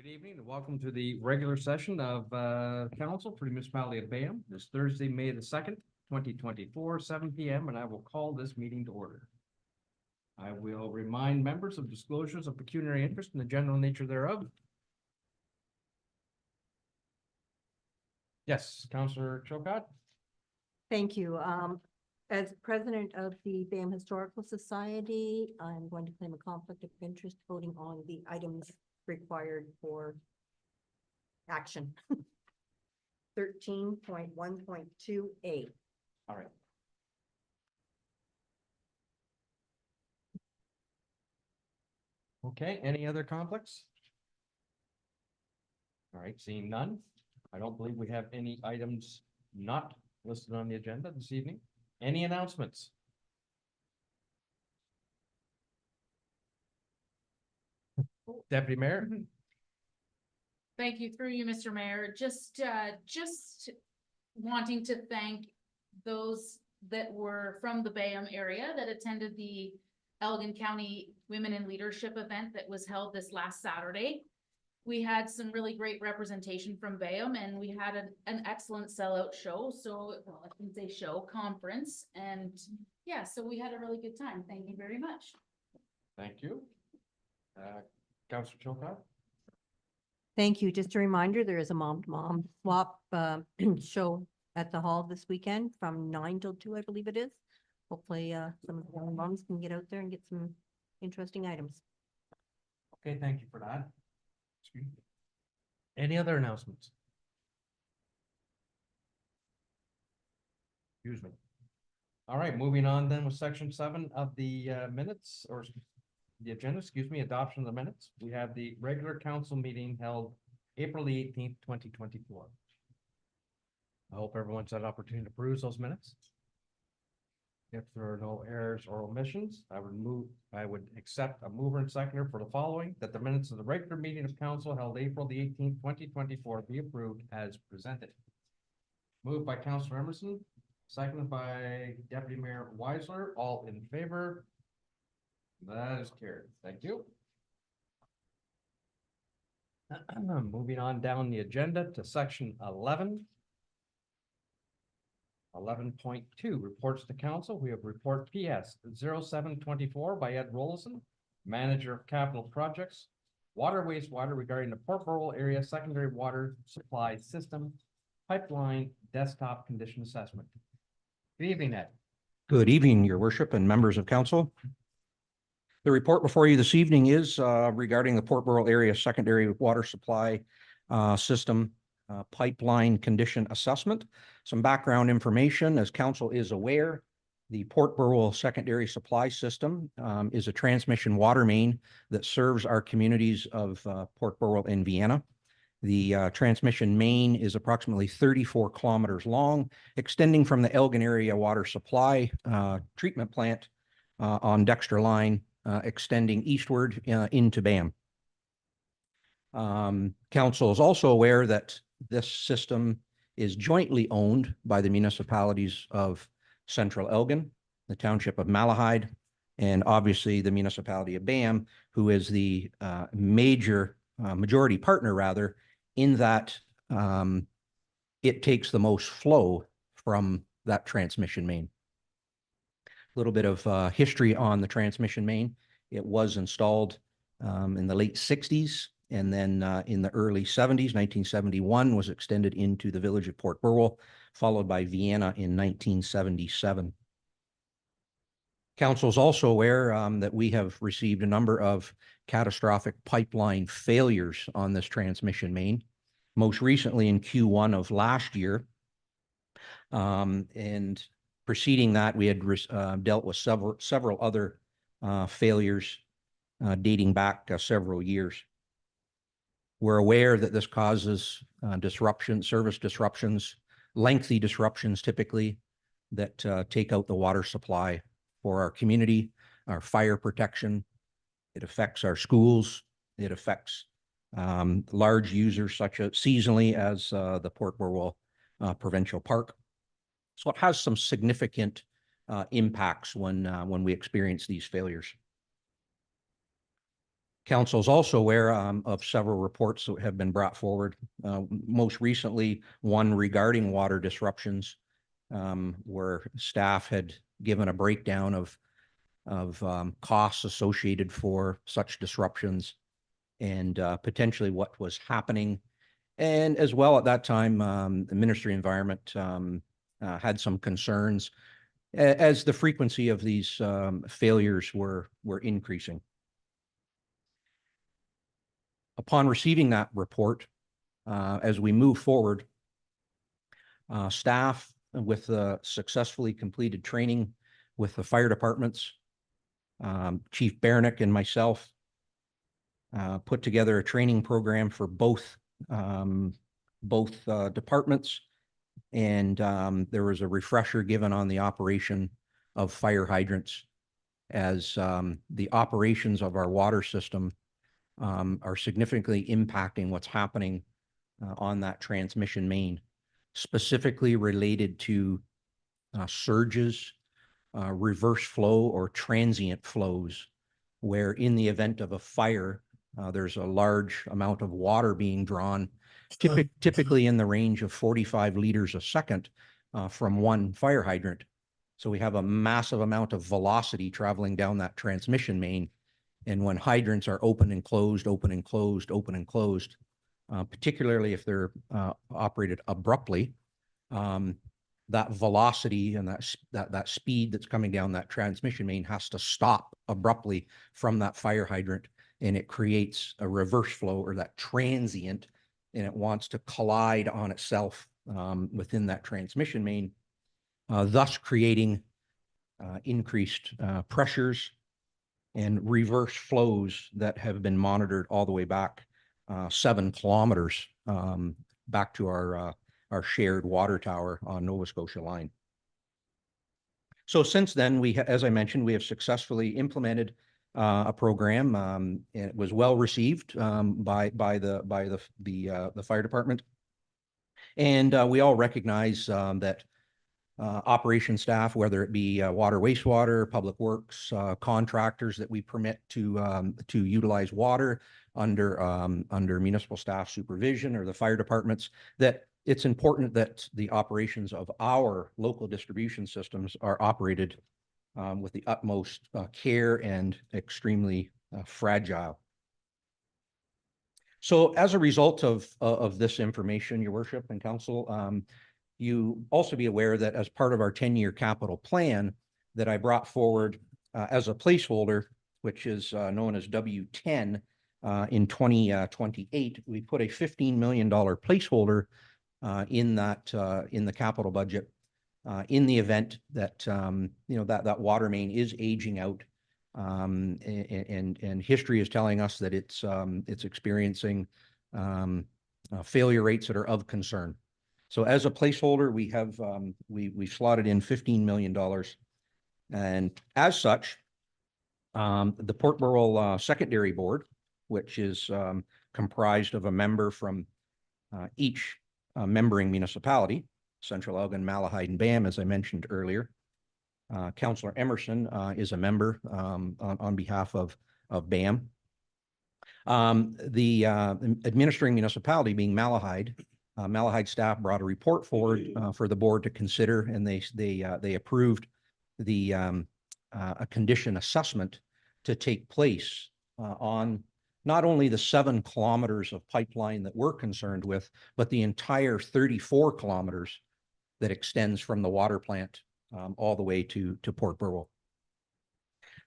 Good evening and welcome to the regular session of council for the municipality of Bayham. This Thursday, May the 2nd, 2024, 7 p.m. and I will call this meeting to order. I will remind members of disclosures of pecuniary interest and the general nature thereof. Yes, Councillor Chilcott. Thank you. As president of the Bayham Historical Society, I'm going to claim a conflict of interest voting on the items required for action. 13.1.2A. All right. Okay, any other conflicts? All right, seeing none. I don't believe we have any items not listed on the agenda this evening. Any announcements? Deputy Mayor? Thank you, through you, Mr. Mayor. Just wanting to thank those that were from the Bayham area that attended the Elgin County Women in Leadership event that was held this last Saturday. We had some really great representation from Bayham and we had an excellent sellout show. So, well, I can say show, conference, and yeah, so we had a really good time. Thank you very much. Thank you. Councillor Chilcott? Thank you. Just a reminder, there is a mom-to-mom swap show at the hall this weekend from 9 till 2, I believe it is. Hopefully, some of the young moms can get out there and get some interesting items. Okay, thank you for that. Excuse me. Any other announcements? Excuse me. All right, moving on then with section 7 of the minutes or the agenda, excuse me, adoption of the minutes. We have the regular council meeting held April the 18th, 2024. I hope everyone's had an opportunity to peruse those minutes. If there are no errors or omissions, I would accept a mover and seconder for the following, that the minutes of the regular meeting of council held April the 18th, 2024 be approved as presented. Moved by Councillor Emerson, seconded by Deputy Mayor Weisler, all in favor. That is carried. Thank you. Moving on down the agenda to section 11. 11.2 reports to council. We have report PS 0724 by Ed Rollison, manager of capital projects, water wastewater regarding the Port Burwell area secondary water supply system pipeline desktop condition assessment. Good evening, Ed. Good evening, your worship and members of council. The report before you this evening is regarding the Port Burwell area secondary water supply system pipeline condition assessment. Some background information, as council is aware, the Port Burwell secondary supply system is a transmission water main that serves our communities of Port Burwell and Vienna. The transmission main is approximately 34 kilometers long, extending from the Elgin area water supply treatment plant on Dexter Line, extending eastward into Bayham. Council is also aware that this system is jointly owned by the municipalities of Central Elgin, the township of Malahide, and obviously the municipality of Bayham, who is the majority partner rather, in that it takes the most flow from that transmission main. A little bit of history on the transmission main. It was installed in the late 60s. And then in the early 70s, 1971 was extended into the village of Port Burwell, followed by Vienna in 1977. Council is also aware that we have received a number of catastrophic pipeline failures on this transmission main, most recently in Q1 of last year. And preceding that, we had dealt with several other failures dating back several years. We're aware that this causes service disruptions, lengthy disruptions typically, that take out the water supply for our community, our fire protection. It affects our schools. It affects large users such as seasonally as the Port Burwell Provincial Park. So it has some significant impacts when we experience these failures. Council is also aware of several reports that have been brought forward. Most recently, one regarding water disruptions, where staff had given a breakdown of costs associated for such disruptions and potentially what was happening. And as well at that time, the Ministry of Environment had some concerns as the frequency of these failures were increasing. Upon receiving that report, as we move forward, staff with successfully completed training with the fire departments, Chief Bernick and myself put together a training program for both departments. And there was a refresher given on the operation of fire hydrants, as the operations of our water system are significantly impacting what's happening on that transmission main, specifically related to surges, reverse flow, or transient flows, where in the event of a fire, there's a large amount of water being drawn, typically in the range of 45 liters a second from one fire hydrant. So we have a massive amount of velocity traveling down that transmission main. And when hydrants are open and closed, open and closed, open and closed, particularly if they're operated abruptly, that velocity and that speed that's coming down that transmission main has to stop abruptly from that fire hydrant, and it creates a reverse flow, or that transient, and it wants to collide on itself within that transmission main, thus creating increased pressures and reverse flows that have been monitored all the way back 7 kilometers back to our shared water tower on Nova Scotia line. So since then, as I mentioned, we have successfully implemented a program, and it was well received by the fire department. And we all recognize that operation staff, whether it be water, wastewater, public works, contractors that we permit to utilize water under municipal staff supervision, or the fire departments, that it's important that the operations of our local distribution systems are operated with the utmost care and extremely fragile. So as a result of this information, Your Worship and Council, you also be aware that as part of our 10-year capital plan that I brought forward as a placeholder, which is known as W10 in 2028, we put a $15 million placeholder in the capital budget in the event that that water main is aging out, and history is telling us that it's experiencing failure rates that are of concern. So as a placeholder, we have we slotted in $15 million, and as such, the Port Burwell Secondary Board, which is comprised of a member from each membering municipality, Central Elgin, Malahide, and BAM, as I mentioned earlier. Councillor Emerson is a member on behalf of BAM. The administering municipality being Malahide, Malahide staff brought a report forward for the board to consider, and they approved a condition assessment to take place on not only the 7 kilometers of pipeline that we're concerned with, but the entire 34 kilometers that extends from the water plant all the way to Port Burwell.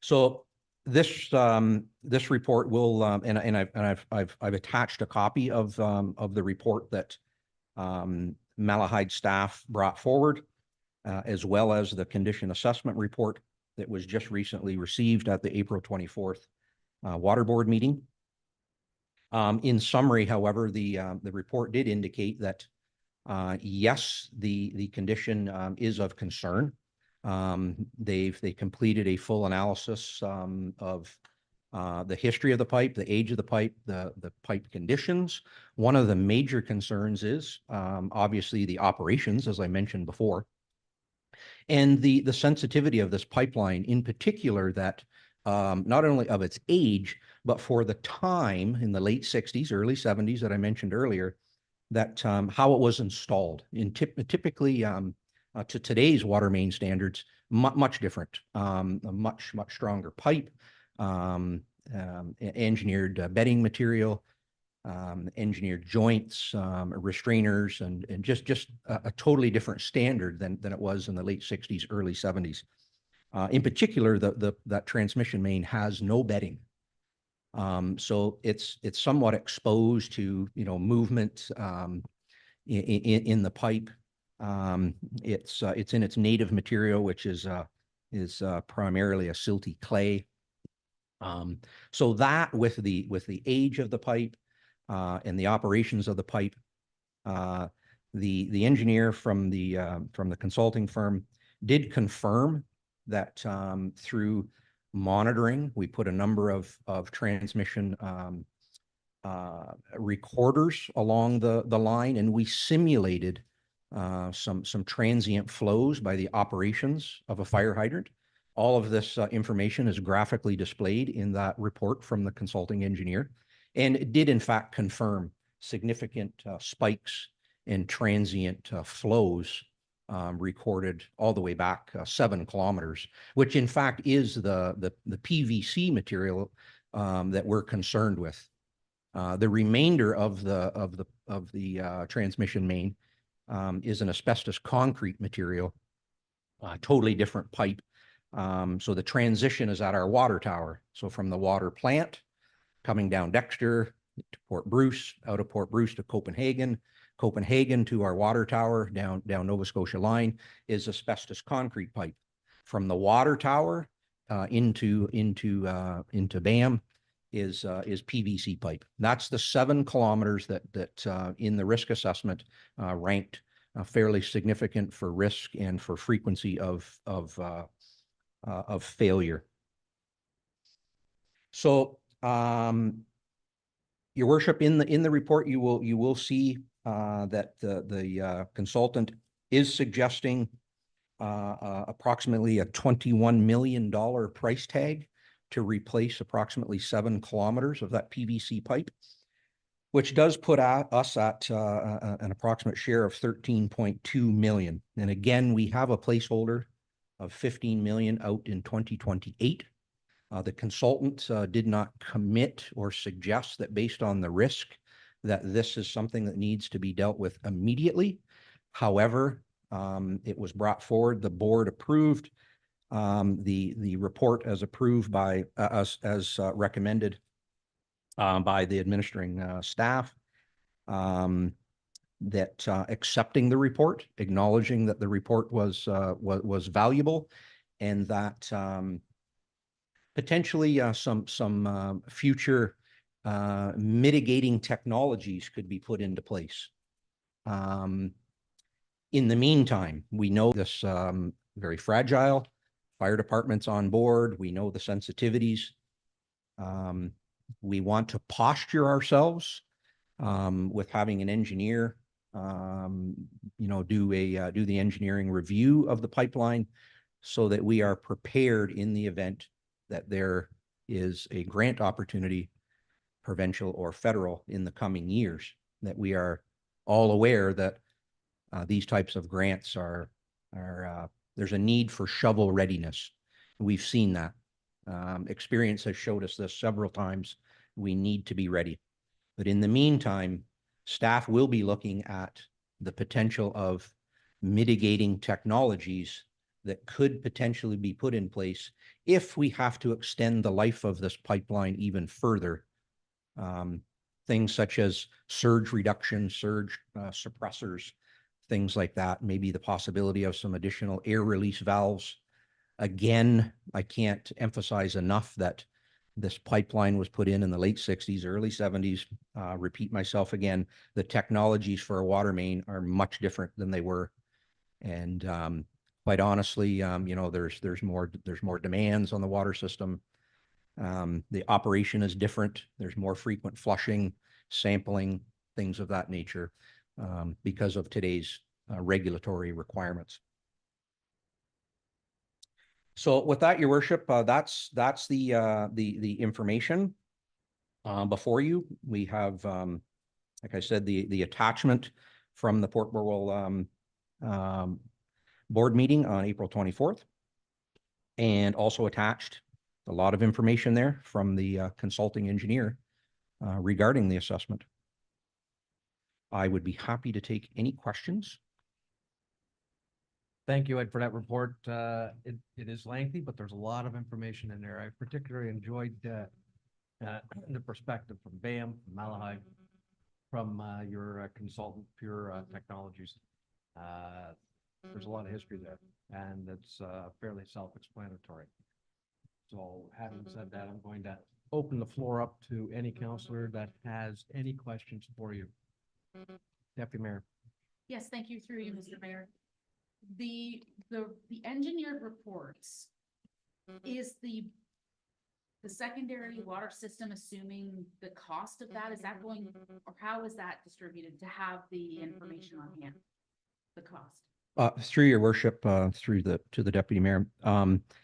So this report will, and I've attached a copy of the report that Malahide staff brought forward, as well as the condition assessment report that was just recently received at the April 24th water board meeting. In summary, however, the report did indicate that yes, the condition is of concern. They completed a full analysis of the history of the pipe, the age of the pipe, the pipe conditions. One of the major concerns is obviously the operations, as I mentioned before, and the sensitivity of this pipeline, in particular that not only of its age, but for the time in the late 60s, early 70s that I mentioned earlier, that how it was installed. Typically, to today's water main standards, much different, a much stronger pipe, engineered bedding material, engineered joints, restrainers, and just a totally different standard than it was in the late 60s, early 70s. In particular, that transmission main has no bedding. So it's somewhat exposed to, movement in the pipe. It's in its native material, which is primarily a silty clay. So that with the age of the pipe and the operations of the pipe, the engineer from the consulting firm did confirm that through monitoring, we put a number of transmission recorders along the line, and we simulated some transient flows by the operations of a fire hydrant. All of this information is graphically displayed in that report from the consulting engineer, and it did in fact confirm significant spikes in transient flows recorded all the way back 7 kilometers, which in fact is the PVC material that we're concerned with. The remainder of the transmission main is an asbestos concrete material, totally different pipe. So the transition is at our water tower. So from the water plant coming down Dexter to Port Bruce, out of Port Bruce to Copenhagen, Copenhagen to our water tower down Nova Scotia line is asbestos concrete pipe. From the water tower into BAM is PVC pipe. That's the 7 kilometers that in the risk assessment ranked fairly significant for risk and for frequency of failure. So, Your Worship, in the report, you will see that the consultant is suggesting approximately a $21 million price tag to replace approximately 7 kilometers of that PVC pipe, which does put us at an approximate share of 13.2 million. And again, we have a placeholder of 15 million out in 2028. The consultant did not commit or suggest that based on the risk that this is something that needs to be dealt with immediately. However, it was brought forward, the board approved the report as approved by as recommended by the administering staff, that accepting the report, acknowledging that the report was valuable, and that potentially some future mitigating technologies could be put into place. In the meantime, we know this very fragile. Fire department's on board. We know the sensitivities. We want to posture ourselves with having an engineer, do the engineering review of the pipeline so that we are prepared in the event that there is a grant opportunity, provincial or federal, in the coming years, that we are all aware that these types of grants are there's a need for shovel readiness. We've seen that. Experience has showed us this several times. We need to be ready. But in the meantime, staff will be looking at the potential of mitigating technologies that could potentially be put in place if we have to extend the life of this pipeline even further. Things such as surge reduction, surge suppressors, things like that, maybe the possibility of some additional air release valves. Again, I can't emphasize enough that this pipeline was put in the late 60s, early 70s. Repeat myself again, the technologies for a water main are much different than they were. And quite honestly, there's more demands on the water system. The operation is different. There's more frequent flushing, sampling, things of that nature, because of today's regulatory requirements. So with that, your worship, that's the information before you. We have, like I said, the attachment from the Port Burwell board meeting on April 24th. And also attached a lot of information there from the consulting engineer regarding the assessment. I would be happy to take any questions. Thank you, Ed, for that report. It is lengthy, but there's a lot of information in there. I particularly enjoyed the perspective from BAM, from Malahide, from your consultant, Pure Technologies. There's a lot of history there, and it's fairly self-explanatory. So having said that, I'm going to open the floor up to any counselor that has any questions for you. Deputy Mayor. Yes, thank you through you, Mr. Mayor. The engineered reports, is the secondary water system assuming the cost of that? Is that going, or how is that distributed to have the information on hand? The cost? Through your worship, to the deputy mayor.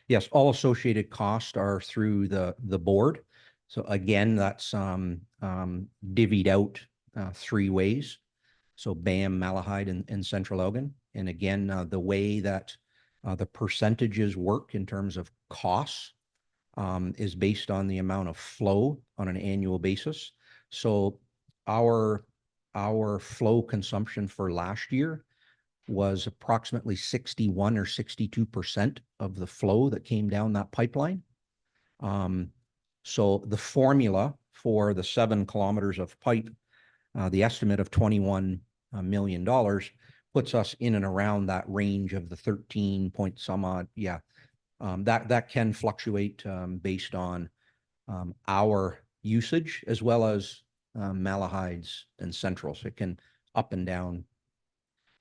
Yes, all associated costs are through the board. So again, that's divvied out 3 ways. So BAM, Malahide, and Central Elgin. And again, the way that the percentages work in terms of costs is based on the amount of flow on an annual basis. So our flow consumption for last year was approximately 61 or 62% of the flow that came down that pipeline. So the formula for the 7 kilometers of pipe, the estimate of $21 million puts us in and around that range of the 13 point some odd. Yeah. That can fluctuate based on our usage as well as Malahide's and Central's. It can up and down,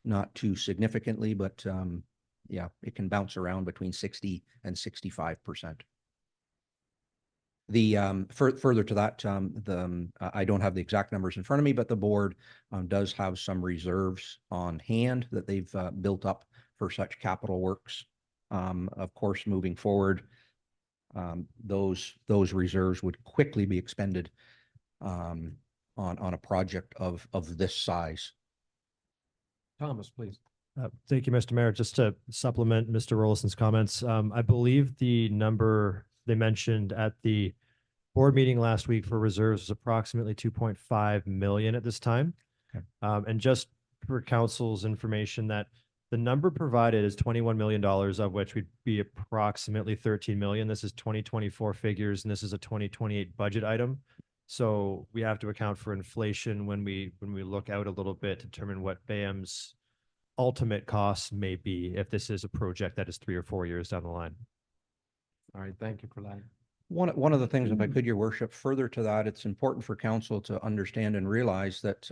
not too significantly, but yeah, it can bounce around between 60 and 65%. The further to that, I don't have the exact numbers in front of me, but the board does have some reserves on hand that they've built up for such capital works. Of course, moving forward, those reserves would quickly be expended on a project of this size. Thomas, please. Thank you, Mr. Mayor. Just to supplement Mr. Rollison's comments, I believe the number they mentioned at the board meeting last week for reserves was approximately 2.5 million at this time. Okay. And just for council's information, that the number provided is $21 million, of which would be approximately 13 million. This is 2024 figures, and this is a 2028 budget item. So we have to account for inflation when we look out a little bit to determine what BAM's ultimate costs may be if this is a project that is 3 or 4 years down the line. All right, thank you for that. One of the things, if I could, your worship, further to that, it's important for council to understand and realize that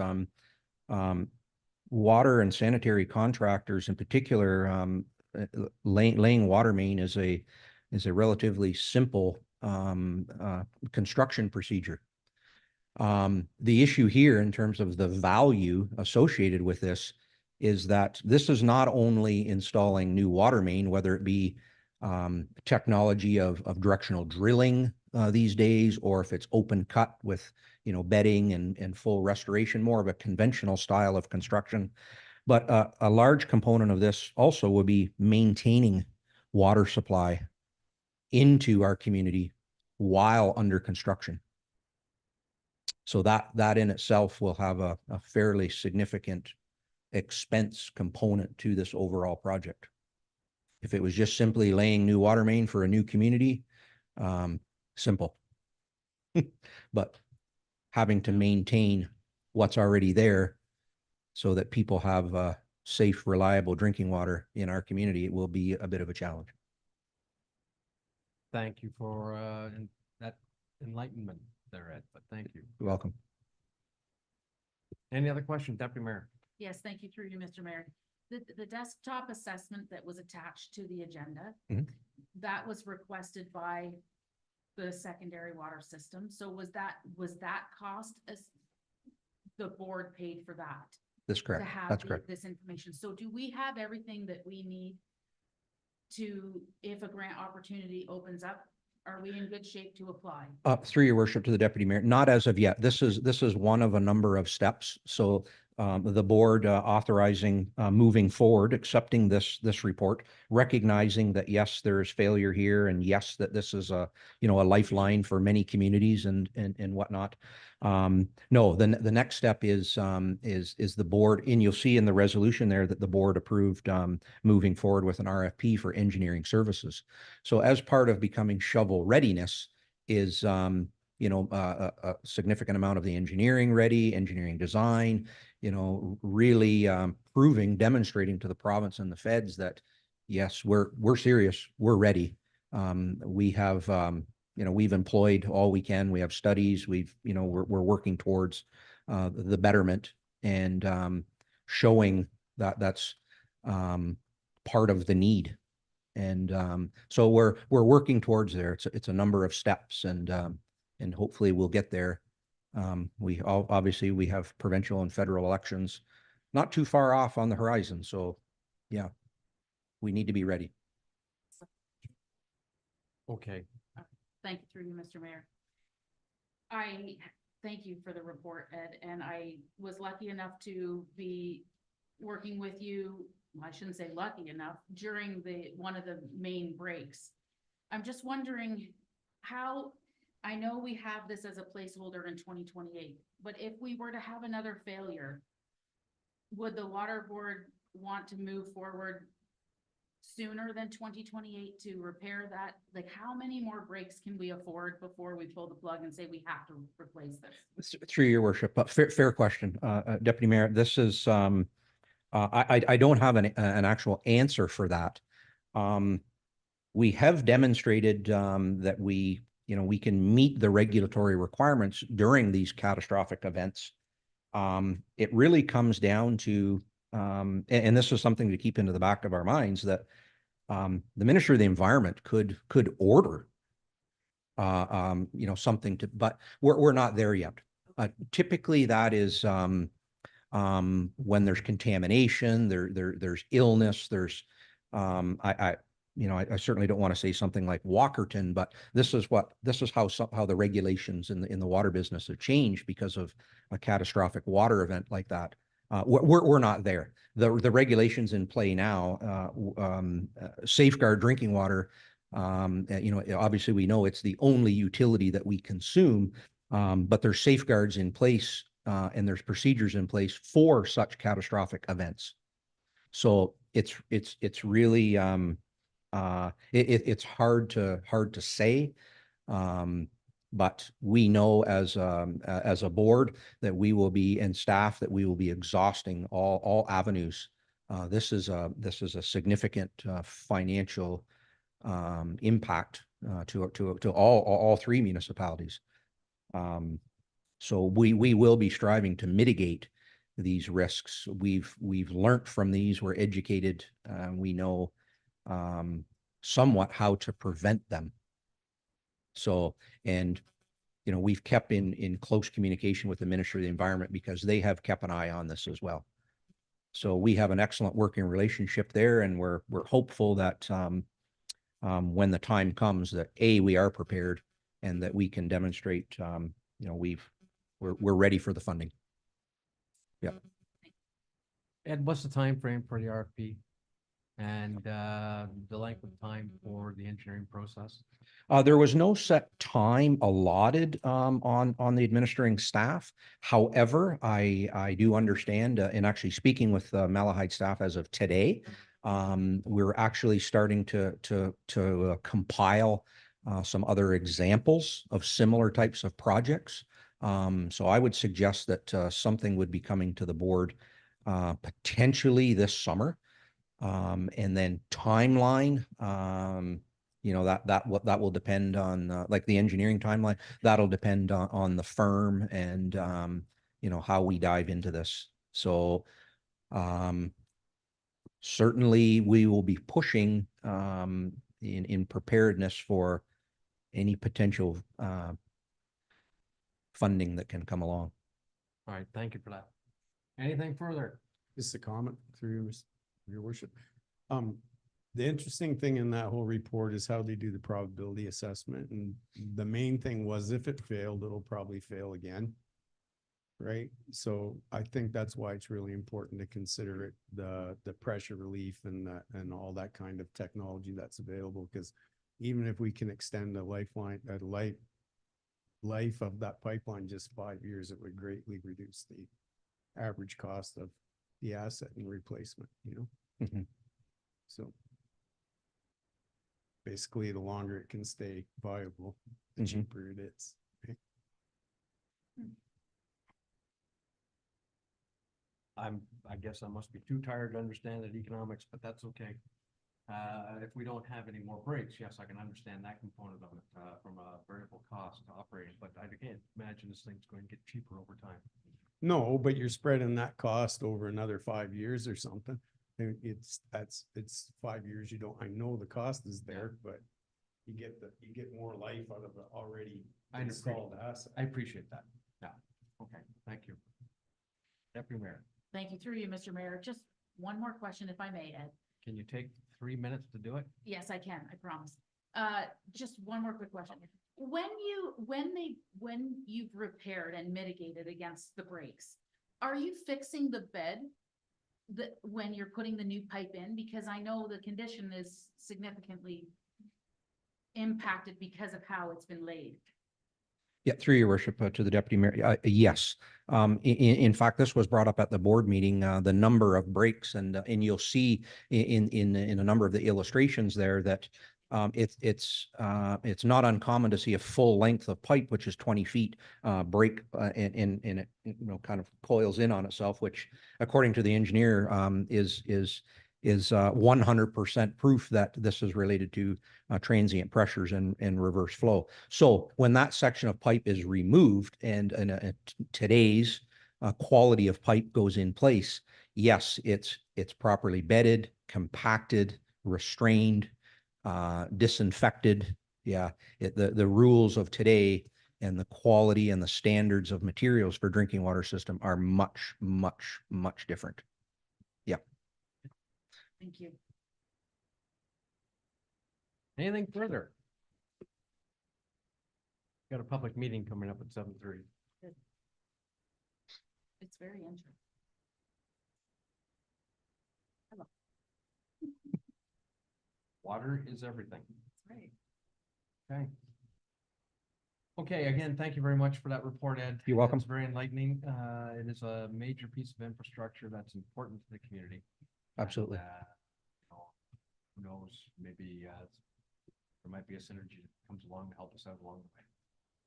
water and sanitary contractors in particular, laying water main is a relatively simple construction procedure. The issue here in terms of the value associated with this is that this is not only installing new water main, whether it be technology of directional drilling these days, or if it's open cut with, bedding and full restoration, more of a conventional style of construction. But a large component of this also would be maintaining water supply into our community while under construction. So that in itself will have a fairly significant expense component to this overall project. If it was just simply laying new water main for a new community, simple. But having to maintain what's already there so that people have safe, reliable drinking water in our community, it will be a bit of a challenge. Thank you for that enlightenment there, Ed, but thank you. You're welcome. Any other questions, Deputy Mayor? Yes, thank you through you, Mr. Mayor. The desktop assessment that was attached to the agenda, Mhm. that was requested by the secondary water system. So was that cost as the board paid for that? That's To correct. have That's correct. this information. So do we have everything that we need to, if a grant opportunity opens up, are we in good shape to apply? Through your worship to the deputy mayor, not as of yet. This is one of a number of steps. So the board authorizing moving forward, accepting this report, recognizing that yes, there is failure here, and yes, that this is a a lifeline for many communities and whatnot. No, the next step is the board, and you'll see in the resolution there that the board approved moving forward with an RFP for engineering services. So as part of becoming shovel readiness is a significant amount of the engineering ready, engineering design, really demonstrating to the province and the feds that yes, we're serious, we're ready. We have we've employed all we can. We have studies. We're working towards the betterment and showing that that's part of the need. And so we're working towards there. It's a number of steps, and hopefully we'll get there. Obviously we have provincial and federal elections not too far off on the horizon. So yeah, we need to be ready. Okay, Thank you through you, Mr. Mayor. I thank you for the report, Ed, and I was lucky enough to be working with you. I shouldn't say lucky enough, during one of the main breaks. I'm just wondering how, I know we have this as a placeholder in 2028, but if we were to have another failure, would the water board want to move forward sooner than 2028 to repair that? Like, how many more breaks can we afford before we pull the plug and say we have to replace this? Through your worship, but fair question, Deputy Mayor. This is I don't have an actual answer for that. We have demonstrated that we can meet the regulatory requirements during these catastrophic events. It really comes down to, and this is something to keep into the back of our minds, that the Minister of the Environment could order something to, but we're not there yet. Typically that is when there's contamination, there's illness, there's I certainly don't want to say something like Walkerton, but this is how the regulations in the water business have changed because of a catastrophic water event like that. We're not there. The regulations in play now safeguard drinking water. Obviously we know it's the only utility that we consume, but there's safeguards in place and there's procedures in place for such catastrophic events. So it's really it's hard to say, but we know as a board that we will be, and staff, that we will be exhausting all avenues. This is a significant financial impact to all three municipalities. So we will be striving to mitigate these risks. We've learned from these. We're educated. We know somewhat how to prevent them. So, and we've kept in close communication with the Ministry of the Environment because they have kept an eye on this as well. So we have an excellent working relationship there, and we're hopeful that when the time comes, that we are prepared and that we can demonstrate we're ready for the funding. Yeah. Ed, what's the time frame for the RFP and the length of time for the engineering process? There was no set time allotted on the administering staff. However, I do understand, in actually speaking with Malahide staff as of today, we're actually starting to compile some other examples of similar types of projects. So I would suggest that something would be coming to the board potentially this summer. And then timeline, that will depend on like the engineering timeline. That'll depend on the firm and how we dive into this. So certainly we will be pushing in preparedness for any potential funding that can come along. All right, thank you for that. Anything further? Just a comment through your worship. The interesting thing in that whole report is how they do the probability assessment, and the main thing was if it failed, it'll probably fail again. Right? So I think that's why it's really important to consider it, the pressure relief and all that kind of technology that's available, because even if we can extend the life of that pipeline just 5 years, it would greatly reduce the average cost of the asset and replacement, you know? Mhm. So basically, the longer it can stay viable, the Mhm. cheaper it is. I guess I must be too tired to understand the economics, but that's okay. If we don't have any more breaks, yes, I can understand that component of it, from a variable cost to operating, but I can't imagine this thing's going to get cheaper over time. No, but you're spreading that cost over another 5 years or something. And it's 5 years. I know the cost is there, but you get more life out of an already I installed asset. I appreciate that. Yeah, okay, thank you. Deputy Mayor, Thank you through you, Mr. Mayor. Just one more question, if I may, Ed. can you take 3 minutes to do it? Yes, I can, I promise. Just one more quick question. When you've repaired and mitigated against the breaks, are you fixing the bed when you're putting the new pipe in? Because I know the condition is significantly impacted because of how it's been laid. Yeah, through your worship, to the deputy mayor, yes. In fact, this was brought up at the board meeting, the number of breaks, and you'll see in a number of the illustrations there that it's not uncommon to see a full length of pipe, which is 20 feet, break, and it, kind of coils in on itself, which according to the engineer, is 100% proof that this is related to transient pressures and reverse flow. So when that section of pipe is removed and today's quality of pipe goes in place, yes, it's properly bedded, compacted, restrained, disinfected. Yeah, the rules of today and the quality and the standards of materials for drinking water system are much, much, much different. Thank you. Anything further? Got a public meeting coming up at 7:30. It's very interesting. Water is everything. That's right. Okay. Okay, again, thank you very much for that report, Ed. You're welcome. It's very enlightening. It is a major piece of infrastructure that's important to the community. Absolutely. And, who knows, maybe there might be a synergy that comes along to help us out along the way.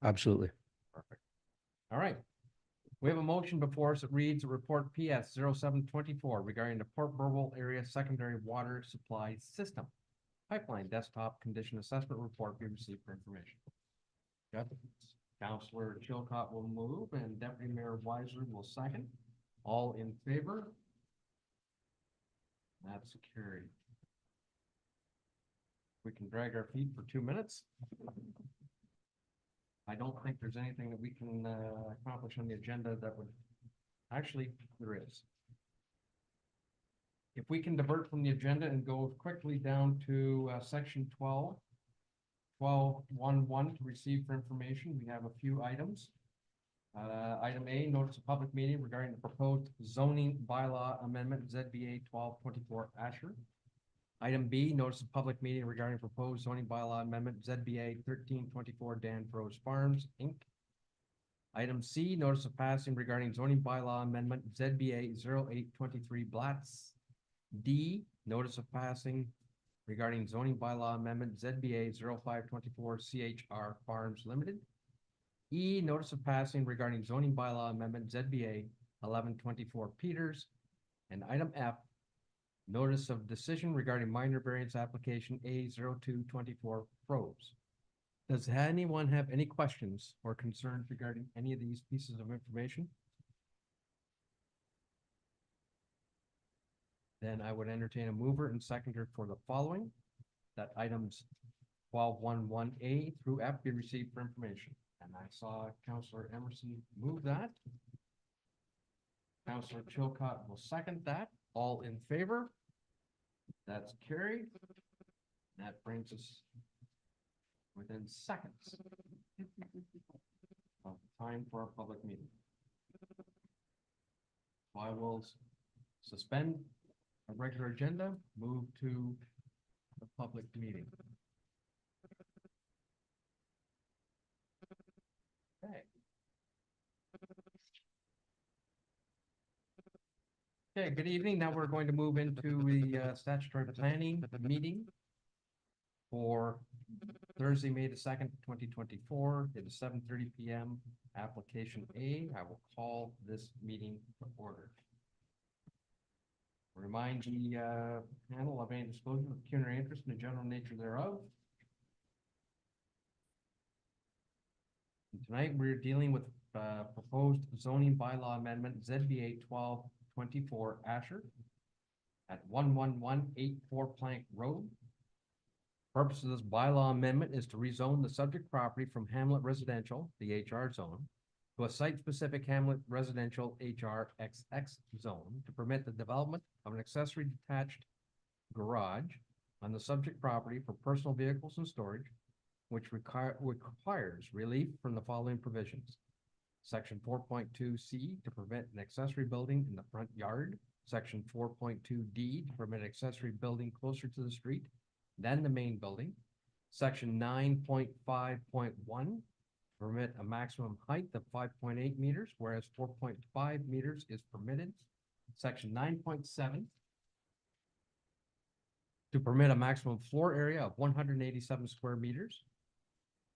Absolutely. Perfect. All right. We have a motion before us that reads a report PS 0724 regarding the Port Burwell area secondary water supply system. Pipeline desktop condition assessment report be received for information. Yep. Councillor Chilcott will move and Deputy Mayor Weiser will second. All in favor? That's carried. We can drag our feet for 2 minutes. I don't think there's anything that we can accomplish on the agenda that would, actually, there is. If we can divert from the agenda and go quickly down to section 12.11 to receive for information, we have a few items. Item A, notice of public meeting regarding the proposed zoning bylaw amendment ZBA 1224 Asher. Item B, notice of public meeting regarding proposed zoning bylaw amendment ZBA 1324 Danfros Farms, Inc. Item C, notice of passing regarding zoning bylaw amendment ZBA 0823 Blatz. D, notice of passing regarding zoning bylaw amendment ZBA 0524 CHR Farms Limited. E, notice of passing regarding zoning bylaw amendment ZBA 1124 Peters. And item F, notice of decision regarding minor variance application A0224 Probes. Does anyone have any questions or concerns regarding any of these pieces of information? Then I would entertain a mover and seconder for the following, that items 12.11A through F be received for information. And I saw Councillor Emerson move that. Councillor Chilcott will second that. All in favor? That's carried. That brings us within seconds of time for our public meeting. So I will suspend a regular agenda, move to the public meeting. Okay. Okay, good evening. Now we're going to move into the statutory planning meeting for Thursday, May the 2nd, 2024. It is 7:30 PM. Application A. I will call this meeting to order. Remind the panel of any disclosure of pecuniary interest in the general nature thereof. And tonight, we're dealing with proposed zoning bylaw amendment ZBA 1224 Asher at 11184 Plank Road. Purpose of this bylaw amendment is to rezone the subject property from Hamlet Residential, the HR zone, to a site-specific Hamlet Residential HRXX zone to permit the development of an accessory detached garage on the subject property for personal vehicles and storage, which requires relief from the following provisions. Section 4.2C to prevent an accessory building in the front yard. Section 4.2D to permit accessory building closer to the street than the main building. Section 9.5.1 permit a maximum height of 5.8 meters, whereas 4.5 meters is permitted. Section 9.7 to permit a maximum floor area of 187 square meters.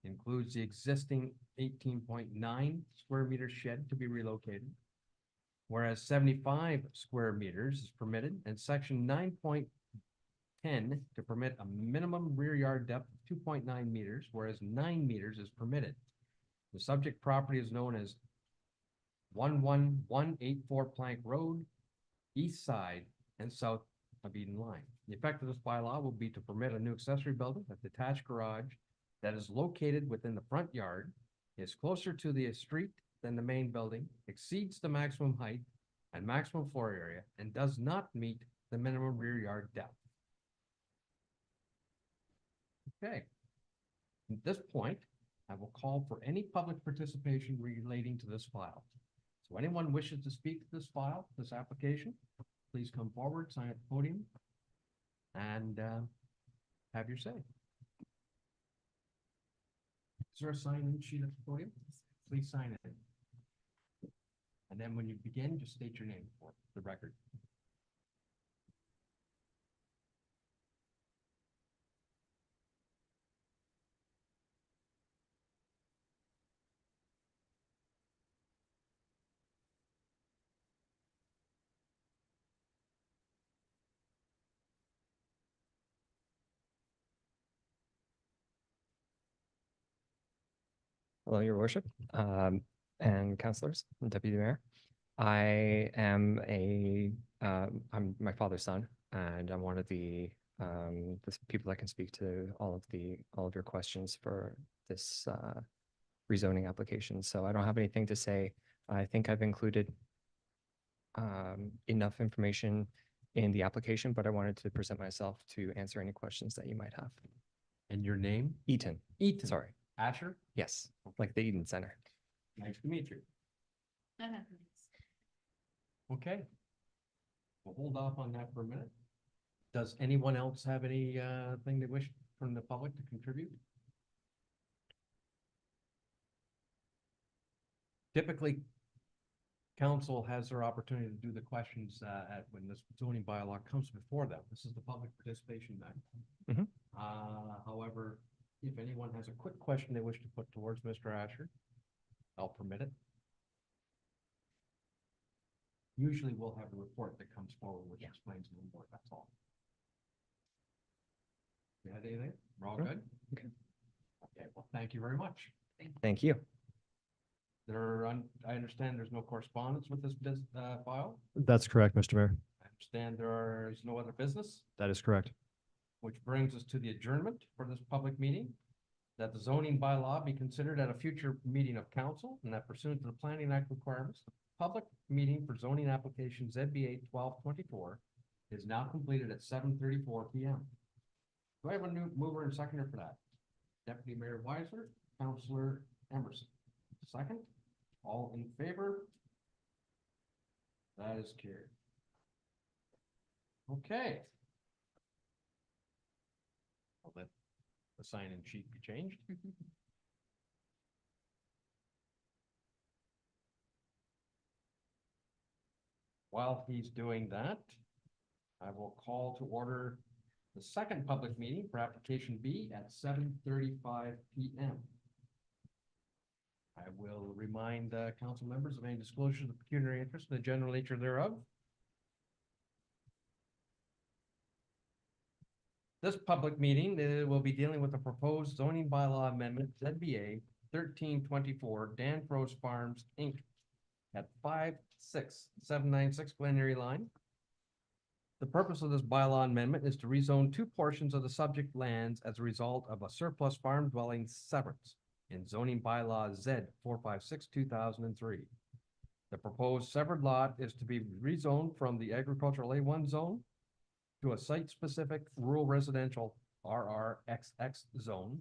Includes the existing 18.9 square meter shed to be relocated. Whereas 75 square meters is permitted, and section 9.10 to permit a minimum rear yard depth of 2.9 meters, whereas 9 meters is permitted. The subject property is known as 11184 Plank Road, east side and south of Eden Line. The effect of this bylaw will be to permit a new accessory building, a detached garage that is located within the front yard, is closer to the street than the main building, exceeds the maximum height and maximum floor area, and does not meet the minimum rear yard depth. Okay. At this point, I will call for any public participation relating to this file. So anyone wishes to speak to this file, this application, please come forward, sign at the podium, and have your say. Is there a sign-in sheet at the podium? Please sign it. And then when you begin, just state your name for the record. Hello, Your Worship, and councillors, and Deputy Mayor. I am I'm my father's son, and I'm one of the people that can speak to all of your questions for this rezoning application. So I don't have anything to say. I think I've included enough information in the application, but I wanted to present myself to answer any questions that you might have. And your name? Eaton, Ethan. sorry. Asher? Yes, like the Eden Center. Nice to meet you. Okay. We'll hold off on that for a minute. Does anyone else have any thing they wish from the public to contribute? Typically, council has their opportunity to do the questions when this zoning bylaw comes before them. This is the public participation night. Mhm. However, if anyone has a quick question they wish to put towards Mr. Asher, I'll permit it. Usually we'll have a report that comes forward which explains a little more, that's all. You had anything? We're all No. good? Okay. Okay, well, thank you very much. Thank you. I understand there's no correspondence with this file. That's correct, Mr. Mayor. I understand there is no other business, That is correct. which brings us to the adjournment for this public meeting. That the zoning bylaw be considered at a future meeting of council, and that pursuant to the Planning Act requirements, the public meeting for zoning application ZBA 1224 is now completed at 7:34 PM. Do I have a new mover and seconder for that? Deputy Mayor Weiser, Councillor Emerson. Second, all in favor? That is carried. Okay. I'll let the sign-in sheet be changed. While he's doing that, I will call to order the second public meeting for application B at 7:35 PM. I will remind council members of any disclosures of pecuniary interest and the general nature thereof. This public meeting will be dealing with the proposed zoning bylaw amendment ZBA 1324 Danfros Farms, Inc. at 56796 Glen Erie Line. The purpose of this bylaw amendment is to rezone two portions of the subject lands as a result of a surplus farm dwelling severance in zoning bylaw Z 456/2003. The proposed severed lot is to be rezoned from the agricultural A1 zone to a site-specific rural residential RRXX zone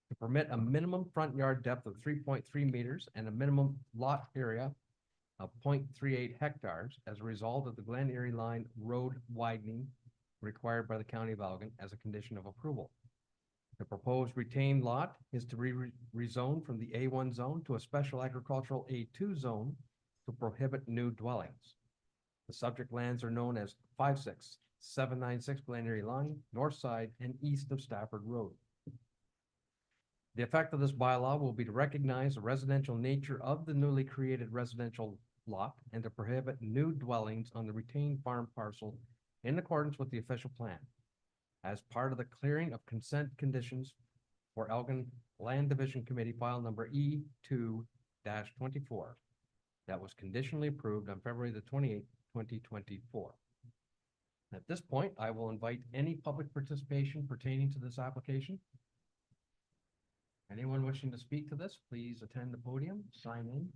to permit a minimum front yard depth of 3.3 meters and a minimum lot area of 0.38 hectares as a result of the Glen Erie Line road widening required by the County of Elgin as a condition of approval. The proposed retained lot is to be rezoned from the A1 zone to a special agricultural A2 zone to prohibit new dwellings. The subject lands are known as 56796 Glen Erie Line, north side and east of Stafford Road. The effect of this bylaw will be to recognize the residential nature of the newly created residential lot and to prohibit new dwellings on the retained farm parcel in accordance with the official plan. As part of the clearing of consent conditions for Elgin Land Division Committee file number E2-24 that was conditionally approved on February the 28th, 2024. At this point, I will invite any public participation pertaining to this application. Anyone wishing to speak to this, please attend the podium, sign in.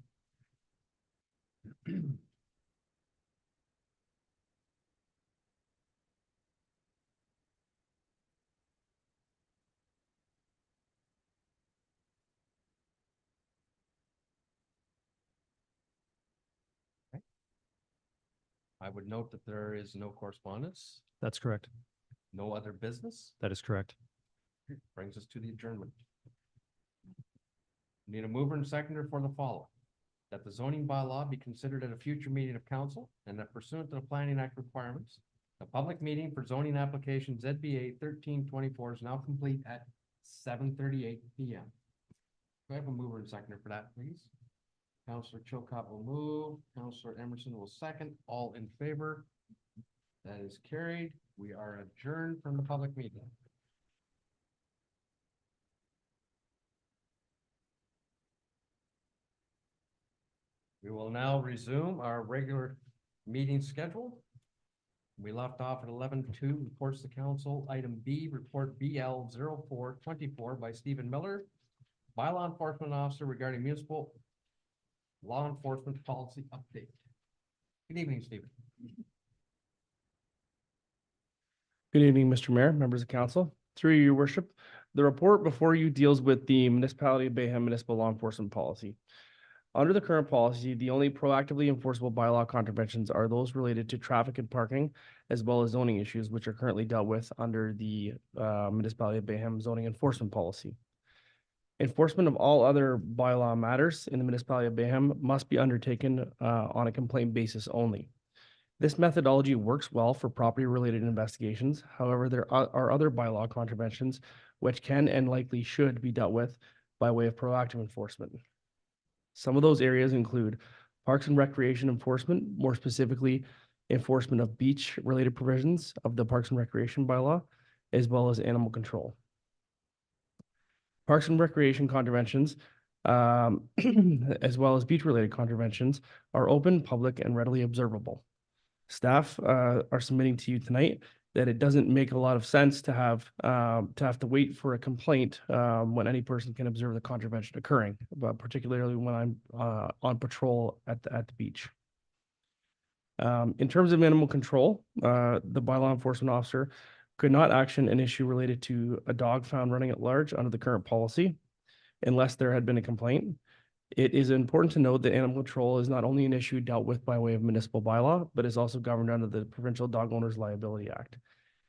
I would note that there is no correspondence, That's correct. no other business. That is correct. Brings us to the adjournment. Need a mover and seconder for the following. That the zoning bylaw be considered at a future meeting of council and that pursuant to the Planning Act requirements, a public meeting for zoning application ZBA 1324 is now complete at 7:38 PM. Do I have a mover and seconder for that, please? Councillor Chilcott will move, Councillor Emerson will second, all in favor. That is carried. We are adjourned from the public meeting. We will now resume our regular meeting schedule. We left off at 11:02, reports to council. Item B, report BL 0424 by Stephen Miller, bylaw enforcement officer regarding municipal law enforcement policy update. Good evening, Stephen. Good evening, Mr. Mayor, members of council. Through your worship, the report before you deals with the Municipality of Bayham Municipal Law Enforcement Policy. Under the current policy, the only proactively enforceable bylaw contraventions are those related to traffic and parking, as well as zoning issues, which are currently dealt with under the Municipality of Bayham zoning enforcement policy. Enforcement of all other bylaw matters in the Municipality of Bayham must be undertaken on a complaint basis only. This methodology works well for property-related investigations. However, there are other bylaw contraventions which can and likely should be dealt with by way of proactive enforcement. Some of those areas include parks and recreation enforcement, more specifically, enforcement of beach-related provisions of the Parks and Recreation bylaw, as well as animal control. Parks and recreation contraventions, as well as beach-related contraventions, are open, public, and readily observable. Staff are submitting to you tonight that it doesn't make a lot of sense to have to wait for a complaint when any person can observe the contravention occurring, but particularly when I'm on patrol at the beach. In terms of animal control, the bylaw enforcement officer could not action an issue related to a dog found running at large under the current policy unless there had been a complaint. It is important to note that animal control is not only an issue dealt with by way of municipal bylaw, but is also governed under the Provincial Dog Owners Liability Act.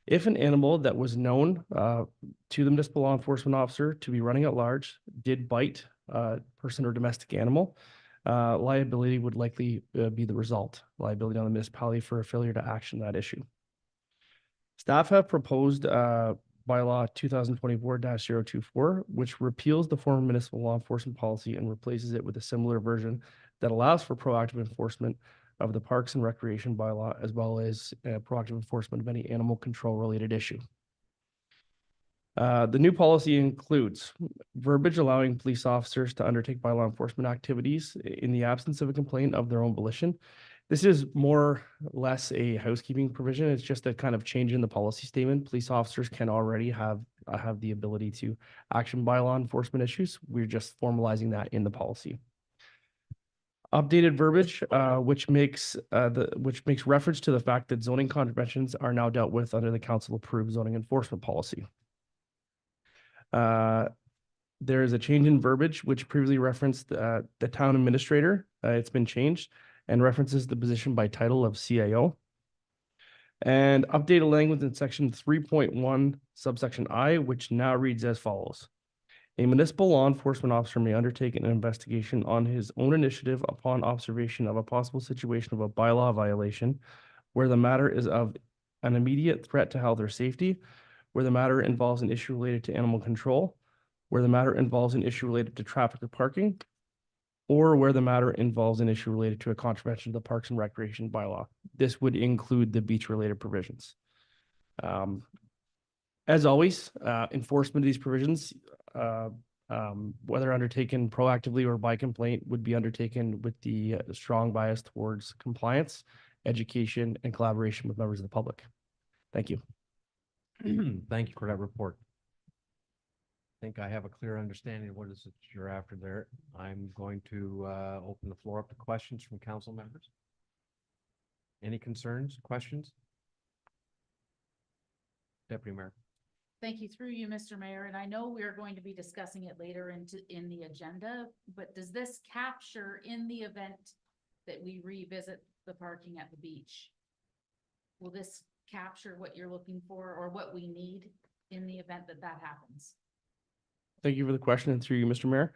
If an animal that was known to the municipal law enforcement officer to be running at large did bite a person or domestic animal, liability would likely be the result, liability on the municipality for a failure to action that issue. Staff have proposed bylaw 2024-024, which repeals the former municipal law enforcement policy and replaces it with a similar version that allows for proactive enforcement of the Parks and Recreation bylaw, as well as proactive enforcement of any animal control related issue. The new policy includes verbiage allowing police officers to undertake bylaw enforcement activities in the absence of a complaint of their own volition. This is more or less a housekeeping provision. It's just a kind of change in the policy statement. Police officers can already have the ability to action bylaw enforcement issues. We're just formalizing that in the policy. Updated verbiage, which makes reference to the fact that zoning contraventions are now dealt with under the council approved zoning enforcement policy. There is a change in verbiage which previously referenced the town administrator. It's been changed and references the position by title of CAO. And updated language in section 3.1 subsection I, which now reads as follows. A municipal law enforcement officer may undertake an investigation on his own initiative upon observation of a possible situation of a bylaw violation where the matter is of an immediate threat to health or safety, where the matter involves an issue related to animal control, where the matter involves an issue related to traffic or parking, or where the matter involves an issue related to a contravention of the Parks and Recreation bylaw. This would include the beach-related provisions. As always, enforcement of these provisions, whether undertaken proactively or by complaint, would be undertaken with the strong bias towards compliance, education, and collaboration with members of the public. Thank you. Thank you for that report. I think I have a clear understanding of what it is that you're after there. I'm going to open the floor up to questions from council members. Any concerns, questions? Deputy Mayor. Thank you through you, Mr. Mayor, and I know we are going to be discussing it later in the agenda, but does this capture in the event that we revisit the parking at the beach? Will this capture what you're looking for or what we need in the event that that happens? Thank you for the question, and through you, Mr. Mayor.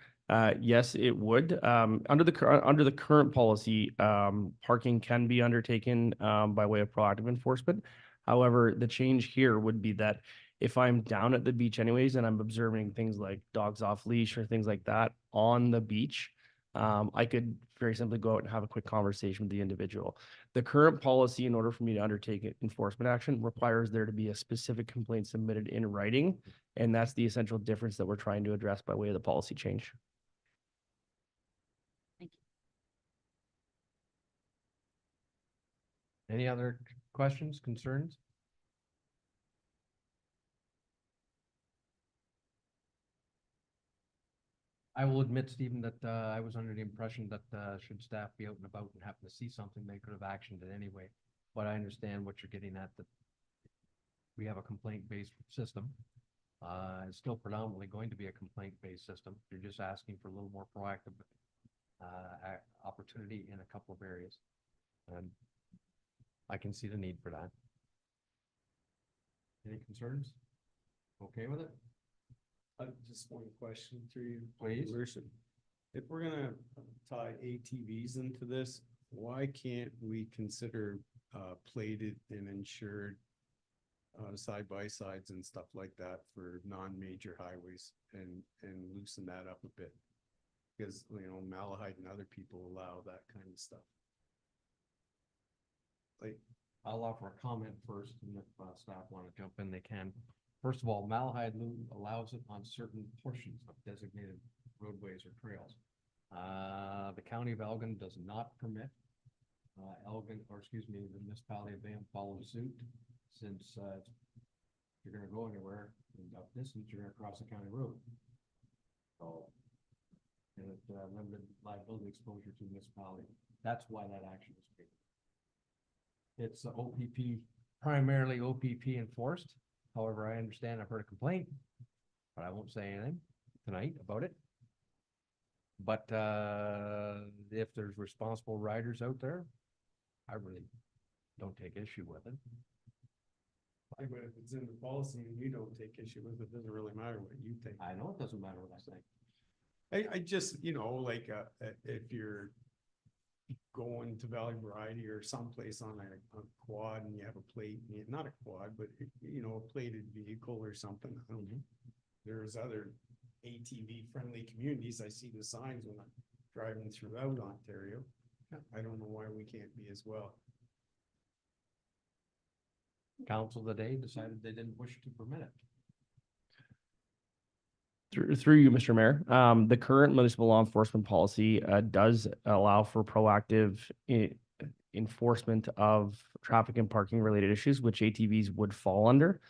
Yes, it would. Under the current policy, parking can be undertaken by way of proactive enforcement. However, the change here would be that if I'm down at the beach anyways, and I'm observing things like dogs off leash or things like that on the beach, I could very simply go out and have a quick conversation with the individual. The current policy, in order for me to undertake enforcement action, requires there to be a specific complaint submitted in writing. And that's the essential difference that we're trying to address by way of the policy change. Thank you. Any other questions, concerns? I will admit, Stephen, that I was under the impression that should staff be out and about and happen to see something, they could have actioned it anyway. But I understand what you're getting at, that we have a complaint-based system. It's still predominantly going to be a complaint-based system. You're just asking for a little more proactive opportunity in a couple of areas. And I can see the need for that. Any concerns? Okay with it? Just one question through you. Please. Worship. If we're gonna tie ATVs into this, why can't we consider plated and insured side-by-sides and stuff like that for non-major highways and loosen that up a bit? Because, you know, Malahide and other people allow that kind of stuff. Like, I'll offer a comment first, and if staff want to jump in, they can. First of all, Malahide allows it on certain portions of designated roadways or trails. The county of Elgin does not permit Elgin, or excuse me, the municipality of Bayham follow suit, since if you're gonna go anywhere in that distance, you're gonna cross a county road. So, and it limited liability exposure to the municipality. That's why that action is taken. It's OPP, primarily OPP enforced. However, I understand I've heard a complaint, but I won't say anything tonight about it. But if there's responsible riders out there, I really don't take issue with it. But if it's in the policy and you don't take issue with it, doesn't really matter what you think. I know it doesn't matter what I think. I just, you know, like, if you're going to Valley Variety or someplace on a quad and you have a plate, not a quad, but you know, a plated vehicle or something. I don't know. There's other ATV friendly communities. I see the signs when I'm driving throughout Ontario. I don't know why we can't be as well. Council today decided they didn't wish to permit it. Through you, Mr. Mayor, the current municipal law enforcement policy does allow for proactive enforcement of traffic and parking related issues, which ATVs would fall under.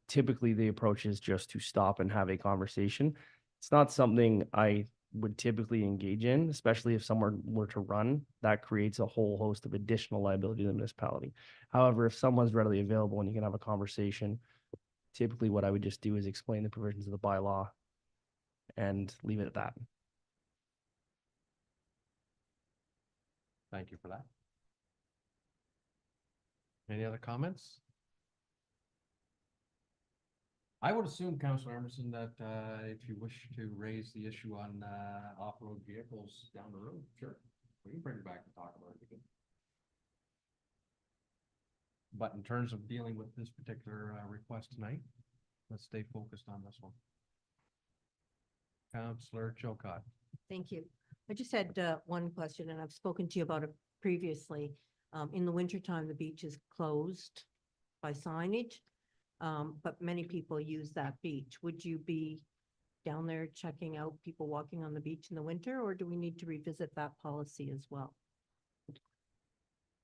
Typically, the approach is just to stop and have a conversation. It's not something I would typically engage in, especially if someone were to run. That creates a whole host of additional liability to the municipality. However, if someone's readily available and you can have a conversation, typically what I would just do is explain the provisions of the bylaw and leave it at that. Thank you for that. Any other comments? I would assume, Councilor Emerson, that if you wish to raise the issue on off-road vehicles down the road, sure, we can bring it back and talk about it again. But in terms of dealing with this particular request tonight, let's stay focused on this one. Councilor Chilcott. Thank you. I just had one question, and I've spoken to you about it previously. In the wintertime, the beach is closed by signage, but many people use that beach. Would you be down there checking out people walking on the beach in the winter, or do we need to revisit that policy as well?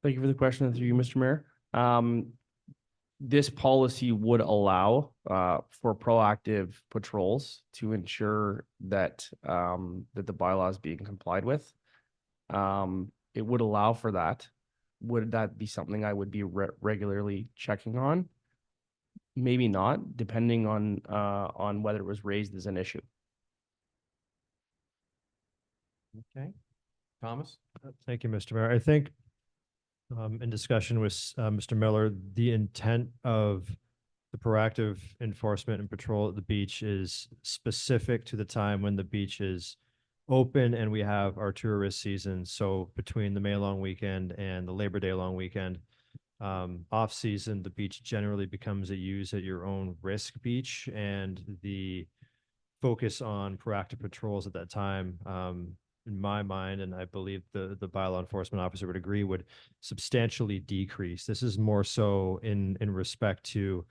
Thank you for the question through you, Mr. Mayor. This policy would allow for proactive patrols to ensure that that the bylaw is being complied with. It would allow for that. Would that be something I would be regularly checking on? Maybe not, depending on whether it was raised as an issue. Okay. Thomas? Thank you, Mr. Mayor. I think in discussion with Mr. Miller, the intent of the proactive enforcement and patrol at the beach is specific to the time when the beach is open and we have our tourist season. So between the May long weekend and the Labor Day long weekend, off season, the beach generally becomes a use at your own risk beach, and the focus on proactive patrols at that time, in my mind, and I believe the bylaw enforcement officer would agree, would substantially decrease. This is more so in respect to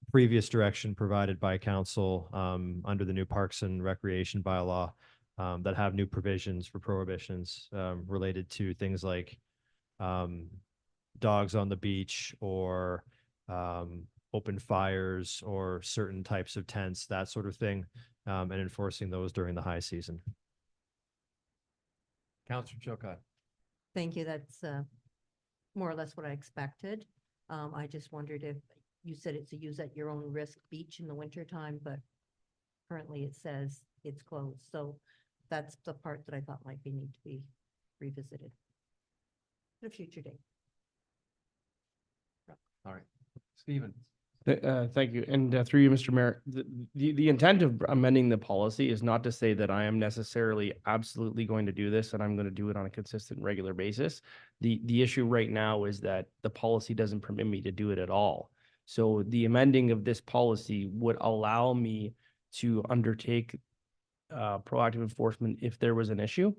previous direction provided by council under the new Parks and Recreation bylaw that have new provisions for prohibitions related to things like dogs on the beach or open fires or certain types of tents, that sort of thing, and enforcing those during the high season. Councilor Chilcott. Thank you. That's more or less what I expected. I just wondered if you said it's a use at your own risk beach in the wintertime, but currently it says it's closed. So that's the part that I thought might need to be revisited at a future date. All right. Stephen. Thank you. And through you, Mr. Mayor, the intent of amending the policy is not to say that I am necessarily absolutely going to do this and I'm going to do it on a consistent, regular basis. The issue right now is that the policy doesn't permit me to do it at all. So the amending of this policy would allow me to undertake proactive enforcement if there was an issue.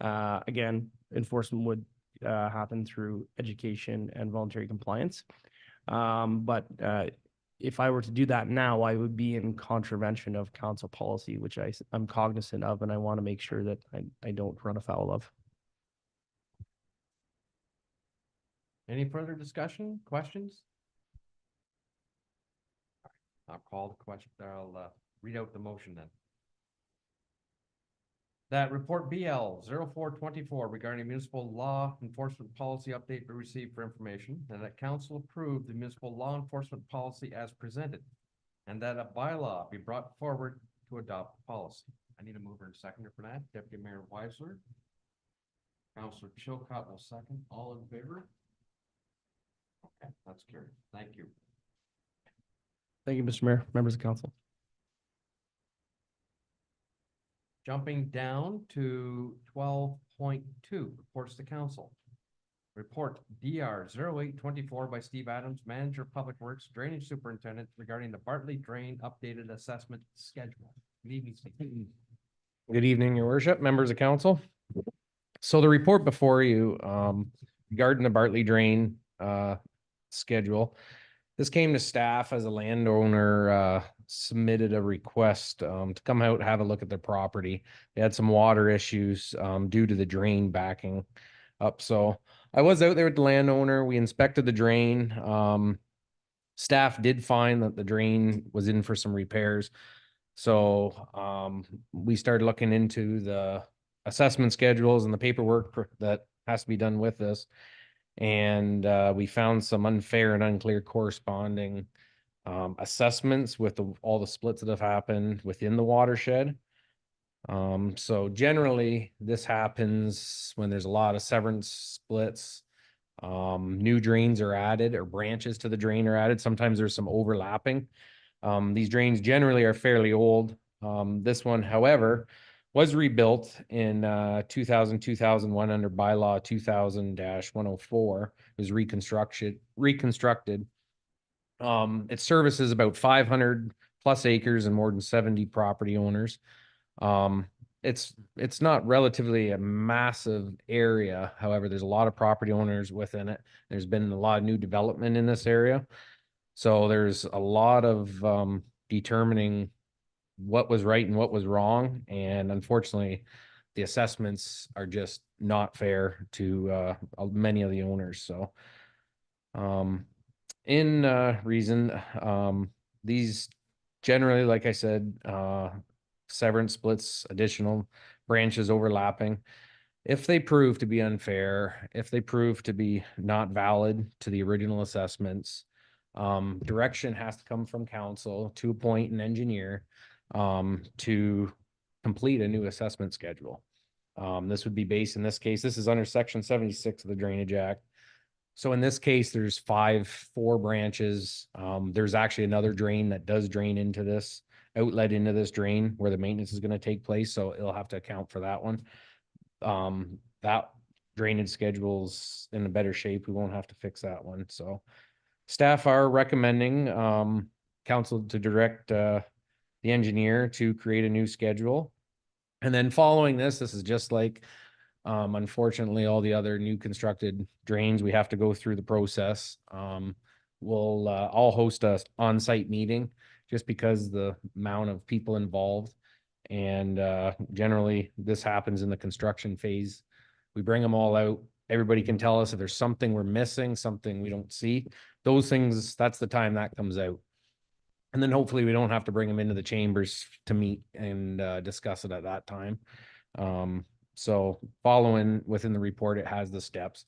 Again, enforcement would happen through education and voluntary compliance. But if I were to do that now, I would be in contravention of council policy, which I'm cognizant of, and I want to make sure that I don't run afoul of. Any further discussion, questions? I'll call the question, I'll read out the motion then. That report BL 0424 regarding municipal law enforcement policy update be received for information, and that council approve the municipal law enforcement policy as presented. And that a bylaw be brought forward to adopt the policy. I need a mover and seconder for that. Deputy Mayor Weisler. Councillor Chilcott will second. All in favor? Okay, that's carried. Thank you. Thank you, Mr. Mayor, members of council. Jumping down to 12.2, reports to council. Report DR 0824 by Steve Adams, Manager of Public Works, Drainage Superintendent regarding the Bartley Drain updated assessment schedule. Good evening, Steve. Good evening, your worship, members of council. So the report before you, regarding the Bartley Drain, schedule. This came to staff as a landowner, submitted a request, to come out, and have a look at their property. They had some water issues, due to the drain backing up. So I was out there with the landowner. We inspected the drain. Staff did find that the drain was in for some repairs. So, we started looking into the assessment schedules and the paperwork that has to be done with this. And we found some unfair and unclear corresponding assessments with all the splits that have happened within the watershed. So generally, this happens when there's a lot of severance splits. New drains are added or branches to the drain are added. Sometimes there's some overlapping. These drains generally are fairly old. This one, however, was rebuilt in 2001 under bylaw 2000-104. It was reconstructed. It services about 500 plus acres and more than 70 property owners. It's not relatively a massive area. However, there's a lot of property owners within it. There's been a lot of new development in this area. So there's a lot of determining what was right and what was wrong. And unfortunately, the assessments are just not fair to many of the owners. So in reason, these generally, like I said, severance splits, additional branches overlapping. If they prove to be unfair, if they prove to be not valid to the original assessments, direction has to come from council to appoint an engineer to complete a new assessment schedule. This would be based, in this case, this is under section 76 of the Drainage Act. So in this case, there's four branches. There's actually another drain that does drain into this outlet into this drain where the maintenance is going to take place. So it'll have to account for that one. That drainage schedule's in a better shape. We won't have to fix that one. So staff are recommending council to direct the engineer to create a new schedule. And then following this is just like unfortunately all the other new constructed drains. We have to go through the process. I'll host a on-site meeting just because the amount of people involved. And generally this happens in the construction phase. We bring them all out. Everybody can tell us if there's something we're missing, something we don't see. Those things, that's the time that comes out. And then hopefully we don't have to bring them into the chambers to meet and discuss it at that time. So following within the report, it has the steps.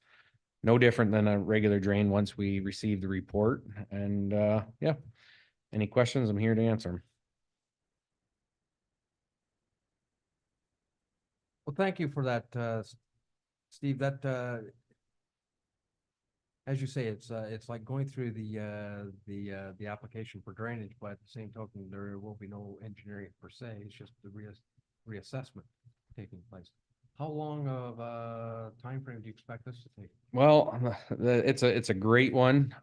No different than a regular drain once we receive the report. And yeah, any questions? I'm here to answer them. Well, thank you for that, Steve. That as you say, it's like going through the application for drainage, but at the same token, there will be no engineering per se. It's just the reassessment taking place. How long of a time frame do you expect this to take? Well, it's a great one.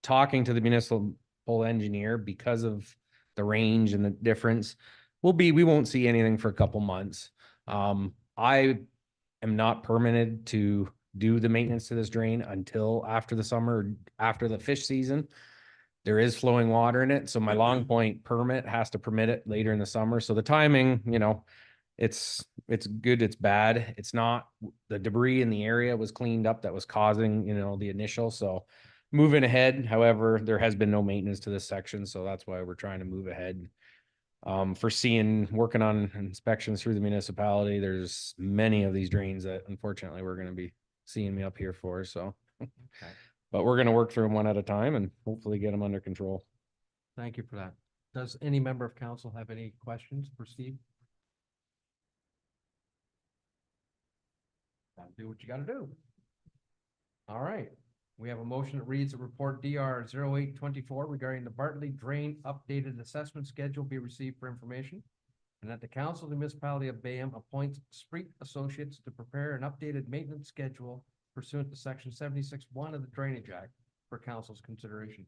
Talking to the municipal engineer, because of the range and the difference, we won't see anything for a couple months. I am not permitted to do the maintenance to this drain until after the summer, after the fish season. There is flowing water in it, so my Long Point permit has to permit it later in the summer. So the timing, it's good, it's bad. It's not, the debris in the area was cleaned up that was causing, the initial. So moving ahead, however, there has been no maintenance to this section. So that's why we're trying to move ahead. working on inspections through the municipality, there's many of these drains that unfortunately we're gonna be seeing me up here for, so. But we're gonna work through them one at a time and hopefully get them under control. Thank you for that. Does any member of council have any questions for Steve? Gotta do what you gotta do. All right, we have a motion that reads a report DR 0824 regarding the Bartley Drain updated assessment schedule be received for information. And that the council of the municipality of Bayham appoints Spreet Associates to prepare an updated maintenance schedule pursuant to section 76(1) of the Drainage Act for council's consideration.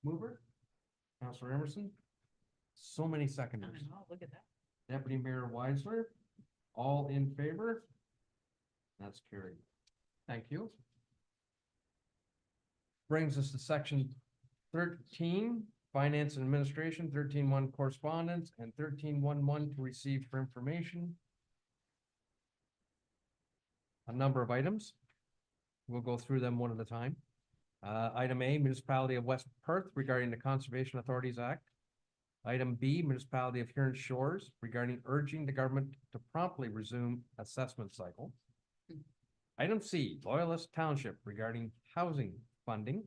Mover, Councilor Emerson. So many seconders. Look at that. Deputy Mayor Weisler, all in favor? That's carried. Thank you. Brings us to section 13, Finance and Administration, 13.1 Correspondence, and 13.11 to receive for information. A number of items. We'll go through them one at a time. Item A, Municipality of West Perth regarding the Conservation Authorities Act. Item B, Municipality of Huron Shores regarding urging the government to promptly resume assessment cycle. Item C, Loyalist Township regarding housing funding.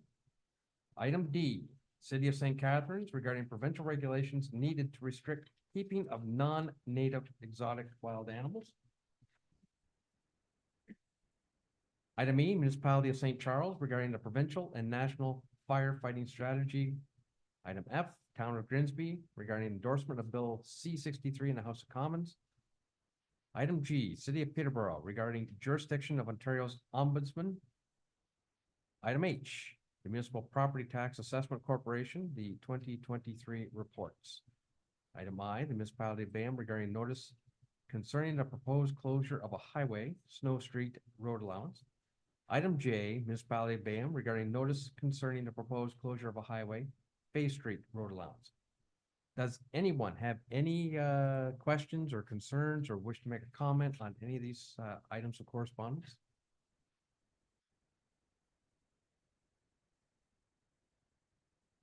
Item D, City of St. Catharines regarding provincial regulations needed to restrict keeping of non-native exotic wild animals. Item E, Municipality of St. Charles regarding the provincial and national firefighting strategy. Item F, Town of Grimsby regarding endorsement of Bill C-63 in the House of Commons. Item G, City of Peterborough regarding jurisdiction of Ontario's Ombudsman. Item H, the Municipal Property Tax Assessment Corporation, the 2023 reports. Item I, the Municipality of Bayham regarding notice concerning the proposed closure of a highway, Snow Street Road Allowance. Item J, Municipality of Bayham regarding notice concerning the proposed closure of a highway, Bay Street Road Allowance. Does anyone have any questions or concerns or wish to make a comment on any of these items of correspondence?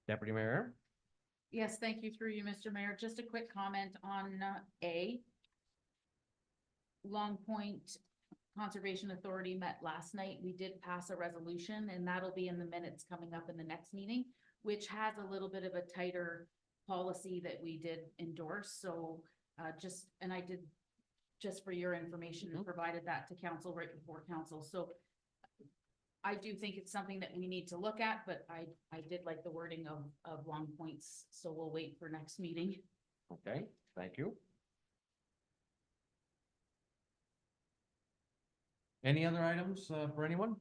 Deputy Mayor? Yes, thank you through you, Mr. Mayor. Just a quick comment on A. Long Point Conservation Authority met last night. We did pass a resolution and that'll be in the minutes coming up in the next meeting, which has a little bit of a tighter policy that we did endorse. So and I did, just for your information, provided that to council right before council. So I do think it's something that we need to look at, but I did like the wording of Long Points, so we'll wait for next meeting. Okay, thank you. Any other items for anyone?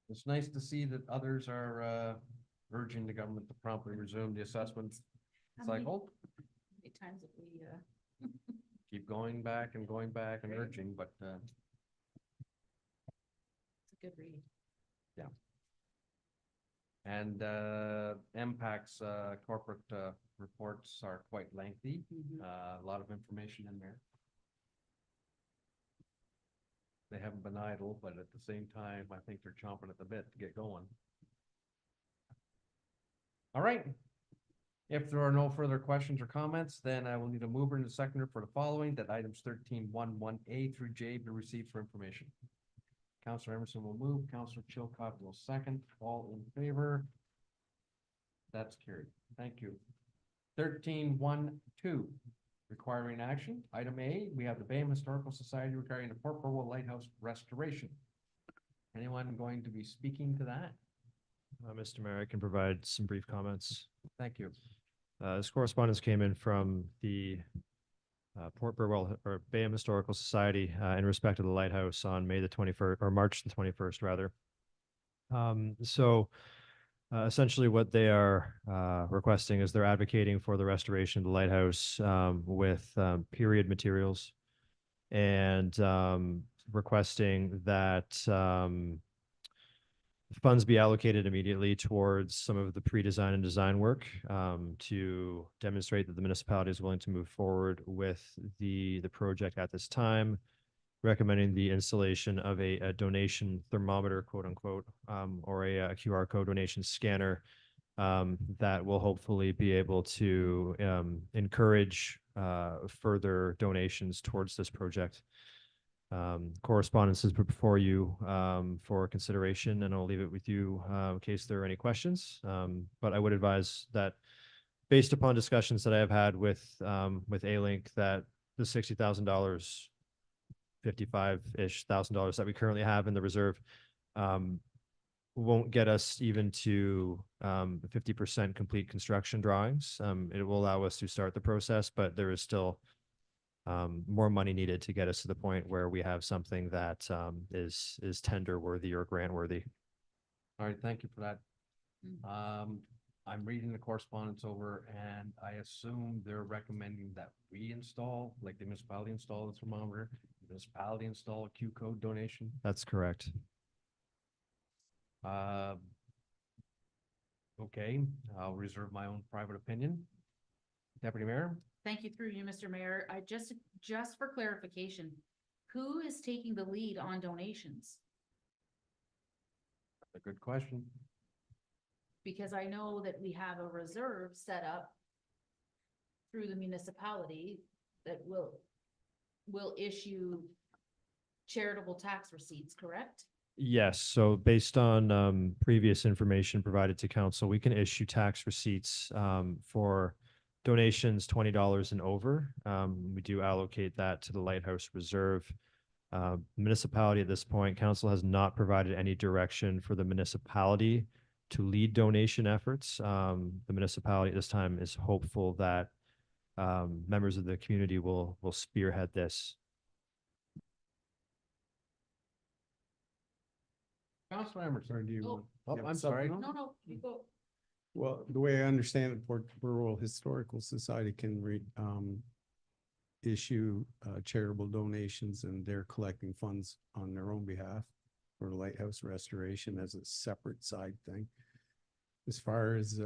It's nice to see that others are urging the government to promptly resume the assessment How many- cycle. How many times have we, Keep going back and urging, but it's a good read. and MPAC's corporate reports are quite lengthy, a lot of information in there. They haven't been idle, but at the same time, I think they're chomping at the bit to get going. All right. If there are no further questions or comments, then I will need a mover and a seconder for the following, that items 13.11A through J be received for information. Councilor Emerson will move, Councilor Chilcott will second, all in favor. That's carried. Thank you. 13.12, requiring action. Item A, we have the Bayham Historical Society regarding the Port Burwell Lighthouse restoration. Anyone going to be speaking to that? Mr. Mayor, I can provide some brief comments. Thank you. This correspondence came in from the Port Burwell or Bayham Historical Society in respect to the lighthouse on May the 21st or March the 21st rather. Essentially what they are requesting is they're advocating for the restoration of the lighthouse with period materials and requesting that funds be allocated immediately towards some of the pre-design and design work to demonstrate that the municipality is willing to move forward with the project at this time. recommending the installation of a donation thermometer, quote unquote, or a QR code donation scanner that will hopefully be able to encourage further donations towards this project. Correspondence is put before you for consideration, and I'll leave it with you in case there are any questions. But I would advise that based upon discussions that I have had with A-Link, that the $60,000, $55-ish thousand that we currently have in the reserve won't get us even to 50% complete construction drawings. It will allow us to start the process, but there is still more money needed to get us to the point where we have something that is tender worthy or grant worthy. All right, thank you for that. Mm. I'm reading the correspondence over and I assume they're recommending that we install, like the municipality install the thermometer, the municipality install a Q code donation. That's correct. Okay, I'll reserve my own private opinion. Deputy Mayor? Thank you through you, Mr. Mayor. I just for clarification, who is taking the lead on donations? A good question. Because I know that we have a reserve set up through the municipality that will issue charitable tax receipts, correct? Yes, so based on previous information provided to council, we can issue tax receipts for donations $20 and over. We do allocate that to the Lighthouse Reserve. Municipality at this point, council has not provided any direction for the municipality to lead donation efforts. The municipality at this time is hopeful that members of the community will spearhead this. Councilor Emerson. Or do you? Oh. want- Oh, you have I'm something sorry. else? No, you go. Well, the way I understand it, Port Rural Historical Society can issue charitable donations, and they're collecting funds on their own behalf for lighthouse restoration as a separate side thing. As far as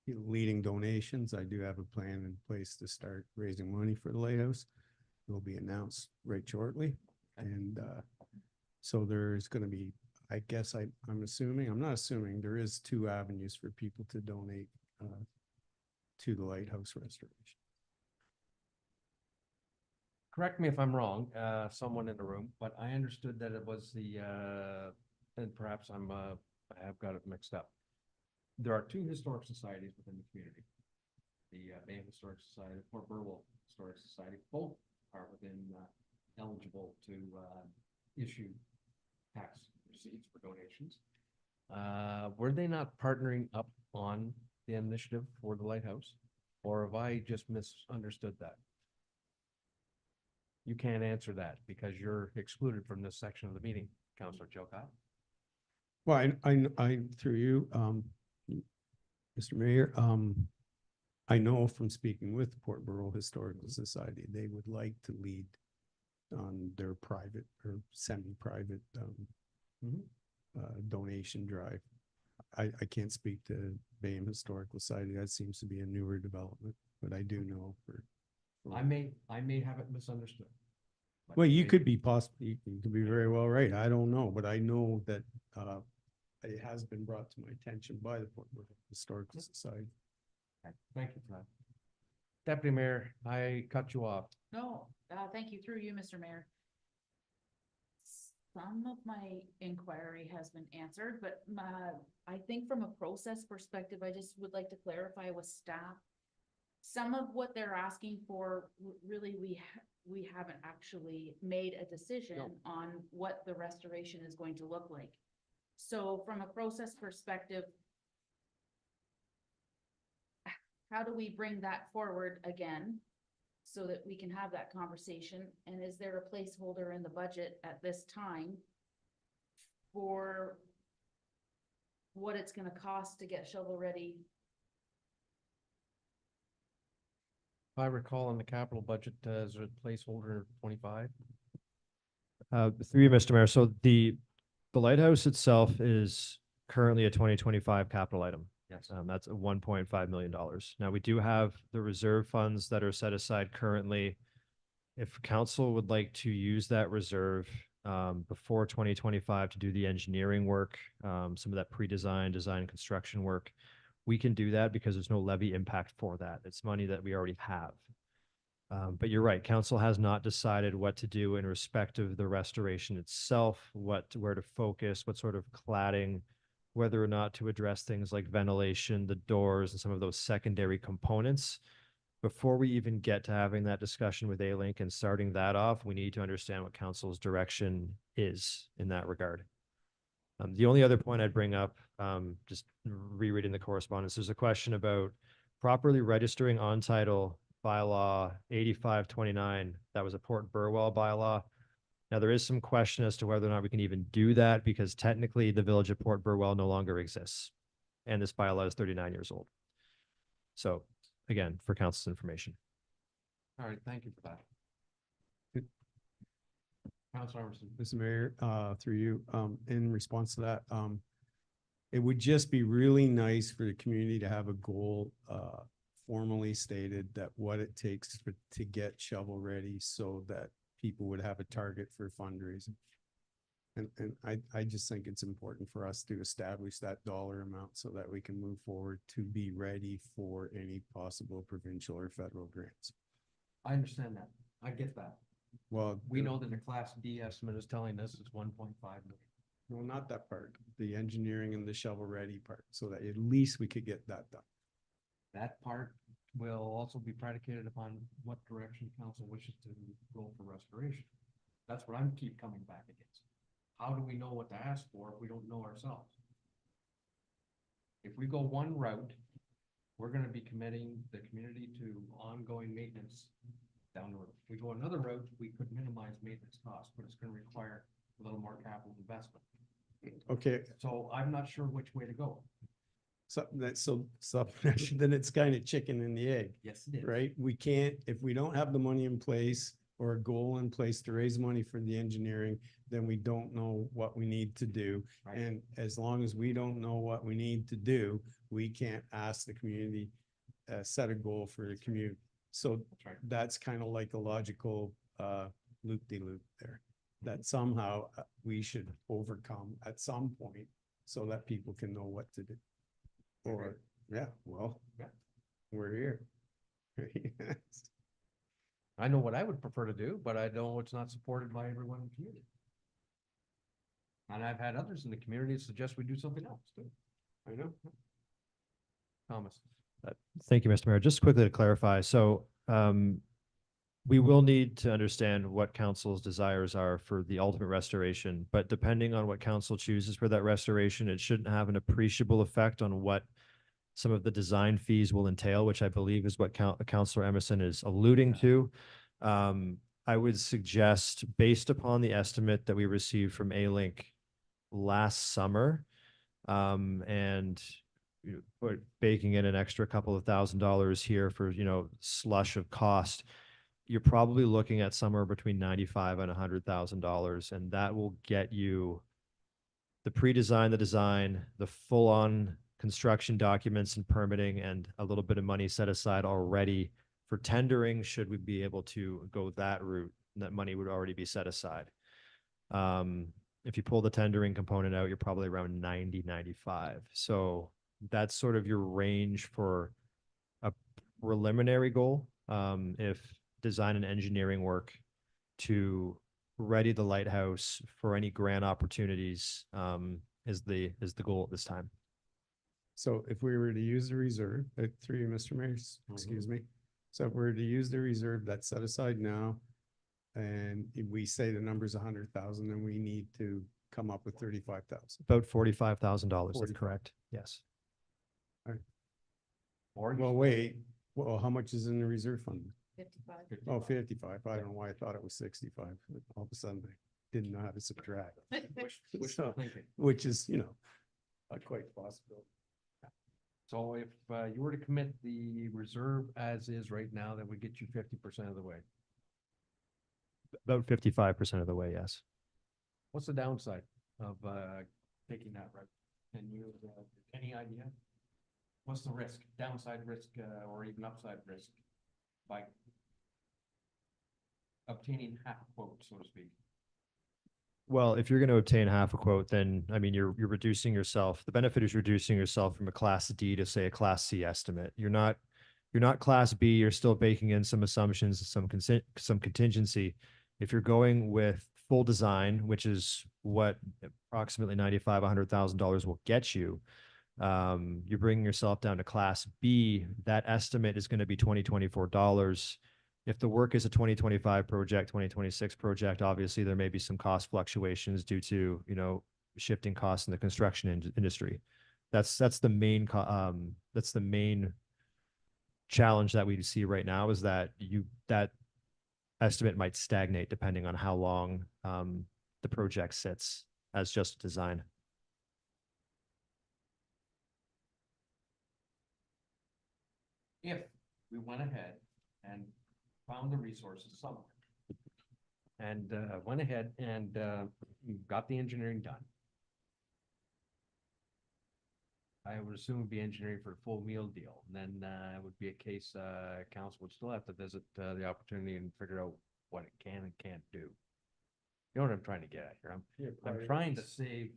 leading donations, I do have a plan in place to start raising money for the lighthouse. It will be announced right shortly, and so there's going to be, I guess I'm assuming, I'm not assuming, there is 2 avenues for people to donate to the lighthouse restoration. Correct me if I'm wrong, someone in the room, but I understood that it was the, and perhaps I have got it mixed up. There are 2 historic societies within the community. The Bayham Historic Society, the Port Burwell Historic Society, both are within eligible to issue tax receipts for donations. Were they not partnering up on the initiative for the lighthouse? Or have I just misunderstood that? You can't answer that because you're excluded from this section of the meeting, Councilor Chilcott. Well, I through you, Mr. Mayor, I know from speaking with the Port Burwell Historical Society, they would like to lead on their private or semi-private donation drive. I can't speak to Bayham Historical Society. That seems to be a newer development, but I do know for. I may have it misunderstood. But Well, you maybe- could be possibly, you could be very well right. I don't know, but I know that it has been brought to my attention by the Port Burwell Historical Society. Okay, thank you for that. Deputy Mayor, I cut you off. No, thank you through you, Mr. Mayor. Some of my inquiry has been answered, but I think from a process perspective, I just would like to clarify with staff. Some of what they're asking for, really, we haven't actually made a decision No. on what the restoration is going to look like. So from a process perspective, how do we bring that forward again so that we can have that conversation? And is there a placeholder in the budget at this time for what it's gonna cost to get shovel ready? If I recall in the capital budget, is there a placeholder 25? Through you, Mr. Mayor, so the lighthouse itself is currently a 2025 capital item. Yes. That's $1.5 million. Now, we do have the reserve funds that are set aside currently if council would like to use that reserve before 2025 to do the engineering work, some of that pre-design, design, and construction work, we can do that because there's no levy impact for that. It's money that we already have. But you're right, council has not decided what to do in respect of the restoration itself, where to focus, what sort of cladding, whether or not to address things like ventilation, the doors, and some of those secondary components. Before we even get to having that discussion with A-Link and starting that off, we need to understand what council's direction is in that regard. The only other point I'd bring up, just rereading the correspondence, there's a question about properly registering on title bylaw 8529. That was a Port Burwell bylaw. Now, there is some question as to whether or not we can even do that because technically the village of Port Burwell no longer exists. And this bylaw is 39 years old. So again, for council's information. All right, thank you for that. Councilor Emerson. Mr. Mayor, through you, in response to that, it would just be really nice for the community to have a goal, formally stated that what it takes to get shovel ready so that people would have a target for fundraising. And I just think it's important for us to establish that dollar amount so that we can move forward to be ready for any possible provincial or federal grants. I understand that. I get that. Well, We know that the Class D estimate is telling us it's 1.5 million. no, not that part, the engineering and the shovel ready part, so that at least we could get that done. That part will also be predicated upon what direction council wishes to go for restoration. That's what I'm keep coming back against. How do we know what to ask for if we don't know ourselves? If we go one route, we're gonna be committing the community to ongoing maintenance down the road. If we go another route, we could minimize maintenance costs, but it's gonna require a little more capital investment. Okay, So I'm not sure which way to go. so then it's kind of chicken and the egg. Yes, it is. Right? We can't, if we don't have the money in place or a goal in place to raise money for the engineering, then we don't know what we need to do. Right. And as long as we don't know what we need to do, we can't ask the community, set a goal for the community. So That's right. that's kind of like a logical, loop-de-loop there. That somehow we should overcome at some point so that people can know what to do. Or, yeah, well, Yeah. we're here. I know what I would prefer to do, but I know it's not supported by everyone in the community. And I've had others in the community suggest we do something else too. I know. Thomas. Thank you, Mr. Mayor. Just quickly to clarify, so we will need to understand what council's desires are for the ultimate restoration, but depending on what council chooses for that restoration, it shouldn't have an appreciable effect on what some of the design fees will entail, which I believe is what Councilor Emerson is alluding to. I would suggest, based upon the estimate that we received from A-Link last summer, and baking in an extra couple of $1,000s here for, slush of cost, you're probably looking at somewhere between $95,000 and $100,000, and that will get you the pre-design, the design, the full-on construction documents and permitting, and a little bit of money set aside already for tendering, should we be able to go that route. That money would already be set aside. If you pull the tendering component out, you're probably around 90, 95. So that's sort of your range for a preliminary goal. If design and engineering work to ready the lighthouse for any grant opportunities is the goal at this time. So if we were to use the reserve, through you, Mr. Mayor, excuse me. So if we were to use the reserve that's set aside now, and if we say the number's 100,000, then we need to come up with 35,000. About $45,000, that's 45. correct. Yes. Or Well, wait, well, how much is in the reserve fund? 55. Oh, 55. I don't know why I thought it was 65. All of a sudden, I didn't know how to subtract, wishful thinking. which is, quite possible. So if you were to commit the reserve as is right now, that would get you 50% of the way. About 55% of the way, yes. What's the downside of taking that route? Can you, any idea? What's the risk, downside risk, or even upside risk? By obtaining half a quote, so to speak. Well, if you're going to obtain half a quote, then I mean, you're reducing yourself. The benefit is reducing yourself from a class D to say a class C estimate. You're not class B. You're still baking in some assumptions, some contingency. If you're going with full design, which is what approximately $95,000-$100,000 will get you, you're bringing yourself down to class B. That estimate is going to be $2024. If the work is a 2025 project, 2026 project, obviously there may be some cost fluctuations due to, shifting costs in the construction industry. That's the main challenge that we see right now, is that that estimate might stagnate depending on how long the project sits as just design. If we went ahead and found the resources somewhere and went ahead and got the engineering done, I would assume it'd be engineering for a full meal deal. And then it would be a case, council would still have to visit the opportunity and figure out what it can and can't do. You know what I'm trying to get at here? I'm trying to save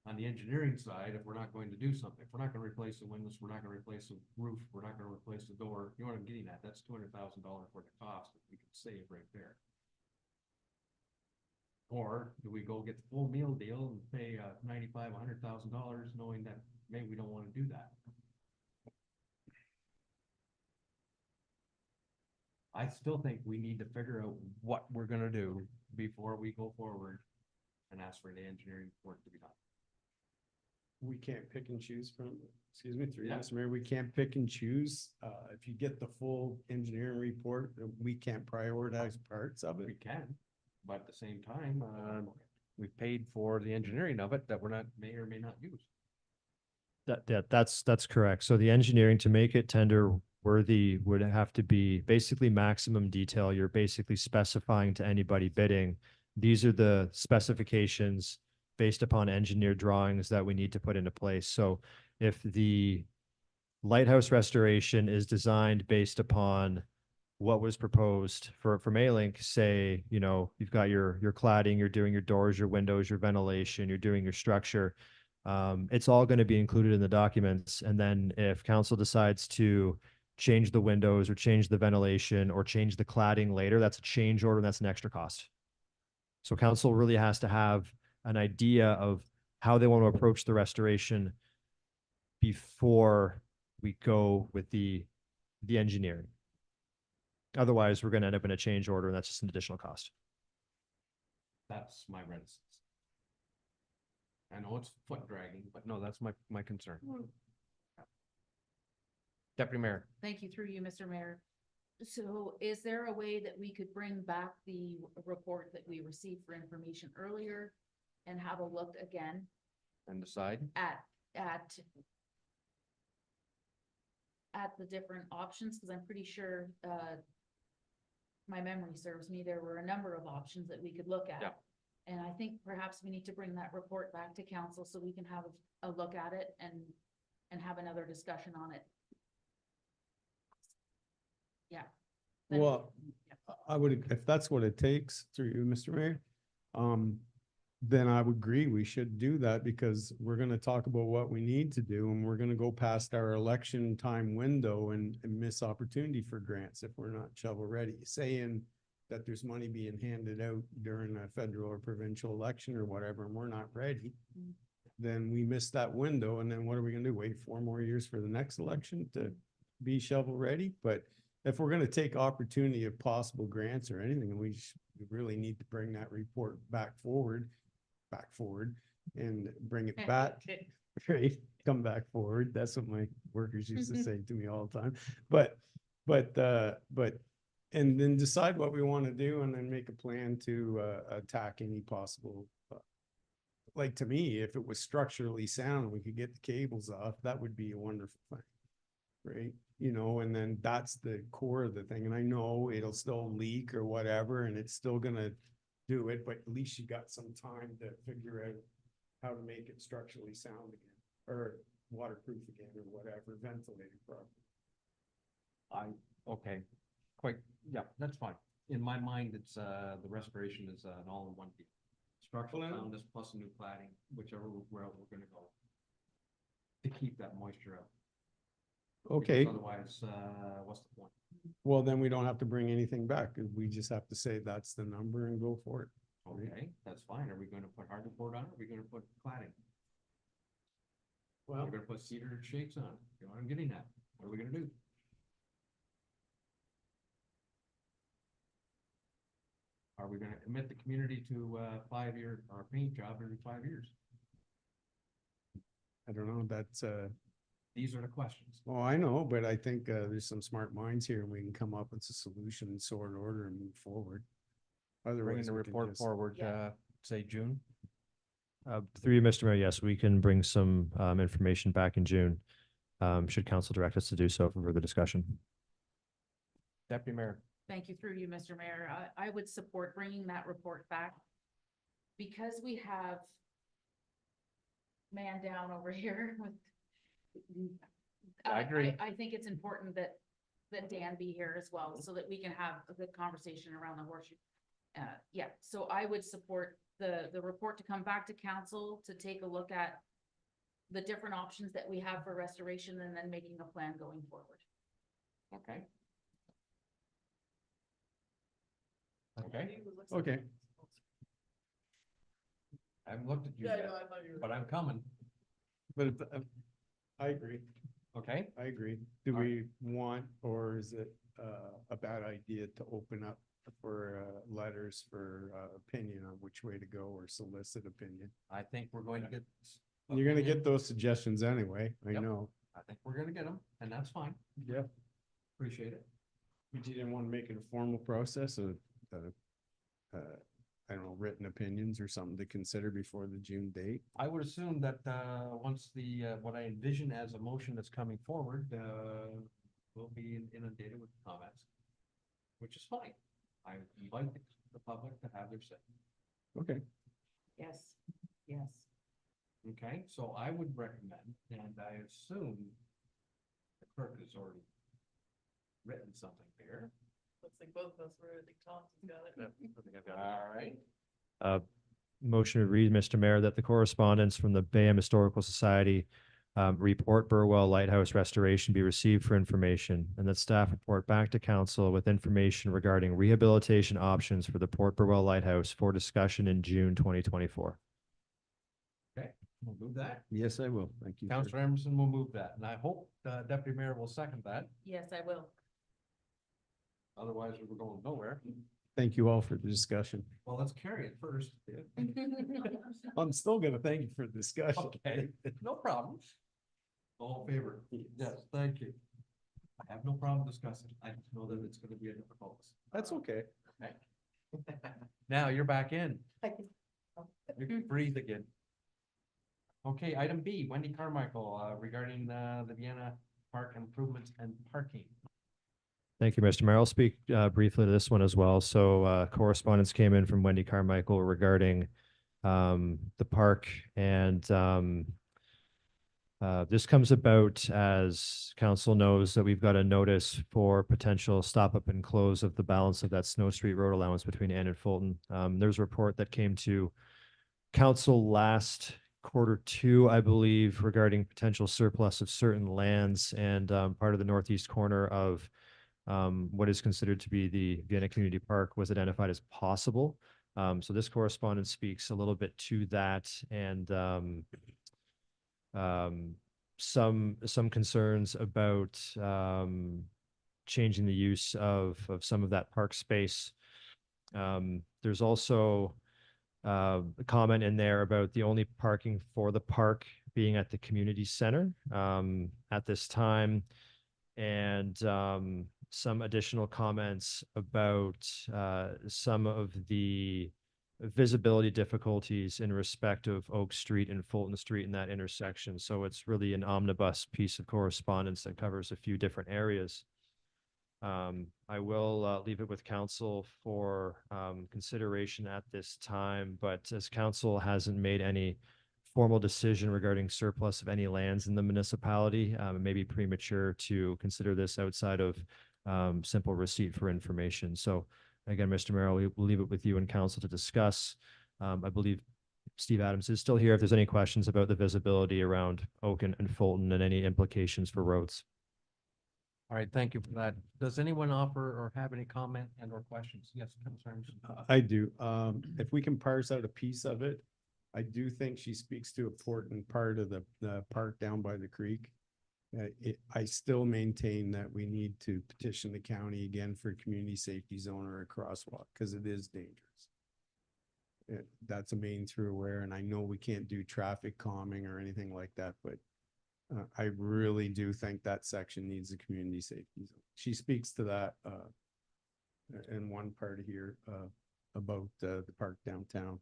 on the engineering side if we're not going to do something. If we're not gonna replace the windows, we're not gonna replace the roof, we're not gonna replace the door. You know what I'm getting at? That's $200,000 worth of cost that we could save right there. Or do we go get the full meal deal and pay $95,000, $100,000 knowing that maybe we don't wanna do that? I still think we need to figure out what we're gonna do before we go forward and ask for the engineering work to be done. We can't pick and choose from, excuse me, through you, Yeah. Mr. Mayor, we can't pick and choose. If you get the full engineering report, we can't prioritize parts of We it. can, but at the same time, we've paid for the engineering of it that we're not, may or may not use. That's correct. So the engineering to make it tender worthy would have to be basically maximum detail. You're basically specifying to anybody bidding, these are the specifications based upon engineered drawings that we need to put into place. So if the lighthouse restoration is designed based upon what was proposed for Maylink, say, you've got your cladding, you're doing your doors, your windows, your ventilation, you're doing your structure. It's all going to be included in the documents. And then if council decides to change the windows or change the ventilation or change the cladding later, that's a change order and that's an extra cost. So council really has to have an idea of how they want to approach the restoration before we go with the engineering. Otherwise, we're going to end up in a change order and that's just an additional cost. That's my reticence. I know it's foot dragging, but no, that's my concern. Deputy Mayor. Thank you, through you, Mr. Mayor. So is there a way that we could bring back the report that we received for information earlier and have a look again And decide. at the different options? Because I'm pretty sure, my memory serves me, there were a number of options that we could look at. Yeah. And I think perhaps we need to bring that report back to council so we can have a look at it and have another discussion on it. Yeah. Then- Well, I would, if that's what it takes through you, Mr. Mayor, then I would agree we should do that because we're gonna talk about what we need to do and we're gonna go past our election time window and miss opportunity for grants if we're not shovel ready. Saying that there's money being handed out during a federal or provincial election or whatever, and we're not ready, Mm. then we miss that window. And then what are we gonna do? Wait 4 more years for the next election to be shovel ready? But if we're gonna take opportunity of possible grants or anything, we really need to bring that report back forward and bring it back, right? Come back forward. That's what my workers used to say to me all the time. But, and then decide what we want to do and then make a plan to, attack any possible, like to me, if it was structurally sound, we could get the cables off, that would be a wonderful thing. Right? And then that's the core of the thing. And I know it'll still leak or whatever, and it's still gonna do it, but at least you got some time to figure out how to make it structurally sound again, or waterproof again, or whatever, ventilated properly. Okay, quite, yeah, that's fine. in my mind, it's, the restoration is an all-in-one deal. Structural soundness plus a new cladding, whichever route we're gonna go. To keep that moisture out. Because Okay, otherwise, what's the point? well, then we don't have to bring anything back. We just have to say that's the number and go for it. Okay, that's fine. Are we gonna put hardwood board on it? Are we gonna put cladding? Well, We're gonna put cedar shakes on it. You know what I'm getting at? What are we gonna do? Are we gonna commit the community to 5-year or paint job every 5 years? I don't know, that's, These are the questions. well, I know, but I think, there's some smart minds here and we can come up with a solution in sort order and move forward. Bringing Otherwise, the we can report just- forward, Yeah. say June. Through you, Mr. Mayor, yes, we can bring some information back in June. Should council direct us to do so for further discussion. Deputy Mayor. Thank you through you, Mr. Mayor. I would support bringing that report back. Because we have man down over here with. I agree. I think it's important that Dan be here as well, so that we can have a good conversation around the horseshoe. Yeah, so I would support the report to come back to council to take a look at the different options that we have for restoration and then making a plan going forward. Okay. Okay, Okay, I haven't looked at you yet, but I'm coming. but I agree, Okay, I agree. Do All right. we want, or is it, a bad idea to open up for, letters for, opinion on which way to go or solicit opinion? I think we're going to get. You're gonna get those suggestions anyway, I Yep. know. I think we're gonna get them, and that's fine. Yeah. Appreciate it. But you didn't want to make it a formal process of, I don't know, written opinions or something to consider before the June date? I would assume that, once the, what I envision as a motion that's coming forward, will be inundated with comments, which is fine. I invite the public to have their say. Okay. Yes, yes. Okay, so I would recommend, and I assume the clerk has already written something here. Looks like both of us were, I think Thompson's got it. All right. Motion to read, Mr. Mayor, that the correspondence from the Bayham Historical Society report Burwell Lighthouse restoration be received for information, and that staff report back to council with information regarding rehabilitation options for the Port Burwell Lighthouse for discussion in June 2024. We'll move that. Yes, I will. Thank you. sir. Councilor Emerson will move that, and I hope Deputy Mayor will second that. Yes, I will. Otherwise, we're going nowhere. Thank you all for the discussion. Well, let's carry it first. I'm still gonna thank you for the discussion. Okay, no problem. All in favor? Yes, thank you. I have no problem discussing. I just know that it's gonna be a difficult. That's okay. Okay. Now you're back in. You can breathe again. Okay, item B, Wendy Carmichael, regarding the Vienna Park improvements and parking. Thank you, Mr. Mayor. I'll speak briefly to this one as well. So correspondence came in from Wendy Carmichael regarding the park, and this comes about as council knows that we've got a notice for potential stop up and close of the balance of that Snow Street Road allowance between Ann and Fulton. There's a report that came to council last Q2, I believe, regarding potential surplus of certain lands and part of the northeast corner of what is considered to be the Vienna Community Park was identified as possible. So this correspondence speaks a little bit to that, and some concerns about changing the use of some of that park space. There's also a comment in there about the only parking for the park being at the community center at this time, and some additional comments about some of the visibility difficulties in respect of Oak Street and Fulton Street in that intersection. So it's really an omnibus piece of correspondence that covers a few different areas. I will leave it with council for consideration at this time, but as council hasn't made any formal decision regarding surplus of any lands in the municipality, it may be premature to consider this outside of simple receipt for information. So again, Mr. Mayor, we'll leave it with you and council to discuss. I believe Steve Adams is still here if there's any questions about the visibility around Oak and Fulton and any implications for roads. All right, thank you for that. Does anyone offer or have any comment and or questions? Yes, Councilor Emerson. I do. If we can parse out a piece of it, I do think she speaks to a important part of the park down by the creek. I still maintain that we need to petition the county again for a community safety zone or a crosswalk, because it is dangerous. That's a main thoroughfare, and I know we can't do traffic calming or anything like that, but I really do think that section needs a community safety zone. She speaks to that in one part here about the park downtown.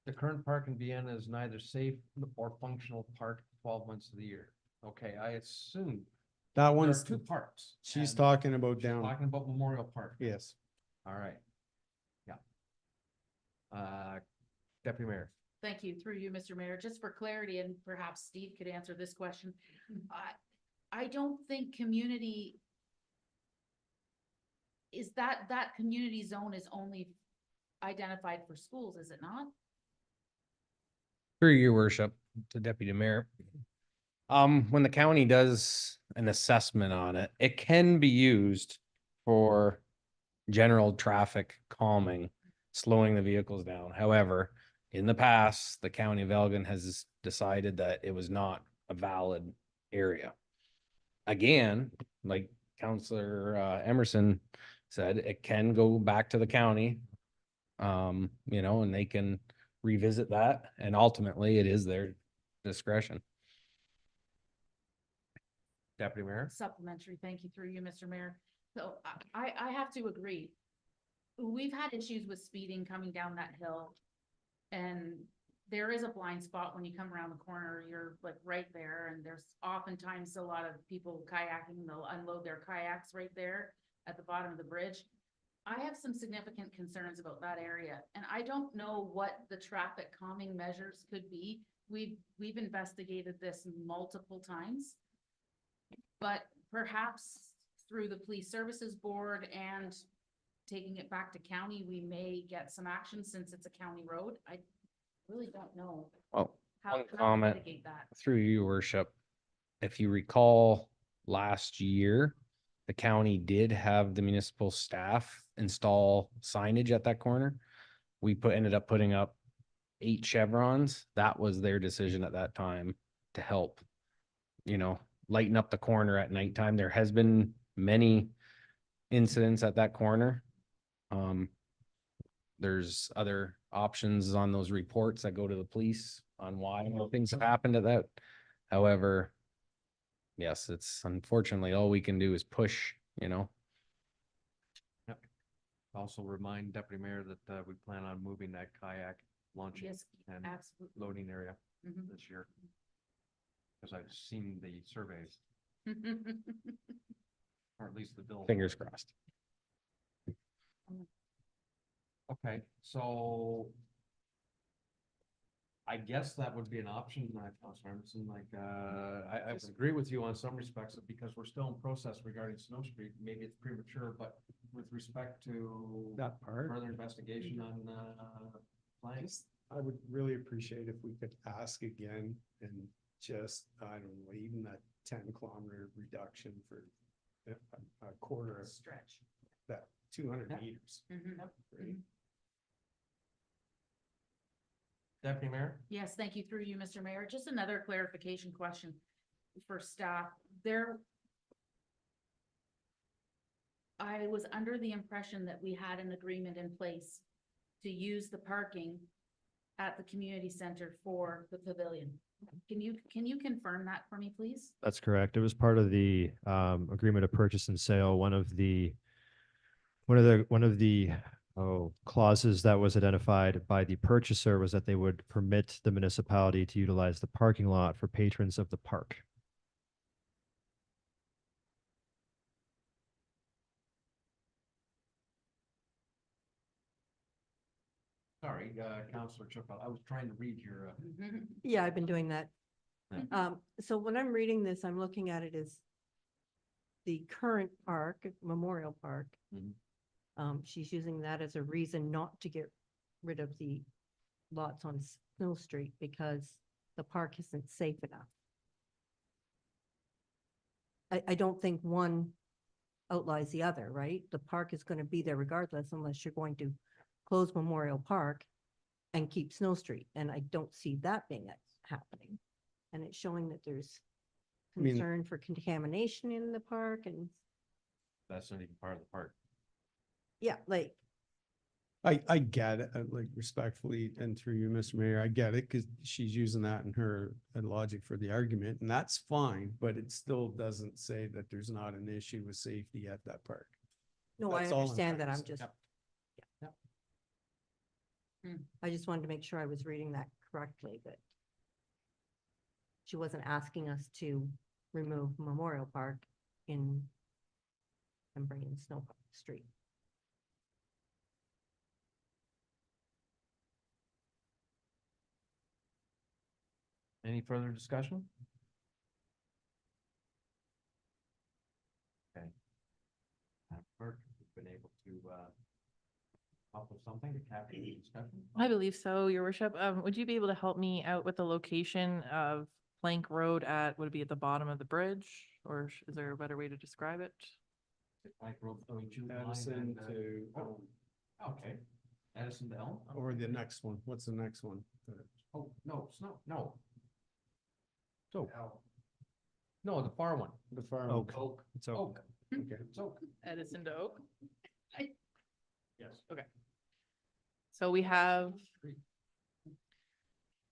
The current park in Vienna is neither safe or functional park 12 months of the year. Okay, I assume That there are one's, two parks. she's and talking about she's down, talking about Memorial Park. yes. All right. Yeah. Deputy Mayor. Thank you, through you, Mr. Mayor, just for clarity, and perhaps Steve could answer this question. I don't think community is that community zone is only identified for schools, is it not? Through your worship to Deputy Mayor. When the county does an assessment on it, it can be used for general traffic calming, slowing the vehicles down. However, in the past, the county of Elgin has decided that it was not a valid area. Again, like Counselor Emerson said, it can go back to the county. You know, and they can revisit that, and ultimately it is their discretion. Deputy Mayor. Supplementary, thank you, through you, Mr. Mayor. So I have to agree. We've had issues with speeding coming down that hill. And there is a blind spot when you come around the corner, you're like right there, and there's oftentimes a lot of people kayaking, they'll unload their kayaks right there at the bottom of the bridge. I have some significant concerns about that area, and I don't know what the traffic calming measures could be. We've investigated this multiple times. But perhaps through the Police Services Board and taking it back to county, we may get some action since it's a county road. I really don't know Well, how one to comment mitigate that. through your worship. If you recall last year, the county did have the municipal staff install signage at that corner. We ended up putting up 8 chevrons. That was their decision at that time to help, you know, lighten up the corner at nighttime. There has been many incidents at that corner. There's other options on those reports that go to the police on why things have happened at that. However, yes, it's unfortunately all we can do is push, you know. Also remind Deputy Mayor that we plan on moving that kayak launching Yes, and absolutely. loading area Mhm. this year. Because I've seen the surveys, or at least the bill. Fingers crossed. Okay, so I guess that would be an option, Councilor Emerson, like, I would agree with you on some respects, because we're still in process regarding Snow Street, maybe it's premature, but with respect to That part. further investigation on, plans. I would really appreciate if we could ask again and just, I don't know, even that 10-kilometer reduction for a quarter of Stretch. that 200 Yeah. meters. Mhm. Right? Deputy Mayor? Yes, thank you, through you, Mr. Mayor. Just another clarification question for staff. I was under the impression that we had an agreement in place to use the parking at the community center for the pavilion. Can you confirm that for me, please? That's correct. It was part of the agreement of purchase and sale. One of the clauses that was identified by the purchaser was that they would permit the municipality to utilize the parking lot for patrons of the park. Sorry, Councilor Chupel, I was trying to read your, Yeah, I've been doing that. Yeah. So when I'm reading this, I'm looking at it as the current park, Memorial Park. Mhm. She's using that as a reason not to get rid of the lots on Snow Street because the park isn't safe enough. I don't think one outlies the other, right? The park is going to be there regardless unless you're going to close Memorial Park and keep Snow Street. And I don't see that being happening. And it's showing that there's I mean- concern for contamination in the park and, That's not even part of the park. yeah, like, I get it, like respectfully, and through you, Mr. Mayor, I get it, because she's using that in her logic for the argument, and that's fine, but it still doesn't say that there's not an issue with safety at that park. no, I That's all I'm understand that. trying I'm to say. just, Yep. I just wanted to make sure I was reading that correctly, but she wasn't asking us to remove Memorial Park and bring in Snow Street. Any further discussion? Okay. Clerk, we've been able to, come up with something to capture the discussion? I believe so, your worship. Would you be able to help me out with the location of Plank Road at, would it be at the bottom of the bridge? Or is there a better way to describe it? Like road going to line Addison and, to, okay. Addison to Elm? or the next one, what's the next one? Oh, no, it's not, no. So. No, the far one. The farm. Oak. Oak. It's oak. Oak. Okay. It's Oak. Edison to Oak. Yes. So we have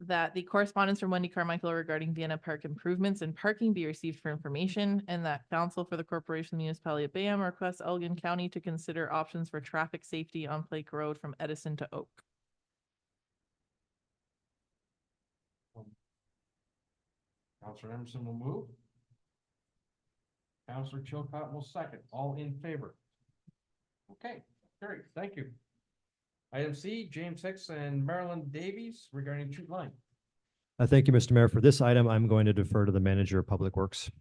that the correspondence from Wendy Carmichael regarding Vienna Park improvements and parking be received for information, and that council for the corporation municipality of Bayham requests Elgin County to consider options for traffic safety on Plank Road from Edison to Oak. Counselor Emerson will move. Counselor Chilcott will second. All in favor? Okay, great, thank you. Item C, James Hicks and Marilyn Davies regarding Chute Line. Thank you, Mr. Mayor. For this item, I'm going to defer to the manager of Public Works.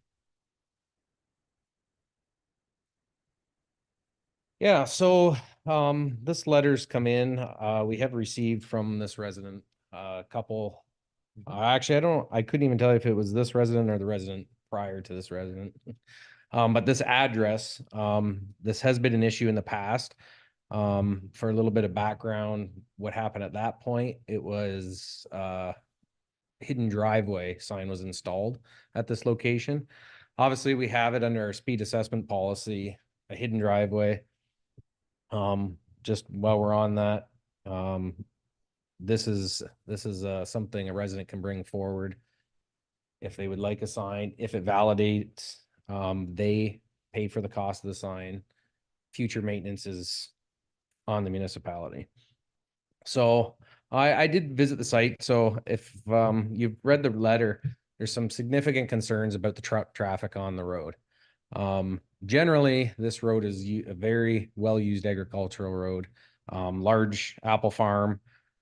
Yeah, so this letter's come in. We have received from this resident a couple. Actually, I couldn't even tell you if it was this resident or the resident prior to this resident. But this address, this has been an issue in the past. For a little bit of background, what happened at that point, it was hidden driveway sign was installed at this location. Obviously, we have it under our speed assessment policy, a hidden driveway. Just while we're on that, this is something a resident can bring forward if they would like a sign. If it validates, they pay for the cost of the sign. Future maintenance is on the municipality. So I did visit the site. So if you've read the letter, there's some significant concerns about the truck traffic on the road. Generally, this road is a very well-used agricultural road, large apple farm.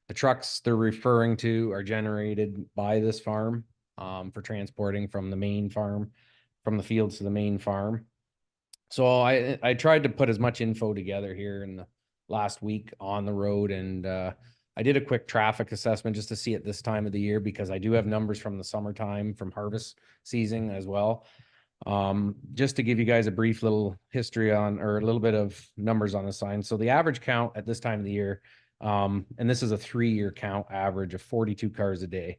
The trucks they're referring to are generated by this farm for transporting from the main farm, from the fields to the main farm. So I tried to put as much info together here in the last week on the road, and I did a quick traffic assessment just to see at this time of the year, because I do have numbers from the summertime, from harvest season as well. Just to give you guys a brief little history on, or a little bit of numbers on the sign. So the average count at this time of the year, and this is a 3-year count average of 42 cars a day.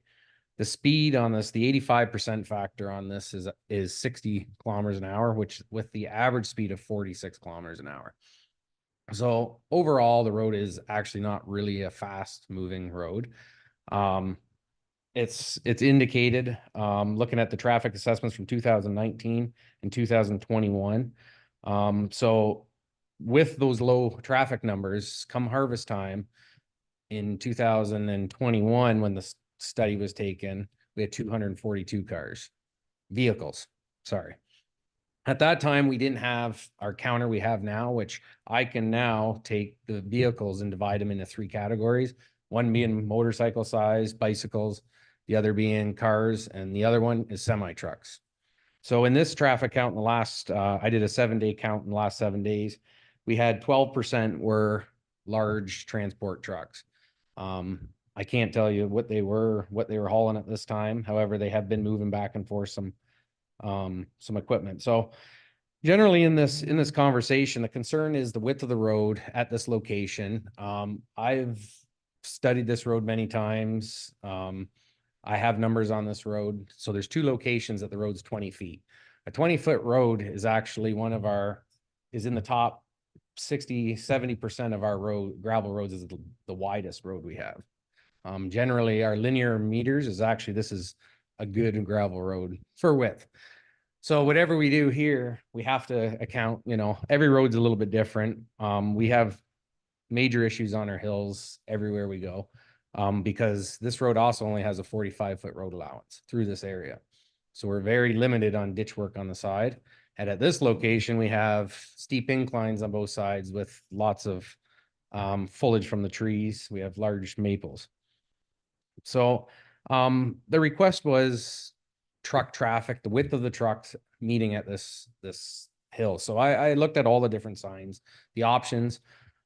The speed on this, the 85% factor on this is 60 kilometers an hour, which with the average speed of 46 kilometers an hour. So overall, the road is actually not really a fast moving road. It's indicated, looking at the traffic assessments from 2019 and 2021. So with those low traffic numbers, come harvest time in 2021, when the study was taken, we had 242 vehicles, sorry. At that time, we didn't have our counter we have now, which I can now take the vehicles and divide them into 3 categories. One being motorcycle size, bicycles, the other being cars, and the other one is semi trucks. So in this traffic count in the last, I did a 7-day count in the last 7 days. we had 12% were large transport trucks. I can't tell you what they were hauling at this time. However, they have been moving back and forth some equipment. So generally in this conversation, the concern is the width of the road at this location. I've studied this road many times. I have numbers on this road. So there's two locations that the road's 20 feet. A 20-foot road is actually is in the top 60-70% of our gravel roads is the widest road we have. Generally our linear meters this is a good gravel road for width. So whatever we do here, we have to account, every road's a little bit different. We have major issues on our hills everywhere we go. Because this road also only has a 45-foot road allowance through this area. So we're very limited on ditch work on the side. And at this location, we have steep inclines on both sides with lots of foliage from the trees. We have large maples. So the request was truck traffic, the width of the trucks meeting at this hill. So I looked at all the different signs, the options.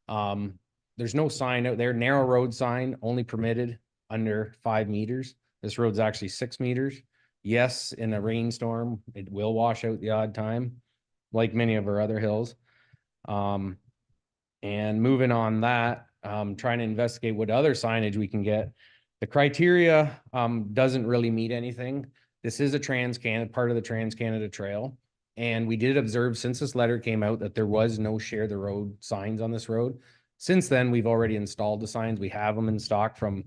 There's no sign out there, narrow road sign, only permitted under 5 meters. This road's actually 6 meters. Yes, in a rainstorm, it will wash out the odd time, like many of our other hills. And moving on that, trying to investigate what other signage we can get. The criteria doesn't really meet anything. This is a part of the Trans-Canada Trail. And we did observe since this letter came out that there was no share the road signs on this road. Since then, we've already installed the signs. We have them in stock from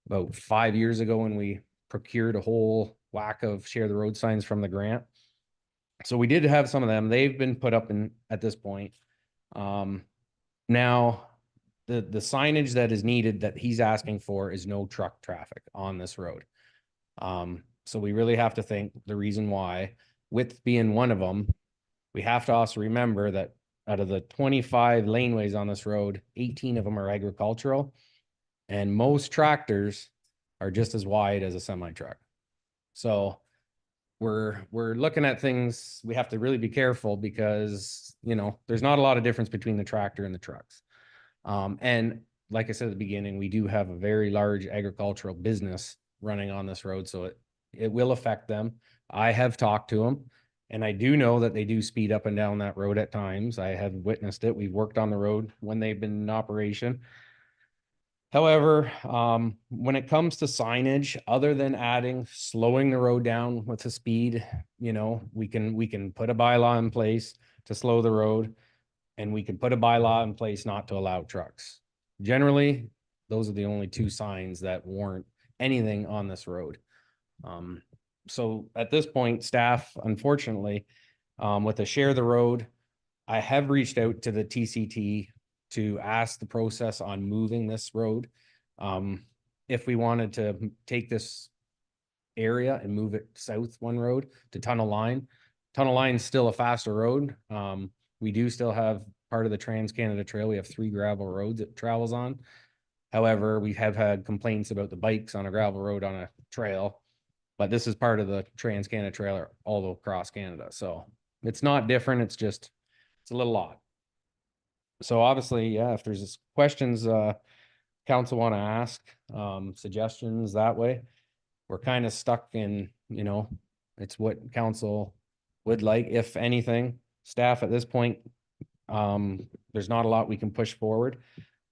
about 5 years ago when we procured a whole whack of share the road signs from the grant. So we did have some of them. They've been put up at this point. Now the signage that is needed that he's asking for is no truck traffic on this road. So we really have to think the reason why, width being one of them, we have to also remember that out of the 25 laneways on this road, 18 of them are agricultural, and most tractors are just as wide as a semi truck. So we're looking at things, we have to really be careful because, there's not a lot of difference between the tractor and the trucks. And like I said at the beginning, we do have a very large agricultural business running on this road, so it will affect them. I have talked to them. And I do know that they do speed up and down that road at times. I have witnessed it. We've worked on the road when they've been in operation. However, when it comes to signage, other than slowing the road down with the speed, we can put a bylaw in place to slow the road, and we can put a bylaw in place not to allow trucks. Generally, those are the only two signs that warrant anything on this road. So at this point, staff, unfortunately, with the share the road, I have reached out to the TCT to ask the process on moving this road. If we wanted to take this area and move it south one road to Tunnel Line. Tunnel Line is still a faster road. We do still have part of the Trans-Canada Trail. We have 3 gravel roads it travels on. However, we have had complaints about the bikes on a gravel road on a trail. But this is part of the Trans-Canada Trail all across Canada. So it's not different. It's a little odd. So obviously, yeah, if there's questions council want to ask, suggestions that way, we're kind of stuck in, it's what council would like, if anything. Staff at this point, there's not a lot we can push forward.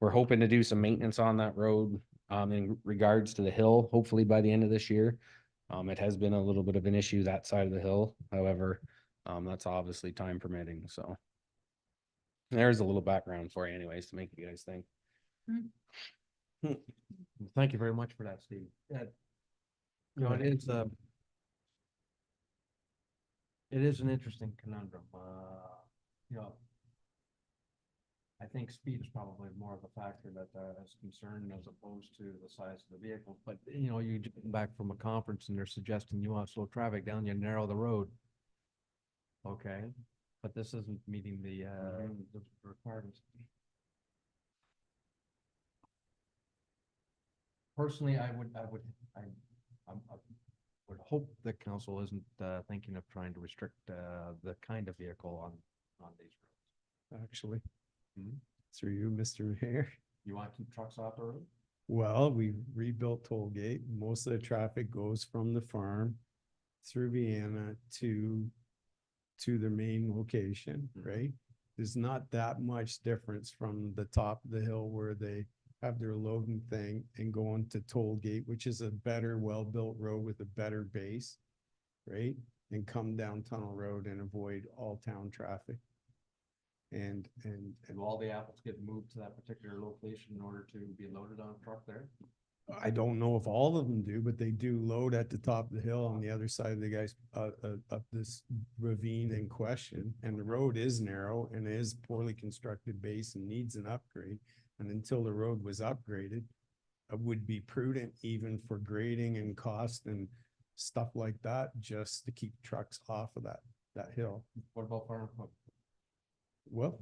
We're hoping to do some maintenance on that road in regards to the hill, hopefully by the end of this year. It has been a little bit of an issue that side of the hill. However, that's obviously time permitting. So there's a little background for you anyways to make you guys think. Thank you very much for that, Steve. It is an interesting conundrum. I think speed is probably more of a factor that is concerned as opposed to the size of the vehicle. But you come back from a conference and they're suggesting you want to slow traffic down, you narrow the road. Okay, but this isn't meeting the requirements. Personally, I would hope that council isn't thinking of trying to restrict the kind of vehicle on these roads. Actually, Through you, Mr. Mayor. You want to keep trucks off the road? Well, we rebuilt toll gate. Most of the traffic goes from the farm through Vienna to the main location, right? There's not that much difference from the top of the hill where they have their loading thing and going to toll gate, which is a better, well-built road with a better base, right? And come down Tunnel Road and avoid all town traffic. And Do all the apples get moved to that particular location in order to be loaded on a truck there? I don't know if all of them do, but they do load at the top of the hill on the other side of the guys, up this ravine in question. And the road is narrow and is poorly constructed base and needs an upgrade. And until the road was upgraded, it would be prudent even for grading and cost and stuff like that, just to keep trucks off of that hill. What about farm equipment? Well,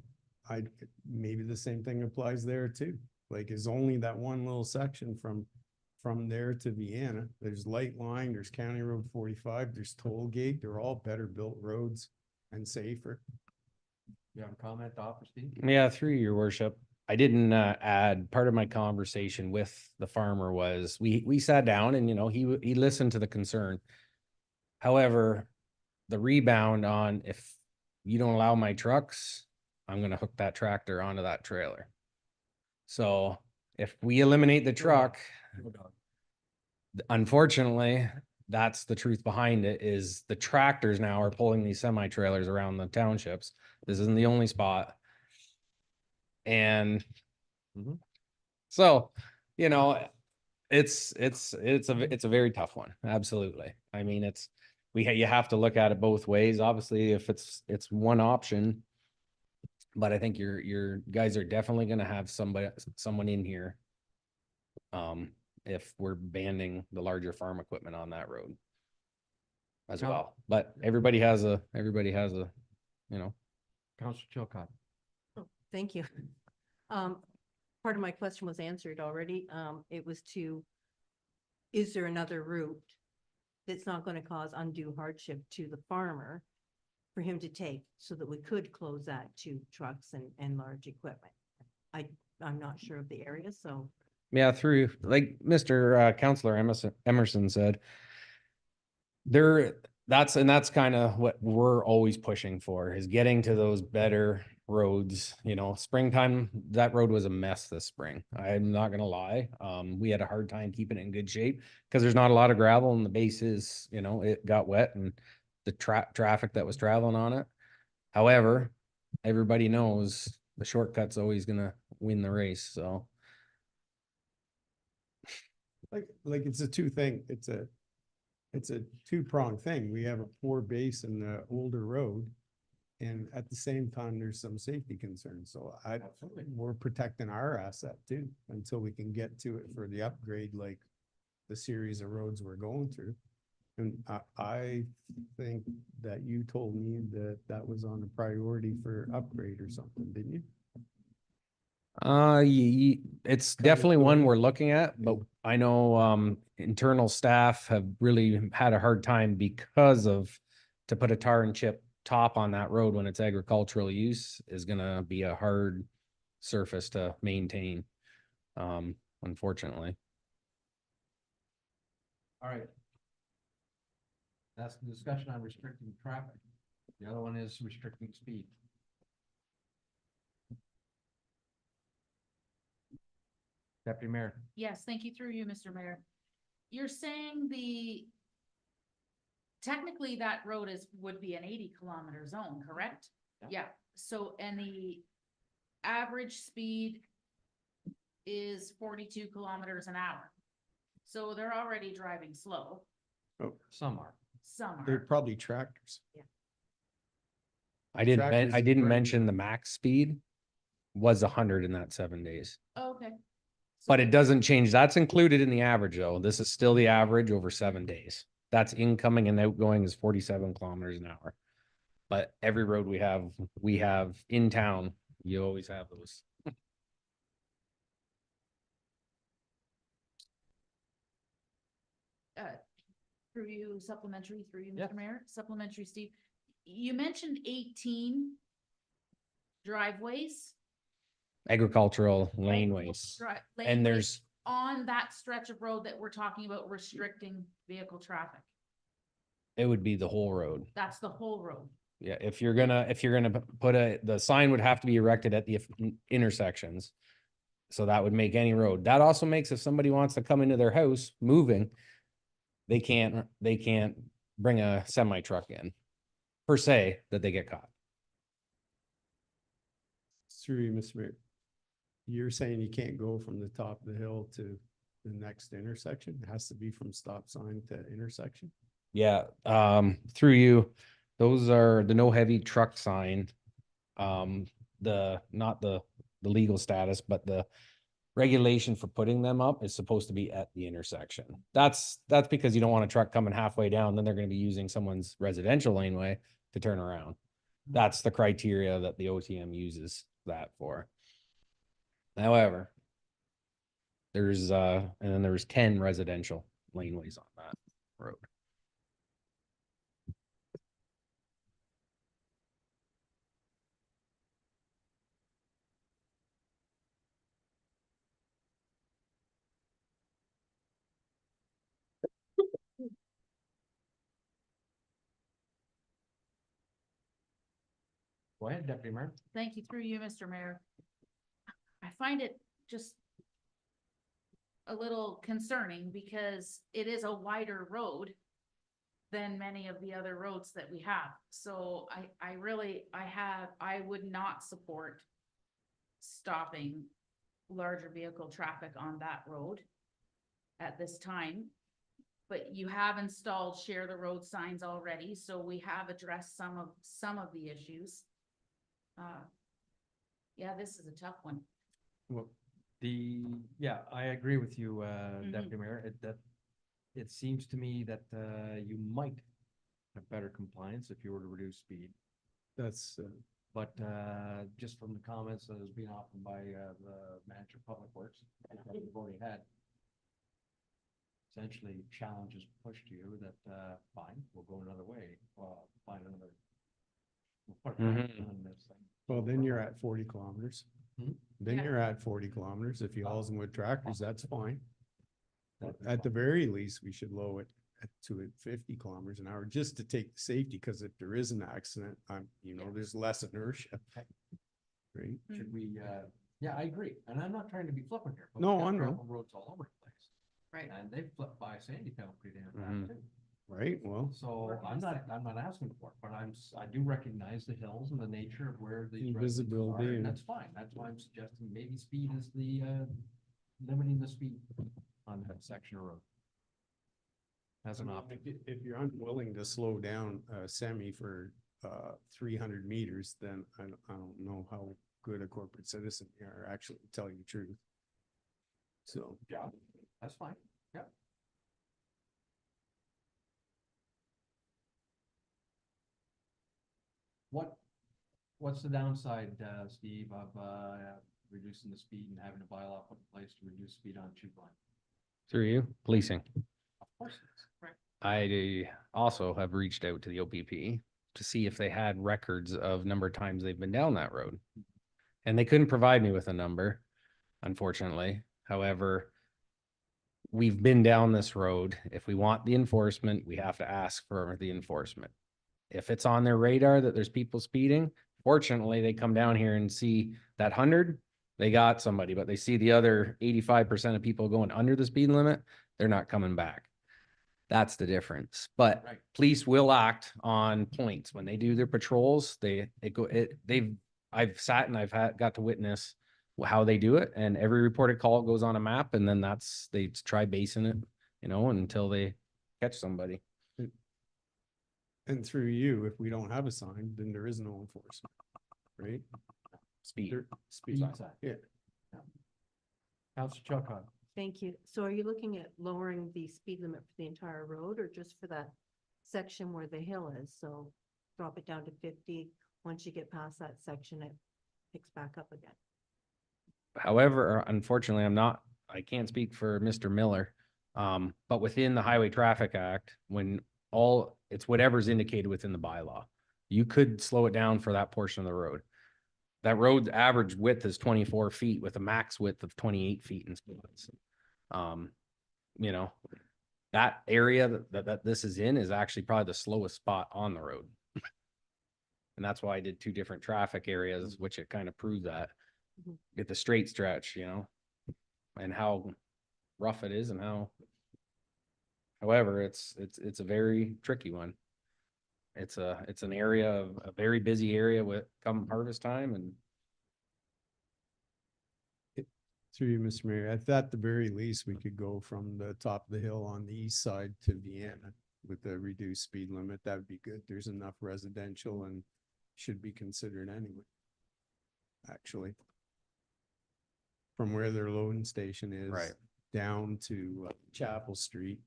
maybe the same thing applies there too. Like, is only that one little section from there to Vienna. There's Light Line, there's County Road 45, there's Toll Gate. They're all better built roads and safer. You have a comment to offer, Steve? Yeah, through your worship. I didn't add, part of my conversation with the farmer was, we sat down and, you know, he listened to the concern. However, the rebound on, if you don't allow my trucks, I'm gonna hook that tractor onto that trailer. So if we eliminate the truck, unfortunately, that's the truth behind it, is the tractors now are pulling these semi-trailers around the townships. This isn't the only spot. And so, you know, it's a very tough one. Absolutely. I mean, you have to look at it both ways. Obviously, if it's one option, but I think your guys are definitely going to have someone in here. If we're banning the larger farm equipment on that road as well, but everybody has a, you know. Councilor Chilcott. Oh, thank you. Part of my question was answered already. It was is there another route that's not going to cause undue hardship to the farmer for him to take so that we could close that to trucks and large equipment? I'm not sure of the area, so. Yeah, through, like Mr. Counselor Emerson said, that's kind of what we're always pushing for, is getting to those better roads. You know, springtime, that road was a mess this spring. I'm not gonna lie. We had a hard time keeping it in good shape because there's not a lot of gravel and the base is, you know, it got wet and the traffic that was traveling on it. However, everybody knows the shortcut's always gonna win the race, so. Like it's a two-pronged thing. We have a poor base in the older road. And at the same time, there's some safety concerns. So we're protecting our asset too, until we can get to it for the upgrade, like the series of roads we're going through. And I think that you told me that was on the priority for upgrade or something, didn't you? It's Kind of definitely one story. we're looking at, but I know internal staff have really had a hard time because to put a tar and chip top on that road when it's agricultural use is gonna be a hard surface to maintain, unfortunately. All right. That's the discussion on restricting traffic. The other one is restricting speed. Deputy Mayor. Yes, thank you, through you, Mr. Mayor. You're saying technically that road would be an 80-kilometer zone, correct? Yeah, so, and the average speed is 42 kilometers an hour. So they're already driving slow. Oh, Some are. Some they're are. probably tractors. I Tractors didn't running mention around. the max speed was 100 in that 7 days. Oh, okay. But it doesn't change. That's included in the average though. This is still the average over 7 days. That's incoming and outgoing is 47 kilometers an hour. But every road we have in town, you always have those. Through you, supplementary, through you, Yeah. Mr. Mayor, supplementary, Steve. You mentioned 18 driveways agricultural laneways. And there's, On that stretch of road that we're talking about restricting vehicle traffic. it would be the whole road. That's the whole road. Yeah, if you're gonna put the sign would have to be erected at the intersections. So that would make any road. That also makes if somebody wants to come into their house moving, they can't bring a semi truck in per se that they get caught. Through you, Mr. Mayor. You're saying you can't go from the top of the hill to the next intersection? It has to be from stop sign to intersection? Yeah, through you, those are the no heavy truck sign. Not the legal status, but the regulation for putting them up is supposed to be at the intersection. That's because you don't want a truck coming halfway down, then they're gonna be using someone's residential laneway to turn around. That's the criteria that the OTM uses that for. However, there's and then there's 10 residential laneways on that road. Go ahead, Deputy Mayor. Thank you, through you, Mr. Mayor. I find it just a little concerning because it is a wider road than many of the other roads that we have. So I would not support stopping larger vehicle traffic on that road at this time. But you have installed share the road signs already, so we have addressed some of the issues. Yeah, this is a tough one. Well, Yeah, I agree with you, Mhm. Deputy Mayor, it seems to me that, you might have better compliance if you were to reduce speed. that's, But, just from the comments that has been offered by, the manager of Public Works, that we've already had, essentially challenges pushed to you that, fine, we'll go another way, find another. we'll put a ramp Mhm. on this thing. well, then you're at 40 kilometers. Hmm? Then Yeah. you're at 40 kilometers. If you hauls them with tractors, that's fine. That'd be At the fine. very least, we should lower it to 50 kilometers an hour, just to take the safety, because if there is an accident, there's less inertia. Right? Should we, yeah, I agree, and I'm not trying to be flippant here. but we No, got I know. gravel roads all over the place, Right. and they flip by Sandy Town pretty damn Mhm. fast too. Right, well, So Working I'm not asking for it, but I do recognize the hills and the nature of where these residences are, Visibility and and- that's fine. That's why I'm suggesting maybe speed is limiting the speed on that section of road. As an option. if you're unwilling to slow down a semi for 300 meters, then I don't know how good a corporate citizen you are, actually, to tell you the truth. So, Yeah, that's fine, yeah. What's the downside, Steve, of, reducing the speed and having a bylaw put in place to reduce speed on tube line? Through you, policing. Of course it is. Right. I also have reached out to the OPP to see if they had records of number of times they've been down that road. And they couldn't provide me with a number, unfortunately. However, we've been down this road. If we want the enforcement, we have to ask for the enforcement. If it's on their radar that there's people speeding, fortunately, they come down here and see that 100, they got somebody, but they see the other 85% of people going under the speed limit, they're not coming back. That's the difference. But Right. police will act on points when they do their patrols. I've sat and got to witness how they do it, and every reported call goes on a map, and then they try basing it, until they catch somebody. and through you, if we don't have a sign, then there is no enforcement, right? Speed. Speed, Sign. yeah. Council Chilcott. Thank you. So are you looking at lowering the speed limit for the entire road or just for that section where the hill is? So drop it down to 50. Once you get past that section, it picks back up again. However, unfortunately, I can't speak for Mr. Miller. But within the Highway Traffic Act, it's whatever's indicated within the bylaw. You could slow it down for that portion of the road. That road average width is 24 feet with a max width of 28 feet in spots. You know, that area that this is in is actually probably the slowest spot on the road. And that's why I did two different traffic areas, which it kind of proved that. Mhm. Get the straight stretch, you know, and how rough it is and how. However, it's a very tricky one. It's an area of a very busy area with come harvest time and. Through you, Mr. Mayor, at the very least, we could go from the top of the hill on the east side to Vienna with the reduced speed limit. That would be good. There's enough residential and should be considered anyway. Actually. From where their loading station is. Right. Down to Chapel Street,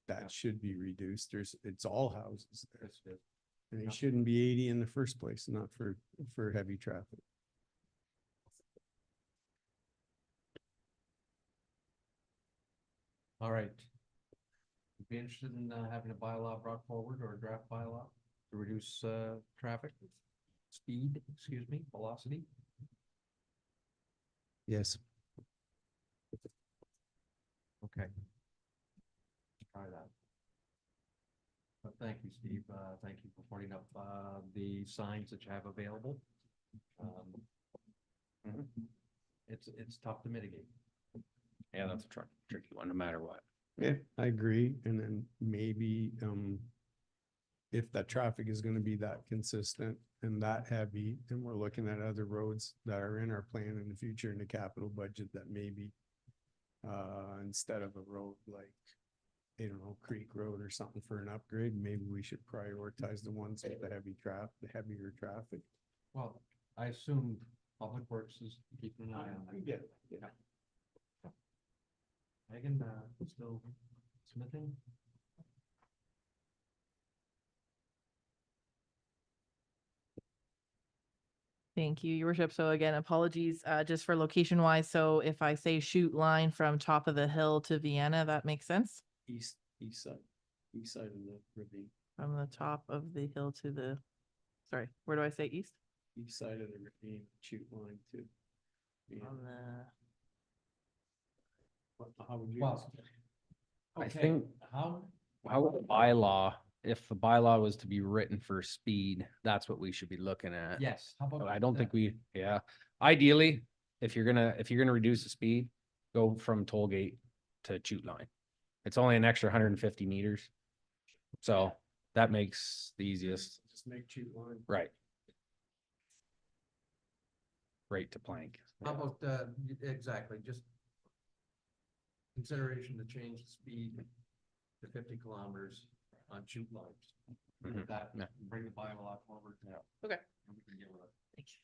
that should be reduced. It's all houses there. And they shouldn't be 80 in the first place, not for heavy traffic. All right. Would be interested in having a bylaw brought forward or a draft bylaw to reduce traffic, speed, excuse me, velocity. Yes. Okay. Try that. But thank you, Steve. Thank you for pointing up the signs that you have available. It's tough to mitigate. Yeah, that's a tricky one, no matter what. Yeah, I agree. And then maybe, if that traffic is gonna be that consistent and that heavy, and we're looking at other roads that are in our plan in the future in the capital budget that maybe, instead of a road like, I don't know, Creek Road or something for an upgrade, maybe we should prioritize the ones with the heavier traffic. Well, I assume Public Works is keeping an eye on that. Yeah. Megan, still smithing? Thank you, your worship. So again, apologies, just for location wise. So if I say shoot line from top of the hill to Vienna, that makes sense? East side of the ravine, From the top of the hill to the, sorry, where do I say east? east side of the ravine, shoot line too. Yeah. On the, How would you? Well, I okay, think- how, How about bylaw, if the bylaw was to be written for speed, that's what we should be looking at. yes, how about? I don't think that? yeah, ideally, if you're gonna reduce the speed, go from toll gate to chute line. It's only an extra 150 meters. So that makes the easiest, Just make shoot line. right? Right to plank. How about, exactly, just consideration to change the speed to 50 kilometers on shoot lines. Mhm. That, Yeah. bring the bylaw forward. Yeah. Okay. And we can deal with it. thank you.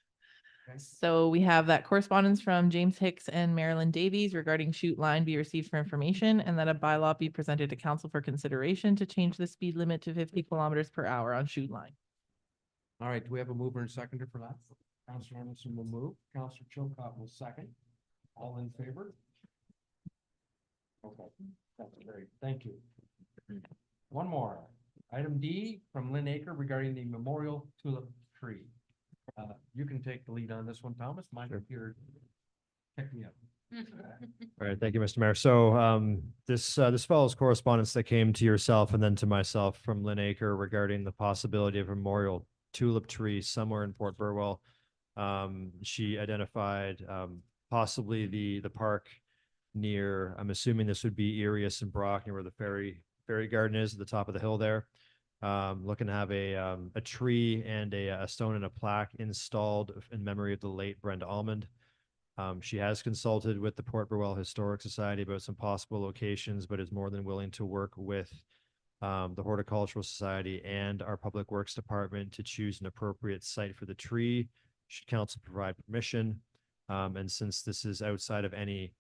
Okay. So we have that correspondence from James Hicks and Marilyn Davies regarding shoot line be received for information and that a bylaw be presented to council for consideration to change the speed limit to 50 kilometers per hour on shoot line. All right, do we have a mover and seconder for that? Counselor Emerson will move, Counselor Chilcott will second. All in favor? Okay, that's great, thank you. One more, item D from Lynn Aker regarding the memorial tulip tree. You can take the lead on this one, Thomas, my computer picked me up. All right, thank you, Mr. Mayor. So this follows correspondence that came to yourself and then to myself from Lynn Aker regarding the possibility of a memorial tulip tree somewhere in Port Burwell. She identified possibly the park near, I'm assuming this would be Erius and Brock, near where the ferry garden is at the top of the hill there. Looking to have a tree and a stone and a plaque installed in memory of the late Brenda Almond. She has consulted with the Port Burwell Historic Society about some possible locations, but is more than willing to work with the Horticultural Society and our Public Works Department to choose an appropriate site for the tree, should council provide permission. And since this is outside of any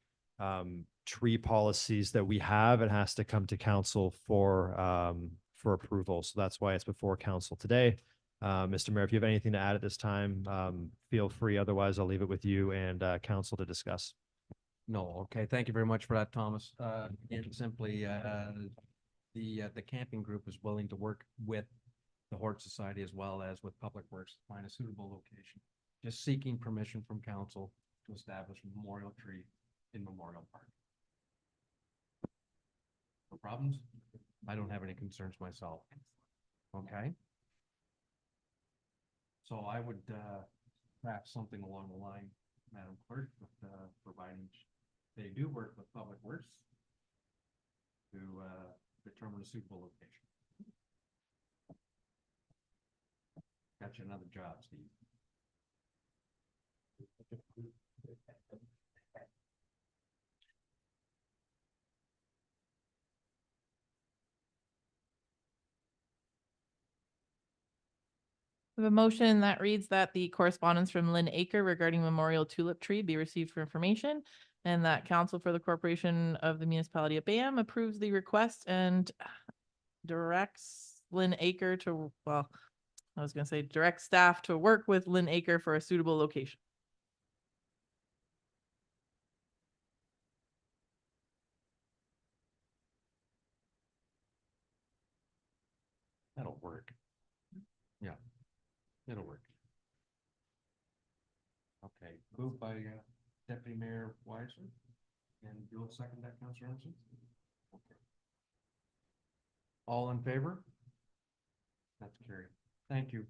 tree policies that we have, it has to come to council for approval. So that's why it's before council today. Mr. Mayor, if you have anything to add at this time, feel free. Otherwise, I'll leave it with you and council to discuss. No, okay, thank you very much for that, Thomas. And simply, the camping group is willing to work with the Hort Society as well as with Public Works to find a suitable location. just seeking permission from council to establish a memorial tree in Memorial Park. No problems? I don't have any concerns myself. Okay? So I would, perhaps something along the line, Madam Clerk, with, providing they do work with Public Works to, determine a suitable location. Got you another job, Steve. We have a motion that reads that the correspondence from Lynn Aker regarding Memorial Tulip Tree be received for information, and that council for the corporation of the municipality of Bayham approves the request and directs Lynn Aker to, well, I was gonna say direct staff to work with Lynn Aker for a suitable location. That'll work. Yeah, it'll work. Okay, moved by Deputy Mayor Weiser, and you'll second that, Councilor Emerson? Okay. All in favor? That's carried. Thank you.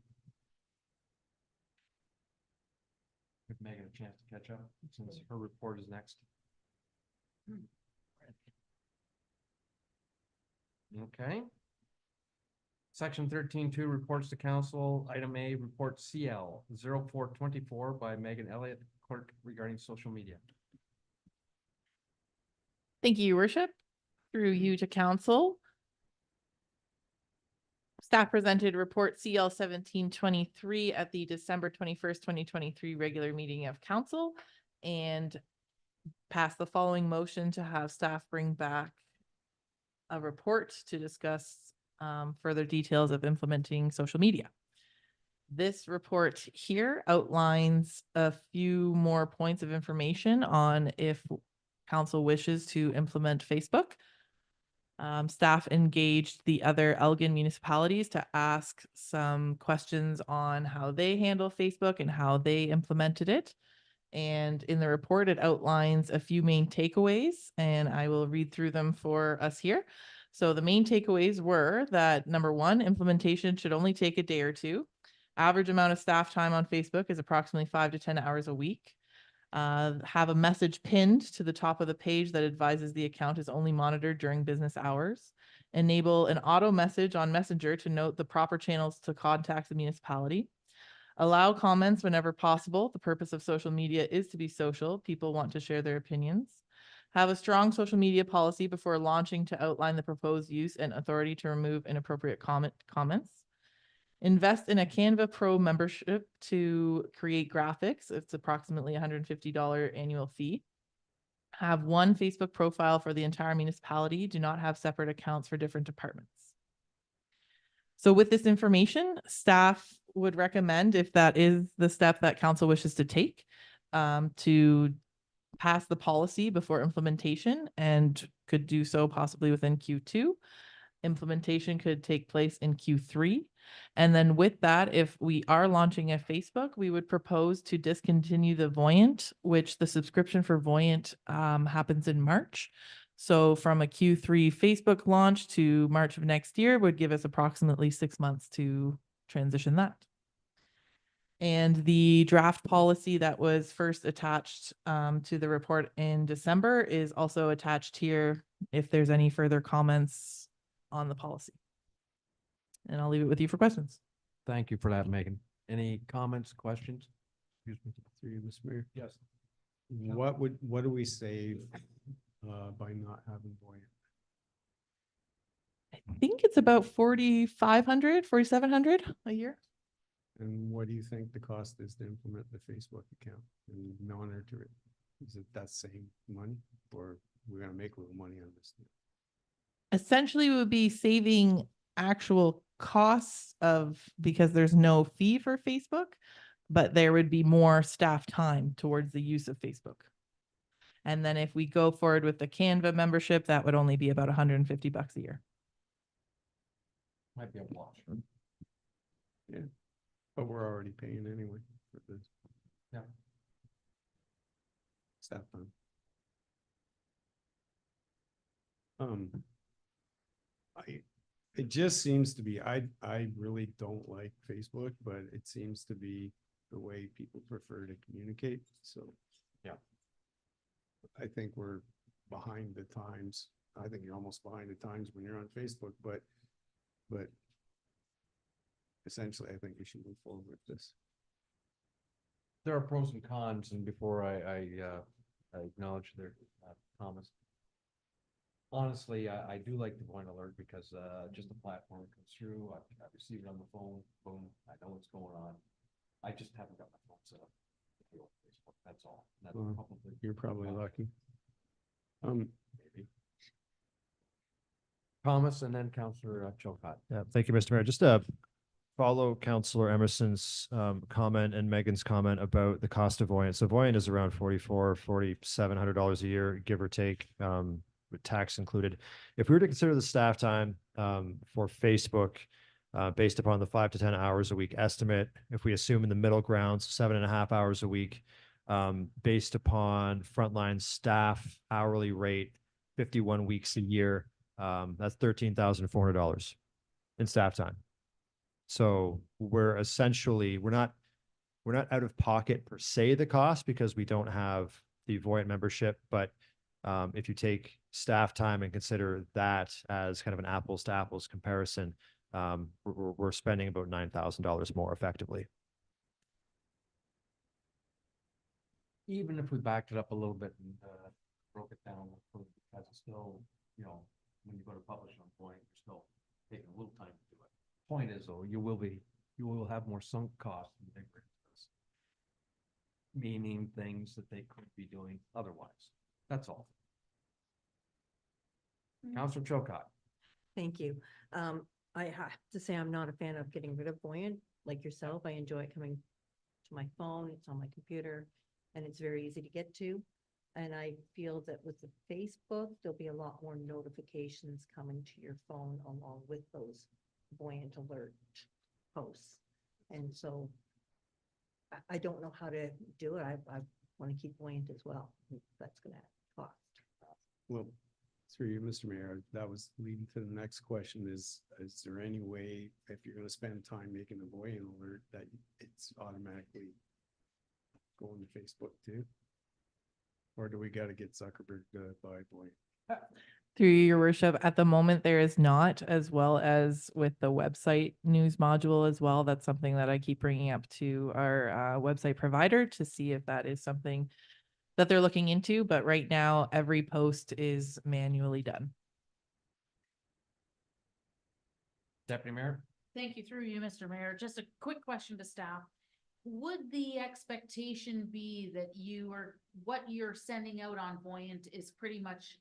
Give Megan a chance to catch up, since her report is next. Okay. Section 13.2 reports to council. Item A, report CL 0424 by Megan Elliott, clerk, regarding social media. Thank you, your worship. Through you to council. Staff presented report CL 1723 at the December 21st, 2023 regular meeting of council, and passed the following motion to have staff bring back a report to discuss further details of implementing social media. This report here outlines a few more points of information on if council wishes to implement Facebook. Staff engaged the other Elgin municipalities to ask some questions on how they handle Facebook and how they implemented it. And in the report, it outlines a few main takeaways, and I will read through them for us here. So the main takeaways were that number one, implementation should only take a day or two. Average amount of staff time on Facebook is approximately 5 to 10 hours a week. Have a message pinned to the top of the page that advises the account is only monitored during business hours. Enable an auto message on Messenger to note the proper channels to contact the municipality. Allow comments whenever possible. The purpose of social media is to be social. People want to share their opinions. Have a strong social media policy before launching to outline the proposed use and authority to remove inappropriate comments. Invest in a Canva Pro membership to create graphics. It's approximately $150 annual fee. Have one Facebook profile for the entire municipality. Do not have separate accounts for different departments. So with this information, staff would recommend, if that is the step that council wishes to take, to pass the policy before implementation, and could do so possibly within Q2. Implementation could take place in Q3. And then with that, if we are launching a Facebook, we would propose to discontinue the Voyant, which the subscription for Voyant happens in March. So from a Q3 Facebook launch to March of next year would give us approximately 6 months to transition that. And the draft policy that was first attached to the report in December is also attached here if there's any further comments on the policy. And I'll leave it with you for questions. Thank you for that, Megan. Any comments, questions? Excuse me. Through you, Mr. Mayor. Yes. What do we save by not having Voyant? I think it's about 4,500, 4,700 a year. And what do you think the cost is to implement the Facebook account and monitor it? Is it that same money, or we're gonna make a little money on this? Essentially, we would be saving actual costs because there's no fee for Facebook, but there would be more staff time towards the use of Facebook. And then if we go forward with the Canva membership, that would only be about $150 a year. Might be a wash. Yeah, but we're already paying anyway for this. Yeah. Staff time. It just seems to be, I really don't like Facebook, but it seems to be the way people prefer to communicate, so. Yeah. I think we're behind the times. I think you're almost behind the times when you're on Facebook, but essentially, I think we should move forward with this. There are pros and cons, and before I acknowledge their comments. Honestly, I do like the Voice Alert because just a platform comes through, I receive it on the phone, boom, I know what's going on. I just haven't got my phone set up to deal with Facebook, that's all. That's Well, probably You're probably lucky. maybe. Thomas and then Counselor Chilcott. Yeah, thank you, Mr. Mayor. Just follow Councillor Emerson's comment and Megan's comment about the cost of Voyant. So Voyant is around $4,700 a year, give or take, with tax included. If we were to consider the staff time for Facebook, based upon the 5 to 10 hours a week estimate, if we assume in the middle grounds, 7.5 hours a week, based upon frontline staff hourly rate, 51 weeks a year, that's $13,400 in staff time. So we're essentially, we're not out of pocket per se the cost because we don't have the Voyant membership, but if you take staff time and consider that as kind of an apples to apples comparison, we're spending about $9,000 more effectively. Even if we backed it up a little bit and broke it down, because it's still, when you go to publish on Voiant, you're still taking a little time to do it. Point is, though, you will have more sunk costs in bigger business. Meaning things that they could be doing otherwise. That's all. Counselor Chilcott. Thank you. I have to say, I'm not a fan of getting rid of Voyant like yourself. I enjoy it coming to my phone. It's on my computer and it's very easy to get to. And I feel that with the Facebook, there'll be a lot more notifications coming to your phone along with those Voyant alert posts. And so I don't know how to do it. I want to keep Voyant as well. That's gonna cost. Well, through you, Mr. Mayor, that was leading to the next question is there any way, if you're gonna spend time making a Voyant alert, that it's automatically going to Facebook too? Or do we gotta get Zuckerberg to buy Voyant? Through your worship, at the moment, there is not, as well as with the website news module as well. That's something that I keep bringing up to our website provider to see if that is something that they're looking into. But right now, every post is manually done. Deputy Mayor. Thank you through you, Mr. Mayor. Just a quick question to staff. Would the expectation be that what you're sending out on Voyant is pretty much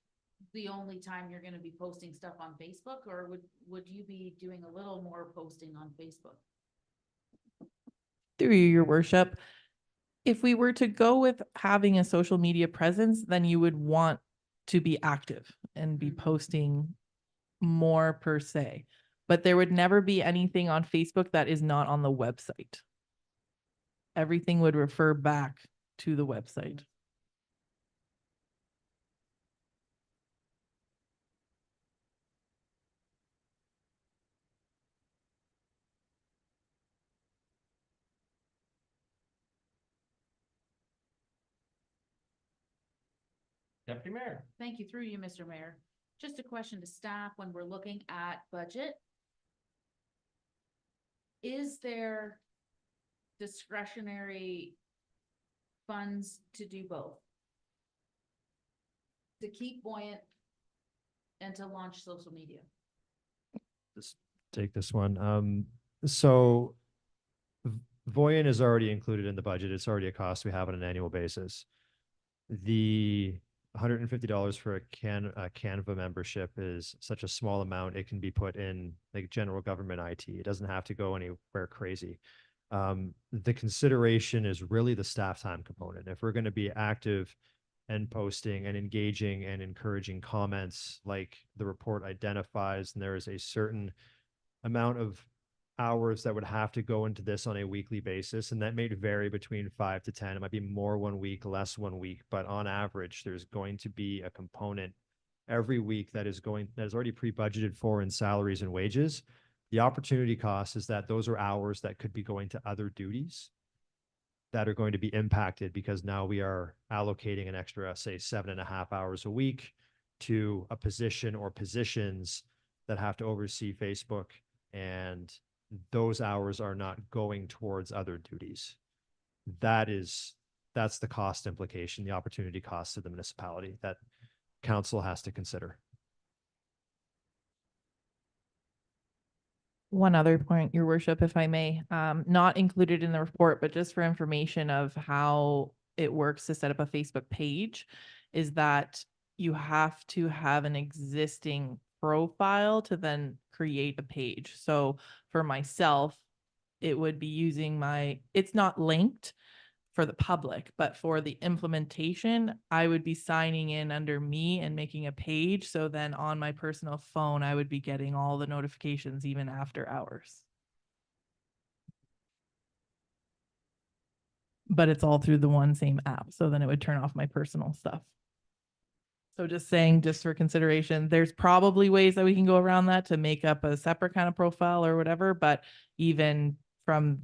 the only time you're gonna be posting stuff on Facebook, or would you be doing a little more posting on Facebook? Through you, your worship, if we were to go with having a social media presence, then you would want to be active and be posting more per se. But there would never be anything on Facebook that is not on the website. Everything would refer back to the website. Deputy Mayor. Thank you through you, Mr. Mayor. Just a question to staff when we're looking at budget. Is there discretionary funds to do both? To keep Voyant and to launch social media? Just take this one. So Voyant is already included in the budget. It's already a cost we have on an annual basis. The $150 for a Canva membership is such a small amount. It can be put in like general government IT. It doesn't have to go anywhere crazy. The consideration is really the staff time component. If we're going to be active and posting and engaging and encouraging comments like the report identifies, and there is a certain amount of hours that would have to go into this on a weekly basis, and that may vary between 5 to 10. It might be more one week, less one week, but on average, there's going to be a component every week that is already pre-budgeted for in salaries and wages. The opportunity cost is that those are hours that could be going to other duties that are going to be impacted because now we are allocating an extra, say, 7.5 hours a week to a position or positions that have to oversee Facebook, and those hours are not going towards other duties. That's the cost implication, the opportunity cost to the municipality that council has to consider. One other point, your worship, if I may, not included in the report, but just for information of how it works to set up a Facebook page, is that you have to have an existing profile to then create a page. So for myself, it would be using it's not linked for the public, but for the implementation, I would be signing in under me and making a page. So then on my personal phone, I would be getting all the notifications even after hours. But it's all through the one same app. So then it would turn off my personal stuff. So just saying, just for consideration, there's probably ways that we can go around that to make up a separate kind of profile or whatever. But even from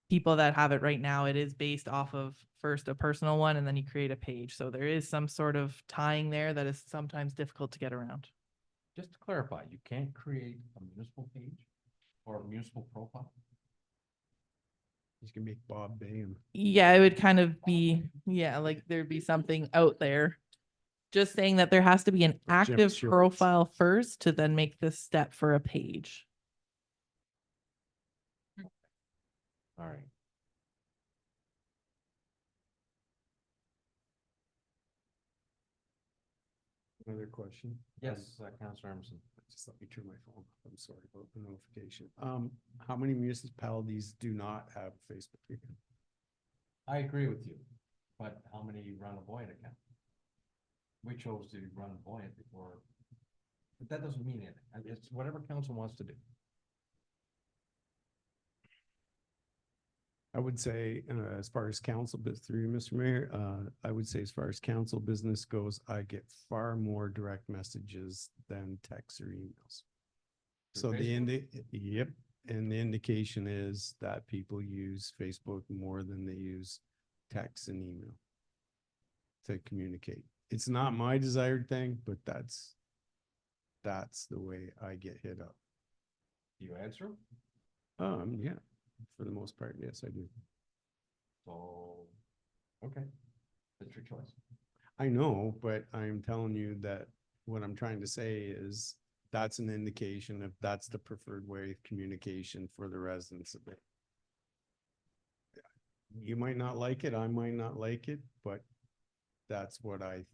people that have it right now, it is based off of first a personal one and then you create a page. So there is some sort of tying there that is sometimes difficult to get around. Just to clarify, you can't create a municipal page or a municipal profile? You can make Bob Bayham. Yeah, it would kind of be, like there'd be something out there. Just saying that there has to be an active Schultz. profile first to then make this step for a page. All right. Another question? Yes, Councilor Emerson. Just let me turn my phone off. I'm sorry about the notification. How many municipalities do not have Facebook account? I agree with you, but how many run a Voyant account? We chose to run Voyant before, but that doesn't mean anything. It's whatever council wants to do. I would say, as far as council, but through you, Mr. Mayor, I would say as far as council business goes, I get far more direct messages than texts or emails. So Through yep, and the indication is that people use Facebook more than they use text and email to communicate. It's not my desired thing, but that's the way I get hit up. Do you answer? Yeah, for the most part, yes, I do. So, okay, that's your choice. I know, but I'm telling you that what I'm trying to say is that's an indication if that's the preferred way of communication for the residents of it. You might not like it, I might not like it, but that's what I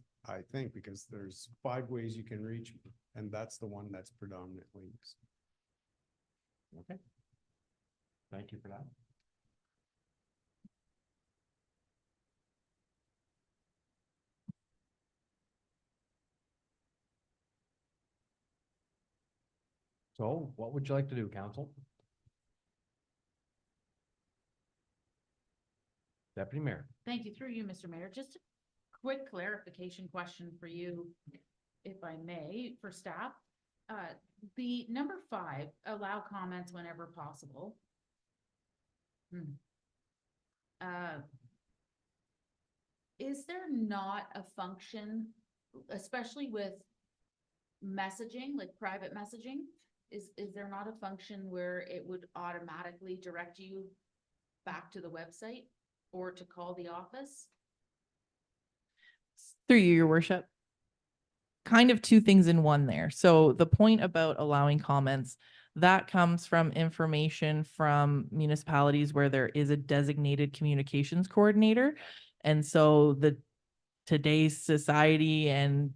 think, because there's 5 ways you can reach me, and that's the one that's predominantly used. Okay. Thank you for that. So what would you like to do, council? Deputy Mayor. Thank you. Through you, Mr. Mayor. Just a quick clarification question for you, if I may, for staff. The number 5, allow comments whenever possible. Is there not a function, especially with messaging, like private messaging? Is there not a function where it would automatically direct you back to the website or to call the office? Through you, your worship. Kind of 2 things in one there. So the point about allowing comments, that comes from information from municipalities where there is a designated communications coordinator. And so today's society and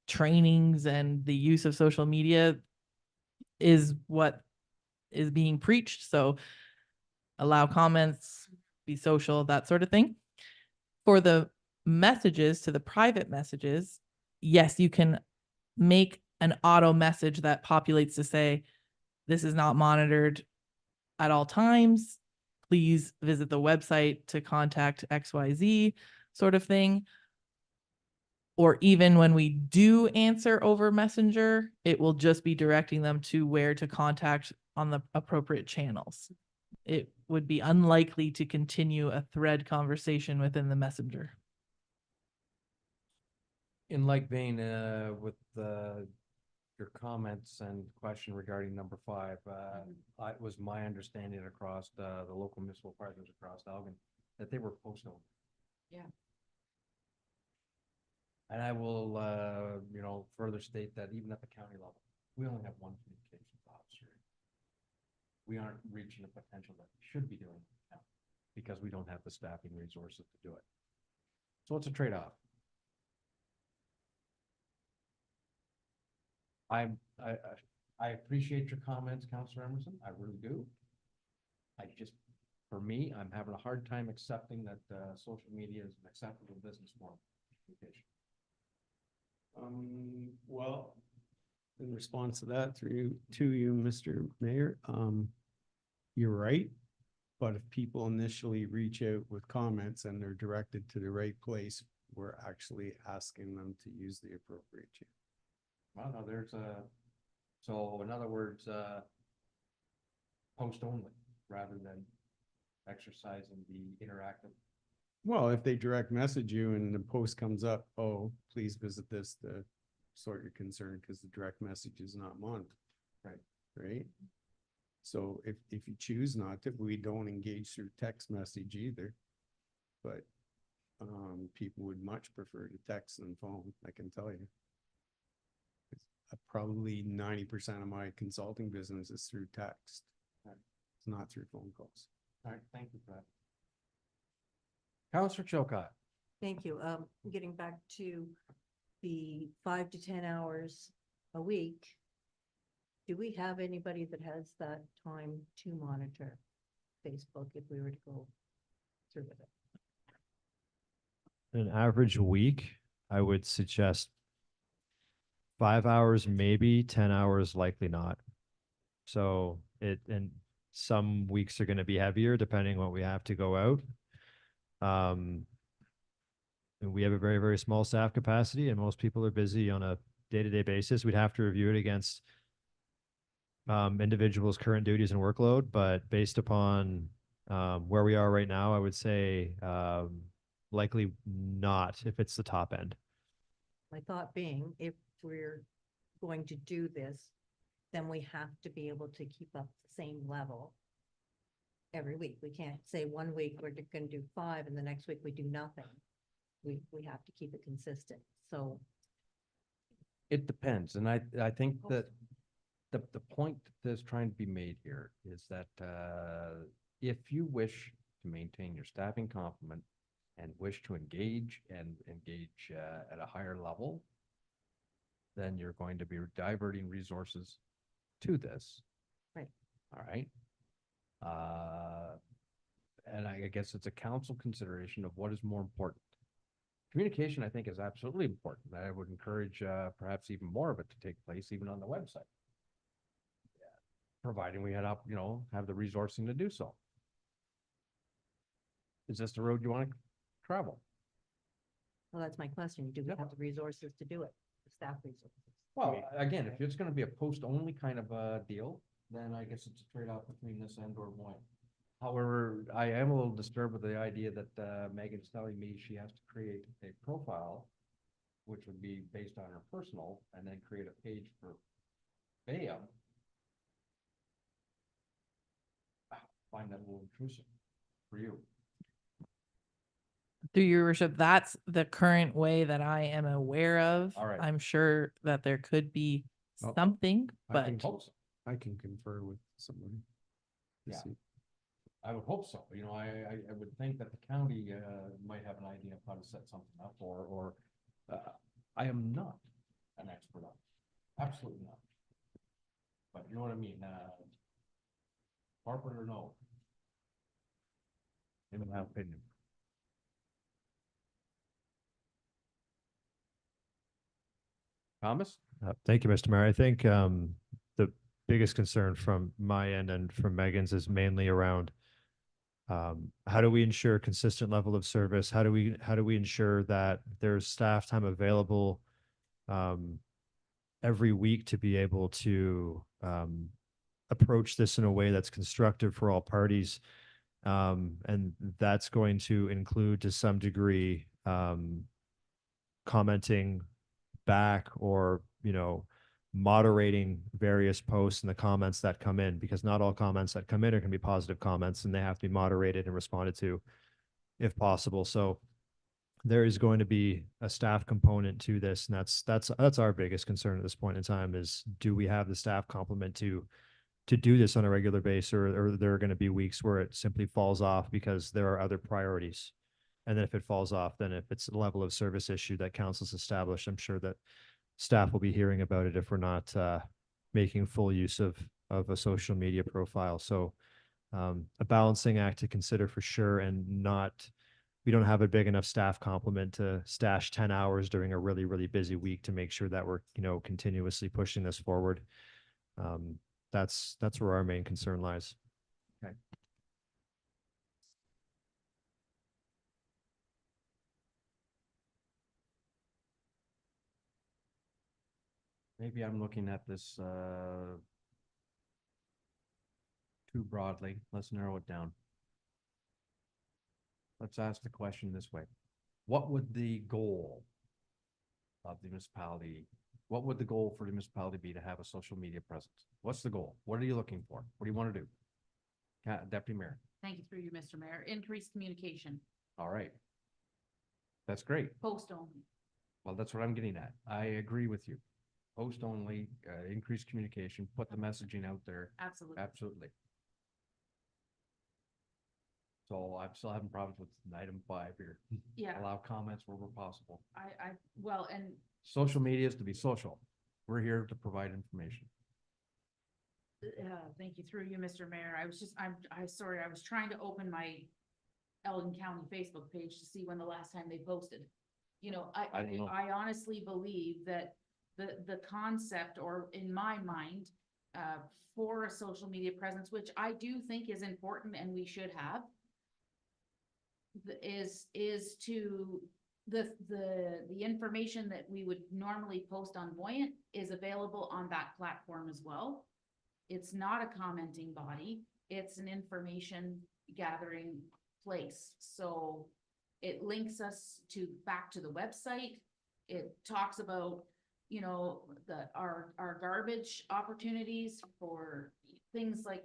trainings and the use of social media is what is being preached. So allow comments, be social, that sort of thing. For the messages, to the private messages, yes, you can make an auto message that populates to say, this is not monitored. at all times. Please visit the website to contact XYZ sort of thing. Or even when we do answer over Messenger, it will just be directing them to where to contact on the appropriate channels. It would be unlikely to continue a thread conversation within the Messenger. In like vein, with, your comments and question regarding number 5, it was my understanding across, the local municipal partners across Elgin, that they were post-owned. Yeah. And I will, further state that even at the county level, we only have one communications officer. We aren't reaching the potential that we should be doing now because we don't have the staffing resources to do it. So it's a trade-off. I appreciate your comments, Councilor Emerson. I really do. For me, I'm having a hard time accepting that, social media is an acceptable business form of communication. Well, in response to that, to you, Mr. Mayor, you're right. But if people initially reach out with comments and they're directed to the right place, we're actually asking them to use the appropriate channel. Well, no, so in other words, post only rather than exercising the interactive. Well, if they direct message you and the post comes up, oh, please visit this to sort your concern because the direct message is not monitored. Right. Right? So if you choose not to, we don't engage through text message either. But people would much prefer to text than phone, I can tell you. Probably 90% of my consulting business is through text. It's not through phone calls. All right, thank you for that. Councilor Chilcott. Thank you. Getting back to the 5 to 10 hours a week. Do we have anybody that has that time to monitor Facebook if we were to go through with it? An average week, I would suggest 5 hours, maybe 10 hours, likely not. So and some weeks are going to be heavier depending what we have to go out. And we have a very, very small staff capacity and most people are busy on a day-to-day basis. We'd have to review it against individuals' current duties and workload, but based upon where we are right now, I would say likely not if it's the top end. My thought being, if we're going to do this, then we have to be able to keep up the same level every week. We can't say 1 week we're going to do 5 and the next week we do nothing. We have to keep it consistent. So It depends, and I think that the point that's trying to be made here is that if you wish to maintain your staffing complement and wish to engage at a higher level, then you're going to be diverting resources to this. Right. All right. And I guess it's a council consideration of what is more important. Communication, I think, is absolutely important. I would encourage perhaps even more of it to take place even on the website. Providing we had up, have the resourcing to do so. Is this the road you want to travel? well, that's my question. Do we Yep. have the resources to do it? The staff resources? Well, again, if it's gonna be a post-only kind of a deal, then I guess it's a trade-off between this and or Moyne. However, I am a little disturbed with the idea that Megan's telling me she has to create a profile, which would be based on her personal, and then create a page for Bayham. Find that a little intrusive for you. Through your worship, that's the current way that I am aware of. All right. I'm sure that there could be Oh, something, I can but hope so. I can confer with somebody. to Yeah. see. I would hope so. I would think that the county might have an idea of how to set something up or I am not an expert on it. Absolutely not. But you know what I mean? Corporate or no? In my opinion. Thomas? Thank you, Mr. Mayor. I think the biggest concern from my end and from Megan's is mainly around how do we ensure consistent level of service? How do we ensure that there's staff time available every week to be able to approach this in a way that's constructive for all parties? And that's going to include to some degree commenting back or, moderating various posts and the comments that come in, because not all comments that come in are going to be positive comments and they have to be moderated and responded to if possible. So there is going to be a staff component to this, and that's our biggest concern at this point in time is, do we have the staff complement to do this on a regular basis, or there are going to be weeks where it simply falls off because there are other priorities. And then if it falls off, then if it's a level of service issue that council's established, I'm sure that staff will be hearing about it if we're not making full use of a social media profile. So a balancing act to consider for sure, and we don't have a big enough staff complement to stash 10 hours during a really, really busy week to make sure that we're, continuously pushing this forward. That's where our main concern lies. Okay. Maybe I'm looking at this too broadly. Let's narrow it down. Let's ask the question this way. What would the goal of the municipality, what would the goal for the municipality be to have a social media presence? What's the goal? What are you looking for? What do you want to do? Deputy Mayor. Thank you through you, Mr. Mayor. Increased communication, All right. That's great. post only. Well, that's what I'm getting at. I agree with you. Post only, increased communication, put the messaging out there. Absolutely. Absolutely. So I'm still having problems with item 5 here. Yeah, Allow comments wherever possible. well, and Social media is to be social. We're here to provide information. thank you through you, Mr. Mayor. Sorry, I was trying to open my Elgin County Facebook page to see when the last time they posted. I don't know. I honestly believe that the concept, or in my mind, for a social media presence, which I do think is important and we should have, is to the information that we would normally post on Voyant is available on that platform as well. It's not a commenting body, it's an information gathering place. So it links us back to the website. It talks about, our garbage opportunities for things like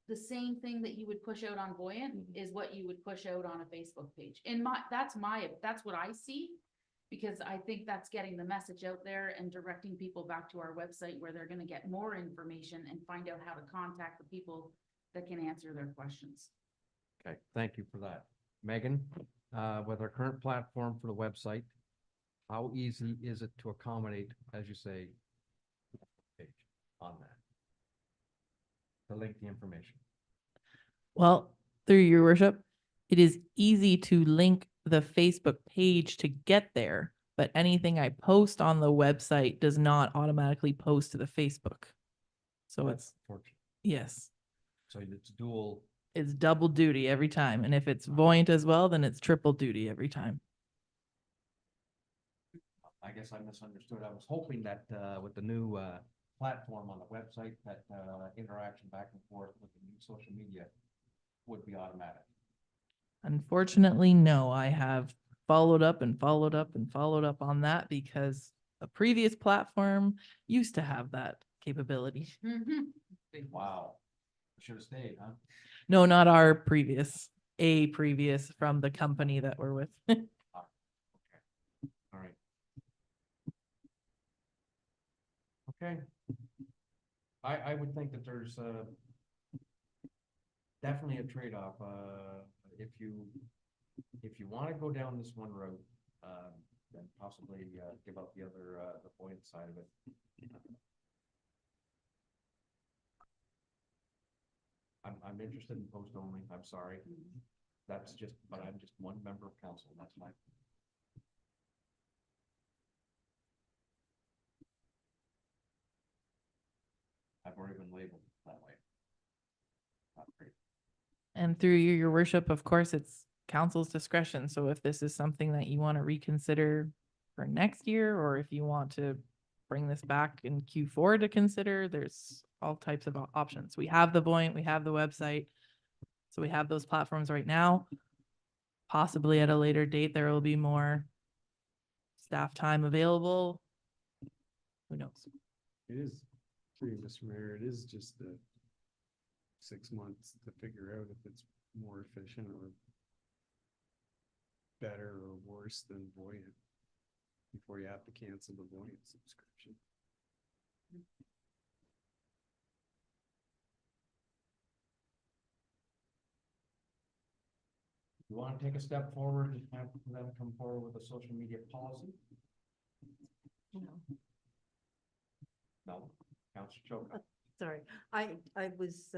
the same thing that you would push out on Voyant is what you would push out on a Facebook page. That's what I see, because I think that's getting the message out there and directing people back to our website where they're gonna get more information and find out how to contact the people that can answer their questions. Okay, thank you for that. Megan, with our current platform for the website, how easy is it to accommodate, as you say, page on that? To link the information. Well, through your worship, it is easy to link the Facebook page to get there, but anything I post on the website does not automatically post to the Facebook. So it's, Fortunate. yes, So it's dual. it's double duty every time. And if it's Voyant as well, then it's triple duty every time. I guess I misunderstood. I was hoping that with the new platform on the website, that interaction back and forth with the new social media would be automatic. Unfortunately, no, I have followed up and followed up and followed up on that because a previous platform used to have that capability. Wow. Should have stayed, huh? No, not our previous, a previous from the company that we're with. All right. Okay. I would think that there's definitely a trade-off. If you want to go down this one road, then possibly give up the other the Voyant side of it. I'm interested in post only. I'm sorry. That's just, but I'm just one member of council. That's my. or even labeled that way. Not great. And through you, your worship, of course, it's council's discretion. So if this is something that you want to reconsider for next year, or if you want to bring this back in Q4 to consider, there's all types of options. We have the Voyant, we have the website. So we have those platforms right now. Possibly at a later date, there will be more staff time available. Who knows? It is, through you, Mr. Mayor, it is just 6 months to figure out if it's more efficient or better or worse than Voyant before you have to cancel the Voyant subscription. You want to take a step forward and have them come forward with a social media policy? No, Councilor Choka. Sorry, I was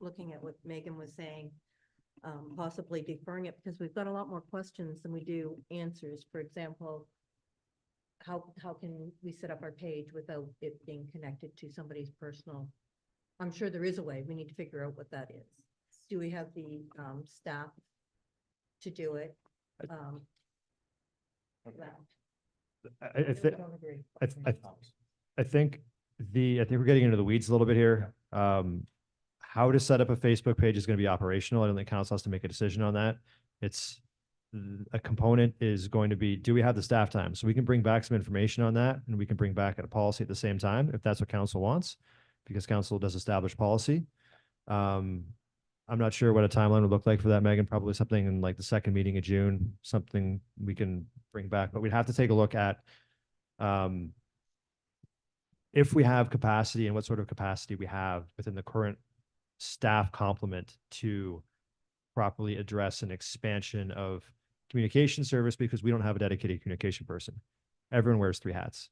looking at what Megan was saying, possibly deferring it because we've got a lot more questions than we do answers. For example, how can we set up our page without it being connected to somebody's personal? I'm sure there is a way. We need to figure out what that is. Do we have the staff to do it? that- I I think, don't agree. I think I think we're getting into the weeds a little bit here. How to set up a Facebook page is going to be operational. I don't think council has to make a decision on that. It's a component is going to be, do we have the staff time? So we can bring back some information on that and we can bring back a policy at the same time if that's what council wants, because council does establish policy. I'm not sure what a timeline would look like for that, Megan, probably something in like the second meeting of June, something we can bring back, but we'd have to take a look at if we have capacity and what sort of capacity we have within the current staff complement to properly address an expansion of communication service, because we don't have a dedicated communication person. Everyone wears 3 hats.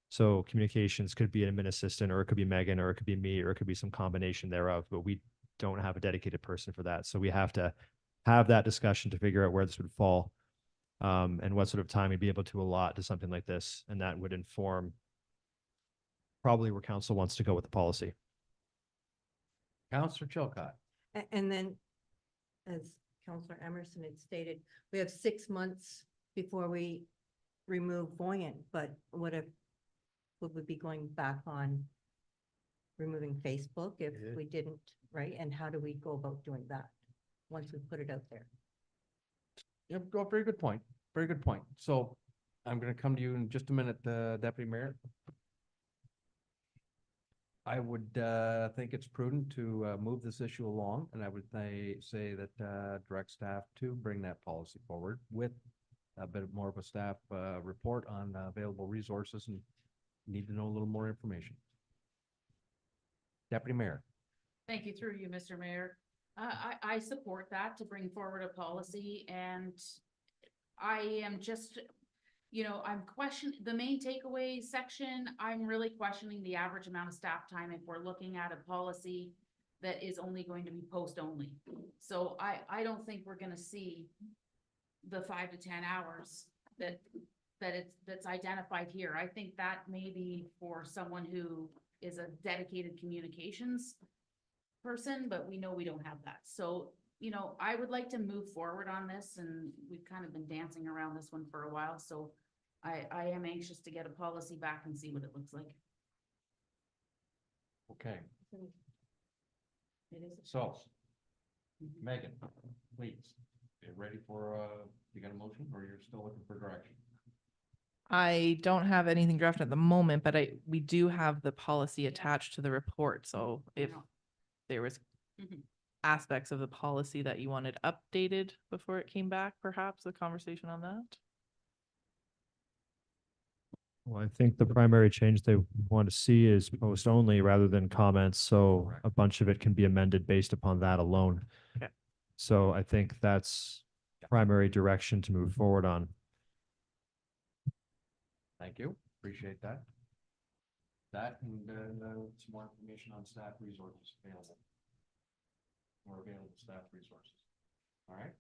So communications could be an admin assistant, or it could be Megan, or it could be me, or it could be some combination thereof, but we don't have a dedicated person for that. So we have to have that discussion to figure out where this would fall, and what sort of time we'd be able to allot to something like this. And that would inform probably where council wants to go with the policy. Councilor Chilcott. And then, as Councillor Emerson had stated, we have 6 months before we remove Voyant, but what if, would we be going back on removing Facebook if Yeah. we didn't, right? And how do we go about doing that once we put it out there? Yep, very good point. Very good point. So I'm gonna come to you in just a minute, Deputy Mayor. I would think it's prudent to move this issue along, and I would say that direct staff to bring that policy forward with a bit more of a staff report on available resources, and need to know a little more information. Deputy Mayor. Thank you, through you, Mr. Mayor. I support that, to bring forward a policy, and I am just, I'm questioning the main takeaway section. I'm really questioning the average amount of staff time if we're looking at a policy that is only going to be post only. So I don't think we're gonna see the 5 to 10 hours that's identified here. I think that may be for someone who is a dedicated communications person, but we know we don't have that. So, I would like to move forward on this, and we've kind of been dancing around this one for a while, so I am anxious to get a policy back and see what it looks like. Okay, It is. so Megan, please, you ready for, you got a motion, or you're still looking for direction? I don't have anything drafted at the moment, but we do have the policy attached to the report. So if there was Mhm. aspects of the policy that you wanted updated before it came back, perhaps a conversation on that. Well, I think the primary change they want to see is post only rather than comments. So Correct. a bunch of it can be amended based upon that alone. Okay. So I think that's primary direction to move forward on. Thank you, appreciate that. That and some more information on staff resources available. More available staff resources. All right.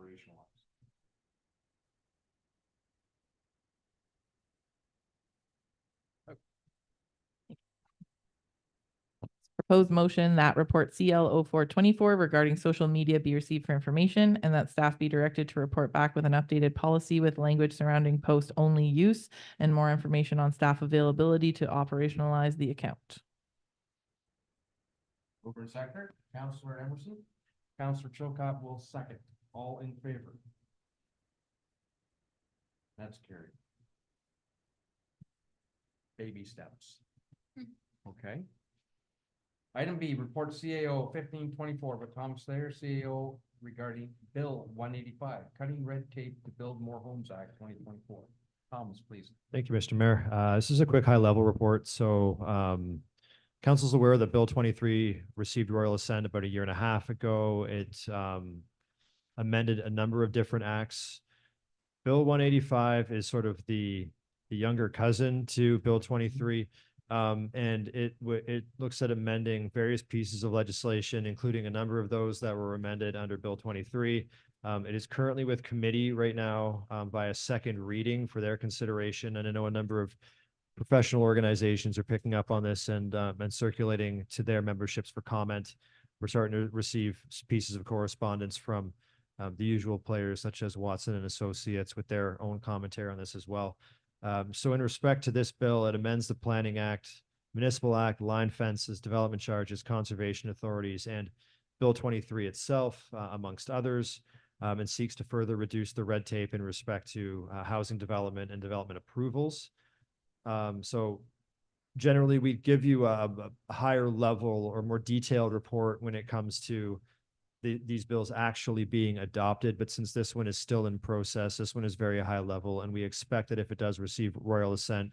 operationalized. Proposed motion that report CL 0424 regarding social media be received for information and that staff be directed to report back with an updated policy with language surrounding post-only use and more information on staff availability to operationalize the account. Mover and seconder, Counselor Emerson. Counselor Chilcott will second. All in favor? That's carried. Baby steps. Okay. Item B, report CAO 1524 with Thomas Thayer, CAO regarding Bill 185, Cutting Red Tape to Build More Homes Act 2024. Thomas, please. Thank you, Mr. Mayor. This is a quick high-level report. So council's aware that Bill 23 received royal assent about a year and a half ago. It amended a number of different acts. Bill 185 is sort of the younger cousin to Bill 23. And it looks at amending various pieces of legislation, including a number of those that were amended under Bill 23. It is currently with committee right now by a second reading for their consideration. And I know a number of professional organizations are picking up on this and circulating to their memberships for comment. We're starting to receive pieces of correspondence from the usual players such as Watson and Associates with their own commentary on this as well. So in respect to this bill, it amends the Planning Act, Municipal Act, line fences, development charges, conservation authorities, and Bill 23 itself, amongst others, and seeks to further reduce the red tape in respect to housing development and development approvals. So generally, we give you a higher level or more detailed report when it comes to these bills actually being adopted, but since this one is still in process, this one is very high level, and we expect that if it does receive royal assent,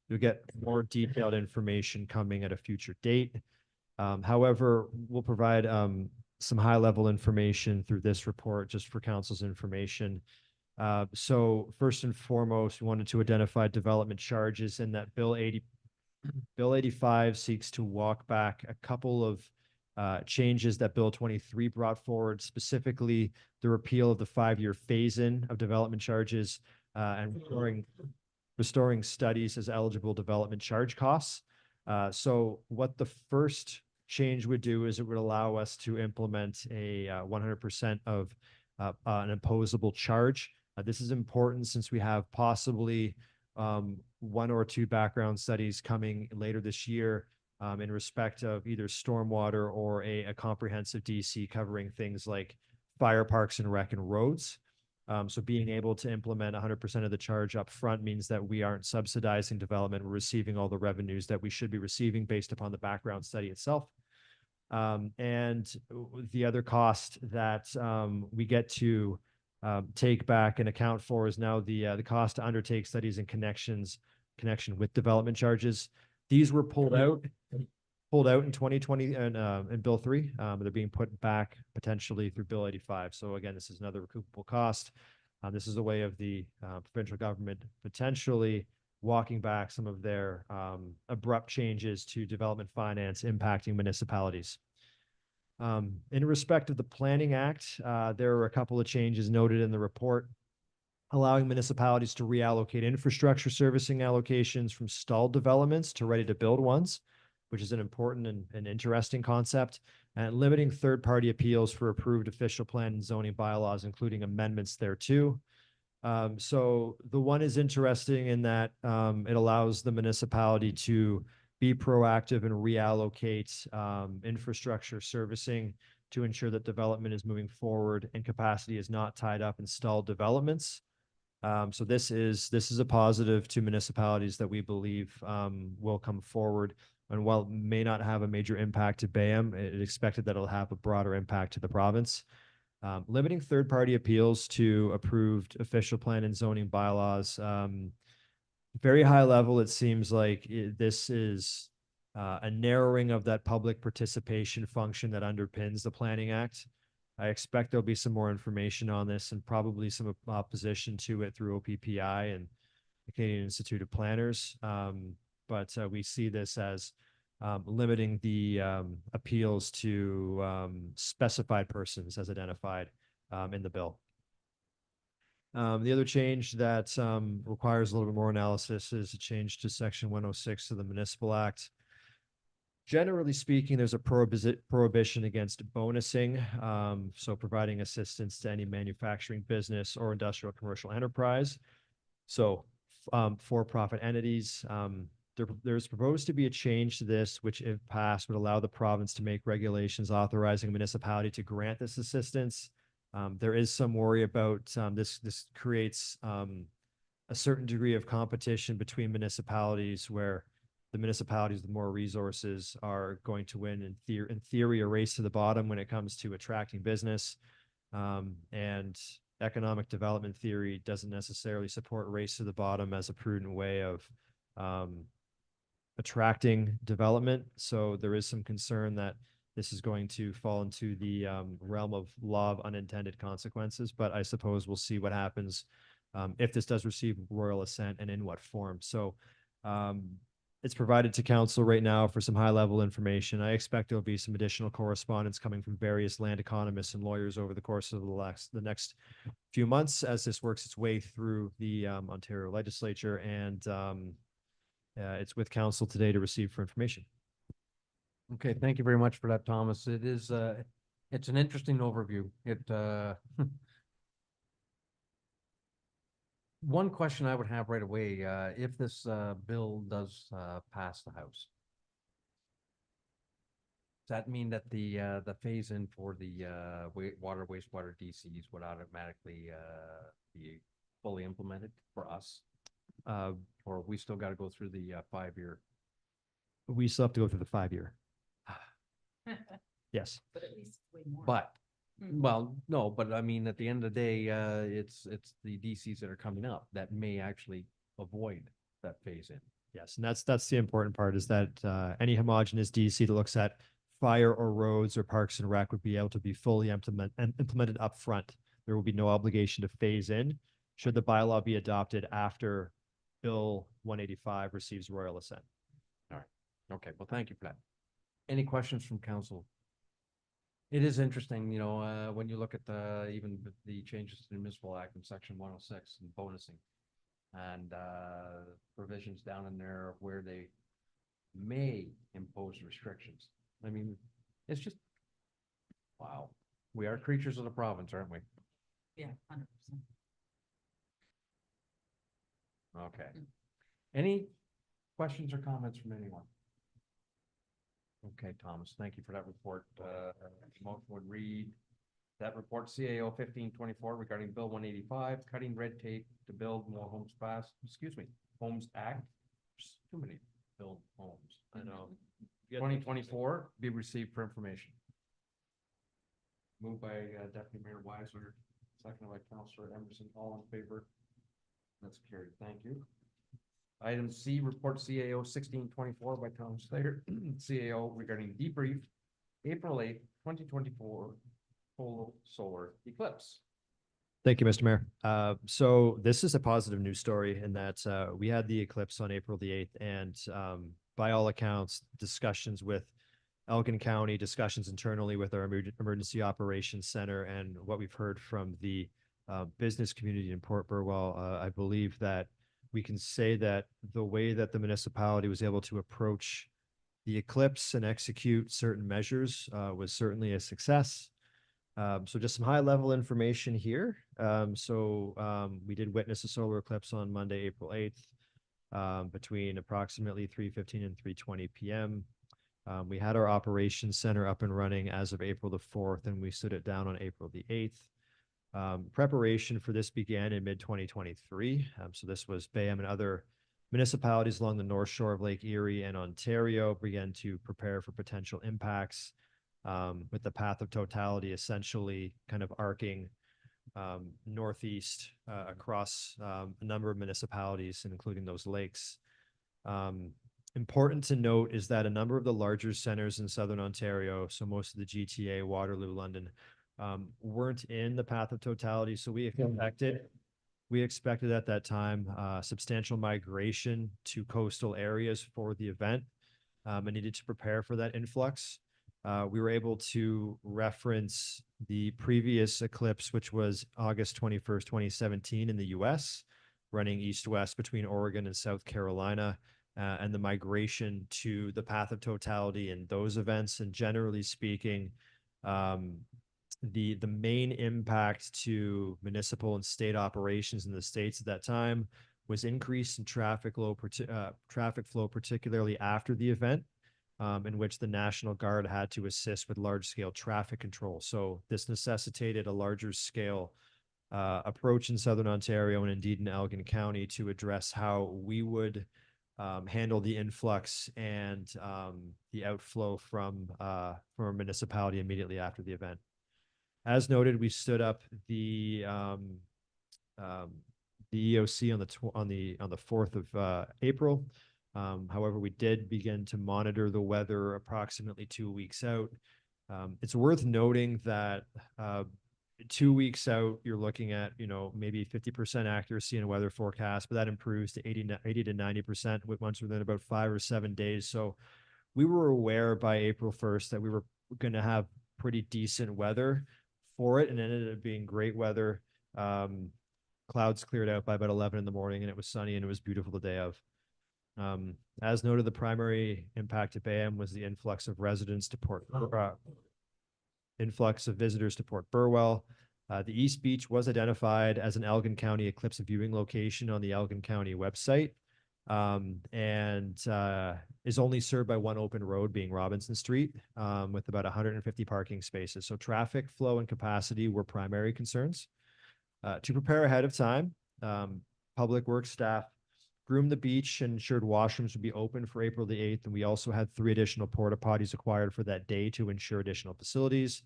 you'll get more detailed information coming at a future date. However, we'll provide some high level information through this report just for council's information. So first and foremost, we wanted to identify development charges in that Bill 85 seeks to walk back a couple of changes that Bill 23 brought forward, specifically the repeal of the 5-year phase-in of development charges and restoring studies as eligible development charge costs. So what the first change would do is it would allow us to implement a 100% of an imposable charge. This is important since we have possibly 1 or 2 background studies coming later this year in respect of either stormwater or a comprehensive DC covering things like fire, parks, and rec and roads. So being able to implement 100% of the charge up front means that we aren't subsidizing development. We're receiving all the revenues that we should be receiving based upon the background study itself. And the other cost that we get to take back and account for is now the cost to undertake studies and connection with development charges. These were pulled out in 2020 and Bill 3. They're being put back potentially through Bill 85. So again, this is another recoupable cost. This is a way of the provincial government potentially walking back some of their abrupt changes to development finance impacting municipalities. In respect of the Planning Act, there are a couple of changes noted in the report, allowing municipalities to reallocate infrastructure servicing allocations from stalled developments to ready-to-build ones, which is an important and interesting concept, and limiting third-party appeals for approved official plan and zoning bylaws, including amendments thereto. So the one is interesting in that it allows the municipality to be proactive and reallocate infrastructure servicing to ensure that development is moving forward and capacity is not tied up in stalled developments. So this is a positive to municipalities that we believe will come forward. And while it may not have a major impact to Bayham, it is expected that it'll have a broader impact to the province. Limiting third-party appeals to approved official plan and zoning bylaws. Very high level, it seems like this is a narrowing of that public participation function that underpins the Planning Act. I expect there'll be some more information on this and probably some opposition to it through OPPI and the Canadian Institute of Planners. But we see this as limiting the appeals to specified persons as identified in the bill. The other change that requires a little bit more analysis is a change to section 106 of the Municipal Act. Generally speaking, there's a prohibition against bonusing, so providing assistance to any manufacturing business or industrial commercial enterprise. So for-profit entities, there's proposed to be a change to this, which if passed would allow the province to make regulations authorizing a municipality to grant this assistance. There is some worry about this creates a certain degree of competition between municipalities where the municipalities with more resources are going to win in theory a race to the bottom when it comes to attracting business. And economic development theory doesn't necessarily support race to the bottom as a prudent way of attracting development. So there is some concern that this is going to fall into the realm of law of unintended consequences, but I suppose we'll see what happens if this does receive royal assent and in what form. So it's provided to council right now for some high-level information. I expect there'll be some additional correspondence coming from various land economists and lawyers over the course of the next few months as this works its way through the Ontario legislature, and it's with council today to receive for information. Okay, thank you very much for that, Thomas. It is, it's an interesting overview. One question I would have right away, if this bill does pass the House, does that mean that the phase in for the wastewater DCs would automatically be fully implemented for us? Or we still got to go through the 5-year? We still have to go through the 5-year. Yes. But at least way more. But, well, no, but I mean, at the end of the day, it's the DCs that are coming up that may actually avoid that phase in. Yes, and that's the important part is that any homogeneous DC that looks at fire or roads or parks and rec would be able to be fully implemented up front. There will be no obligation to phase in should the bylaw be adopted after Bill 185 receives royal assent. All right. Okay. Well, thank you for that. Any questions from council? It is interesting, you know, when you look at even the changes to the Municipal Act in section 106 and bonusing and provisions down in there where they may impose restrictions. I mean, it's just, wow. We are creatures of the province, aren't we? Yeah, 100%. Okay. Any questions or comments from anyone? Okay, Thomas, thank you for that report. Motion would read that report CAO 1524 regarding Bill 185, cutting red tape to build more homes fast, Homes Act. There's too many build homes. I know. 2024 be received for information. Moved by Deputy Mayor Weiser, seconded by Councillor Emerson, all in favor. That's carried. Thank you. Item C, report CAO 1624 by Tom Slater, CAO regarding debrief, April 8th, 2024, solar eclipse. Thank you, Mr. Mayor. So this is a positive news story in that we had the eclipse on April the 8th, and by all accounts, discussions with Elgin County, discussions internally with our Emergency Operations Center, and what we've heard from the business community in Port Burwell, I believe that we can say that the way that the municipality was able to approach the eclipse and execute certain measures was certainly a success. So just some high level information here. We did witness a solar eclipse on Monday, April 8th, between approximately 3:15 and 3:20 p.m. We had our operations center up and running as of April the 4th, and we stood it down on April the 8th. Preparation for this began in mid-2023. So this was BAM and other municipalities along the north shore of Lake Erie and Ontario began to prepare for potential impacts, with the path of totality essentially kind of arcing northeast across a number of municipalities, including those lakes. Important to note is that a number of the larger centers in Southern Ontario, so most of the GTA, Waterloo, London, weren't in the path of totality. So we expected at that time substantial migration to coastal areas for the event and needed to prepare for that influx. We were able to reference the previous eclipse, which was August 21st, 2017 in the US, running east-west between Oregon and South Carolina, and the migration to the path of totality in those events. And generally speaking, the main impact to municipal and state operations in the states at that time was increase in traffic flow, particularly after the event, in which the National Guard had to assist with large-scale traffic control. So this necessitated a larger scale approach in Southern Ontario and indeed in Elgin County to address how we would handle the influx and the outflow from a municipality immediately after the event. As noted, we stood up the EOC on the 4th of April. However, we did begin to monitor the weather approximately 2 weeks out. It's worth noting that 2 weeks out, you're looking at, maybe 50% accuracy in a weather forecast, but that improves to 80 to 90% once within about 5 or 7 days. So we were aware by April 1st that we were going to have pretty decent weather for it, and it ended up being great weather. Clouds cleared out by about 11 in the morning, and it was sunny, and it was beautiful the day of. As noted, the primary impact at Bayham was the influx of visitors to Port Burwell. The East Beach was identified as an Elgin County eclipse viewing location on the Elgin County website, and is only served by one open road, being Robinson Street, with about 150 parking spaces. So traffic flow and capacity were primary concerns. To prepare ahead of time, Public Works staff groomed the beach and ensured washrooms would be open for April the 8th. And we also had 3 additional porta potties acquired for that day to ensure additional facilities.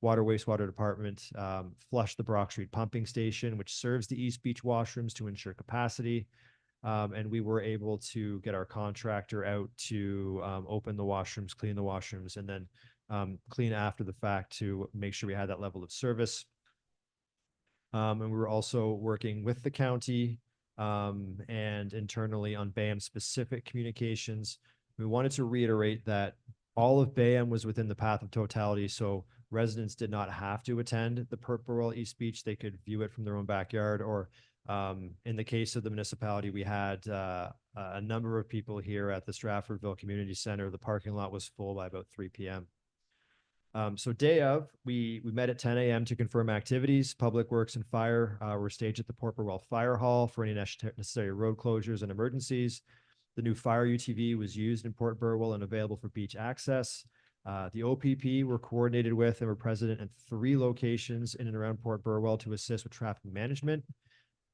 Water Wastewater Department flushed the Brock Street pumping station, which serves the East Beach washrooms, to ensure capacity. And we were able to get our contractor out to open the washrooms, clean the washrooms, and then clean after the fact to make sure we had that level of service. And we were also working with the county and internally on BAM specific communications. We wanted to reiterate that all of BAM was within the path of totality, so residents did not have to attend the Port Burwell East Beach. They could view it from their own backyard, or in the case of the municipality, we had a number of people here at the Stratfordville Community Center. The parking lot was full by about 3 p.m. So day of, we met at 10 a.m. to confirm activities. Public Works and Fire were staged at the Port Burwell Fire Hall for any necessary road closures and emergencies. The new fire UTV was used in Port Burwell and available for beach access. The OPP were coordinated with and were present at 3 locations in and around Port Burwell to assist with traffic management.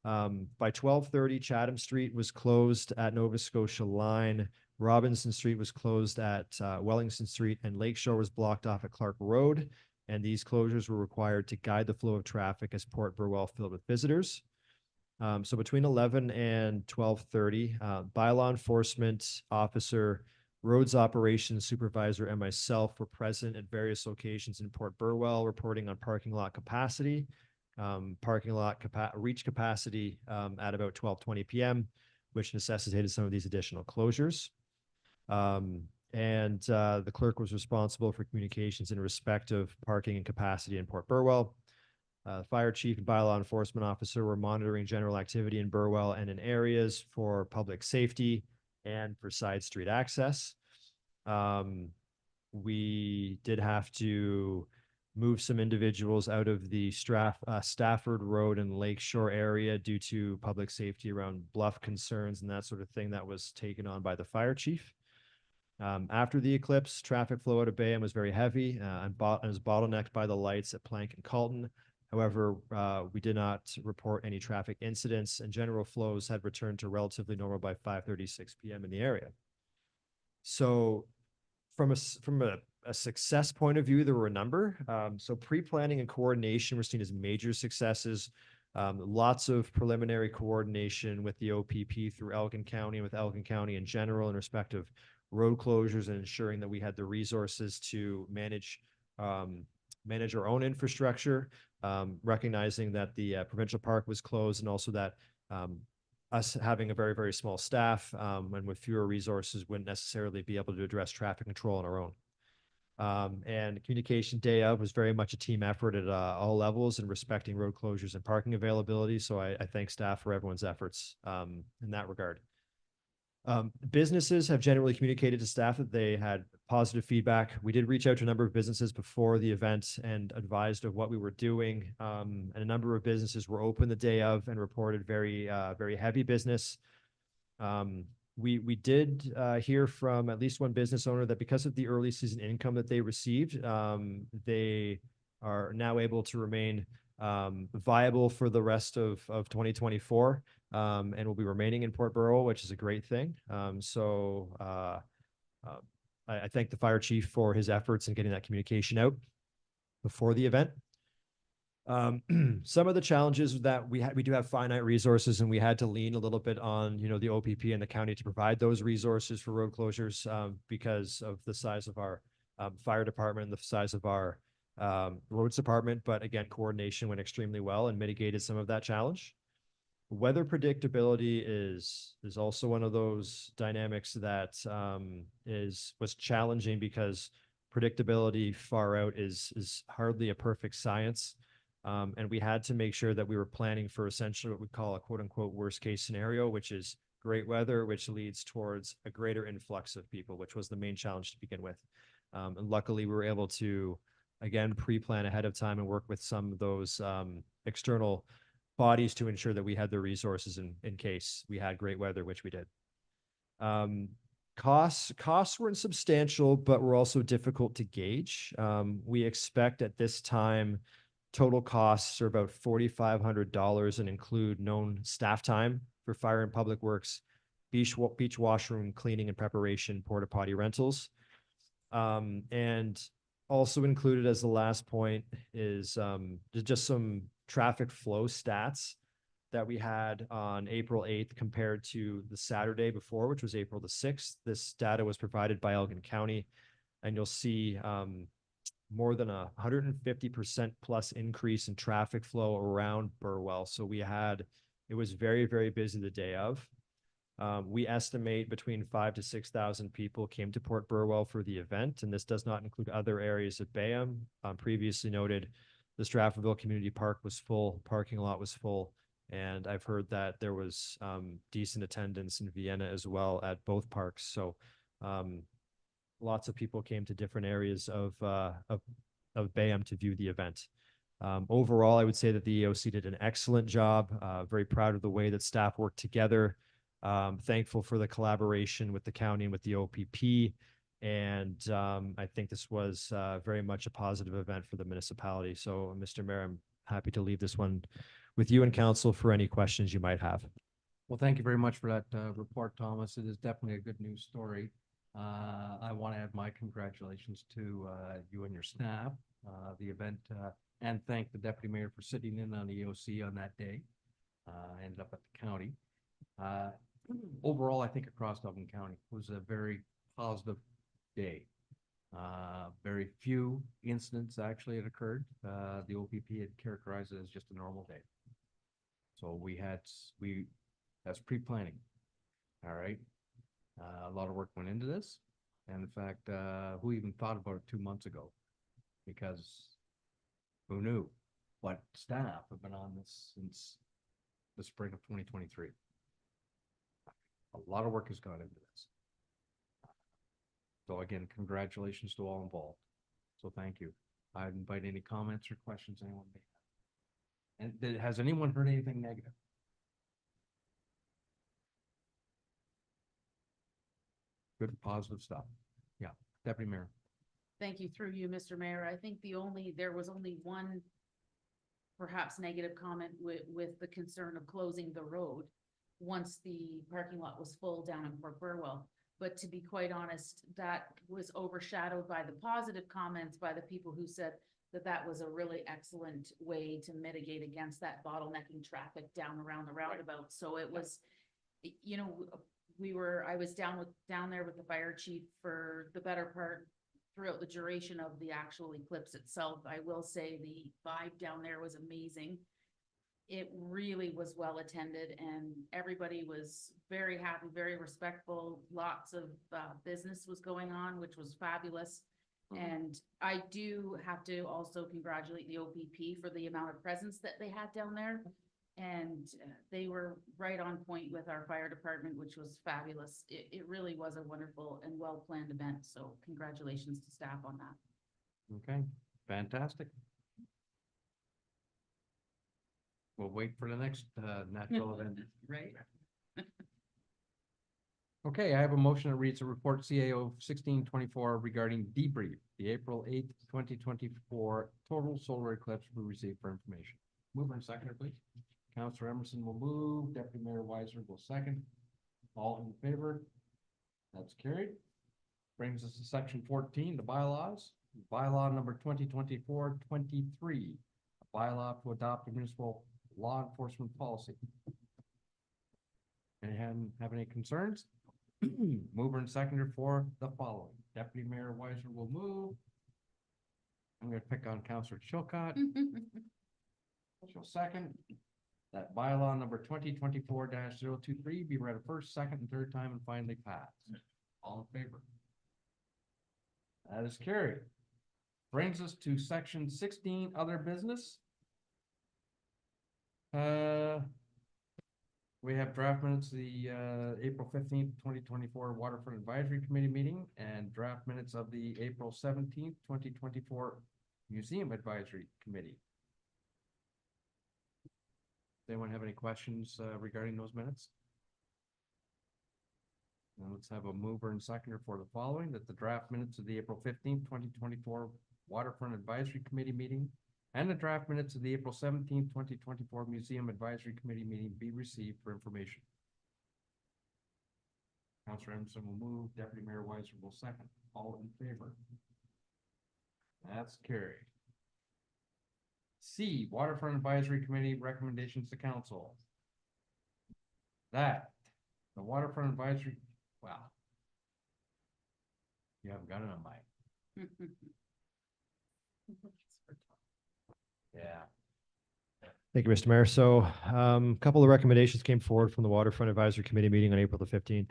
By 12:30, Chatham Street was closed at Nova Scotia Line. Robinson Street was closed at Wellington Street, and Lakeshore was blocked off at Clark Road. And these closures were required to guide the flow of traffic as Port Burwell filled with visitors. So between 11 and 12:30, bylaw enforcement officer, roads operations supervisor, and myself were present at various locations in Port Burwell, reporting on parking lot capacity. Reach capacity at about 12:20 p.m., which necessitated some of these additional closures. The clerk was responsible for communications in respect of parking and capacity in Port Burwell. Fire chief and bylaw enforcement officer were monitoring general activity in Burwell and in areas for public safety and for side street access. We did have to move some individuals out of the Stafford Road and Lakeshore area due to public safety around bluff concerns and that sort of thing that was taken on by the fire chief. After the eclipse, traffic flow out of Bayham was very heavy and was bottlenecked by the lights at Plank and Carlton. However, we did not report any traffic incidents, and general flows had returned to relatively normal by 5:36 p.m. in the area. So from a success point of view, there were a number. So pre-planning and coordination were seen as major successes. Lots of preliminary coordination with the OPP through Elgin County and with Elgin County in general in respect of road closures and ensuring that we had the resources to manage our own infrastructure, recognizing that the provincial park was closed, and also that us having a very, very small staff and with fewer resources wouldn't necessarily be able to address traffic control on our own. And communication day of was very much a team effort at all levels and respecting road closures and parking availability. So I thank staff for everyone's efforts in that regard. Businesses have generally communicated to staff that they had positive feedback. We did reach out to a number of businesses before the event and advised of what we were doing. And a number of businesses were open the day of and reported very heavy business. We did hear from at least one business owner that because of the early season income that they received, they are now able to remain viable for the rest of 2024 and will be remaining in Port Burwell, which is a great thing. I thank the fire chief for his efforts in getting that communication out before the event. Some of the challenges that we do have finite resources, and we had to lean a little bit on, the OPP and the county to provide those resources for road closures because of the size of our fire department and the size of our roads department. But again, coordination went extremely well and mitigated some of that challenge. Weather predictability is also one of those dynamics that was challenging because predictability far out is hardly a perfect science. And we had to make sure that we were planning for essentially what we call a quote unquote worst case scenario, which is great weather, which leads towards a greater influx of people, which was the main challenge to begin with. And luckily we were able to, again, pre-plan ahead of time and work with some of those external bodies to ensure that we had the resources in case we had great weather, which we did. Costs weren't substantial, but were also difficult to gauge. We expect at this time, total costs are about $4,500 and include known staff time for fire and public works, beach washroom cleaning and preparation, porta potty rentals. And also included as the last point is just some traffic flow stats that we had on April 8th compared to the Saturday before, which was April the 6th. This data was provided by Elgin County, and you'll see more than 150% plus increase in traffic flow around Burwell. So it was very, very busy the day of. We estimate between 5,000 to 6,000 people came to Port Burwell for the event, and this does not include other areas of Bayham. Previously noted, the Stratfordville Community Park was full, parking lot was full, and I've heard that there was decent attendance in Vienna as well at both parks. So lots of people came to different areas of Bayham to view the event. Overall, I would say that the EOC did an excellent job. Very proud of the way that staff worked together. Thankful for the collaboration with the county and with the OPP. And I think this was very much a positive event for the municipality. So, Mr. Mayor, I'm happy to leave this one with you and council for any questions you might have. Well, thank you very much for that report, Thomas. It is definitely a good news story. I want to add my congratulations to you and your staff, the event, and thank the deputy mayor for sitting in on the EOC on that day. Ended up at the county. Overall, I think across Elgin County was a very positive day. Very few incidents actually had occurred. The OPP had characterized it as just a normal day. So that's pre-planning. All right. A lot of work went into this. And in fact, who even thought about it 2 months ago? Because who knew? But staff have been on this since the spring of 2023. A lot of work has gone into this. So again, congratulations to all involved. So thank you. I invite any comments or questions anyone may have. And has anyone heard anything negative? Good, positive stuff. Yeah, Deputy Mayor. Thank you, through you, Mr. Mayor. I think there was only one perhaps negative comment with the concern of closing the road once the parking lot was full down in Port Burwell. But to be quite honest, that was overshadowed by the positive comments by the people who said that was a really excellent way to mitigate against that bottlenecking traffic down around the roundabout. So it was, I was down there with the fire chief for the better part throughout the duration of the actual eclipse itself. I will say the vibe down there was amazing. It really was well attended and everybody was very happy, very respectful. Lots of business was going on, which was fabulous. And I do have to also congratulate the OPP for the amount of presence that they had down there. And they were right on point with our fire department, which was fabulous. It really was a wonderful and well-planned event. So congratulations to staff on that. Okay, fantastic. We'll wait for the next natural event. Right? Okay, I have a motion that reads a report CAO 1624 regarding debrief, the April 8th, 2024 total solar eclipse we received for information. Mover and seconder, please. Councillor Emerson will move, Deputy Mayor Weiser will second. All in favor? That's carried. Brings us to section 14, the bylaws. Bylaw number 2024-23, a bylaw to adopt a municipal law enforcement policy. Anyone have any concerns? Mover and seconder for the following. Deputy Mayor Weiser will move. I'm gonna pick on Councillor Chilcott. She'll second. That bylaw number 2024-023 be read a first, second, and third time and finally passed. All in favor? That is carried. Brings us to section 16, other business. We have draft minutes, the April 15th, 2024 Waterfront Advisory Committee meeting and draft minutes of the April 17th, 2024 Museum Advisory Committee. Does anyone have any questions regarding those minutes? Now let's have a mover and seconder for the following, that the draft minutes of the April 15th, 2024 Waterfront Advisory Committee meeting and the draft minutes of the April 17th, 2024 Museum Advisory Committee meeting be received for information. Councillor Emerson will move, Deputy Mayor Weiser will second. All in favor? That's carried. C, Waterfront Advisory Committee recommendations to council. That, the Waterfront Advisory, wow. You haven't got it on mic. Yeah. Thank you, Mr. Mayor. So a couple of recommendations came forward from the Waterfront Advisory Committee meeting on April the 15th.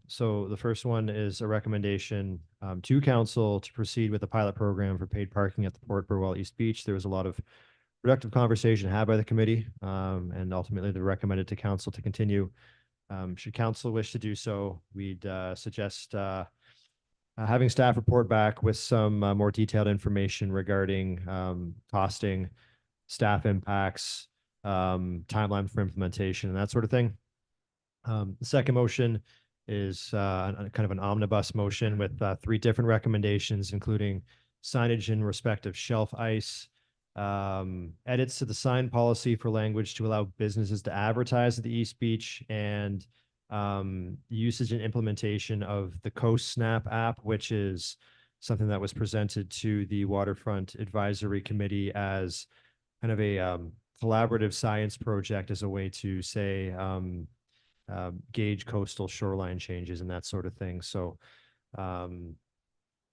So the first one is a recommendation to council to proceed with the pilot program for paid parking at the Port Burwell East Beach. There was a lot of productive conversation had by the committee, and ultimately they recommended to council to continue. Should council wish to do so, we'd suggest having staff report back with some more detailed information regarding costing, staff impacts, timeline for implementation, and that sort of thing. The second motion is kind of an omnibus motion with 3 different recommendations, including signage in respect of shelf ice, edits to the sign policy for language to allow businesses to advertise at the East Beach, and usage and implementation of the Coast Snap app, which is something that was presented to the Waterfront Advisory Committee as kind of a collaborative science project as a way to say gauge coastal shoreline changes and that sort of thing. So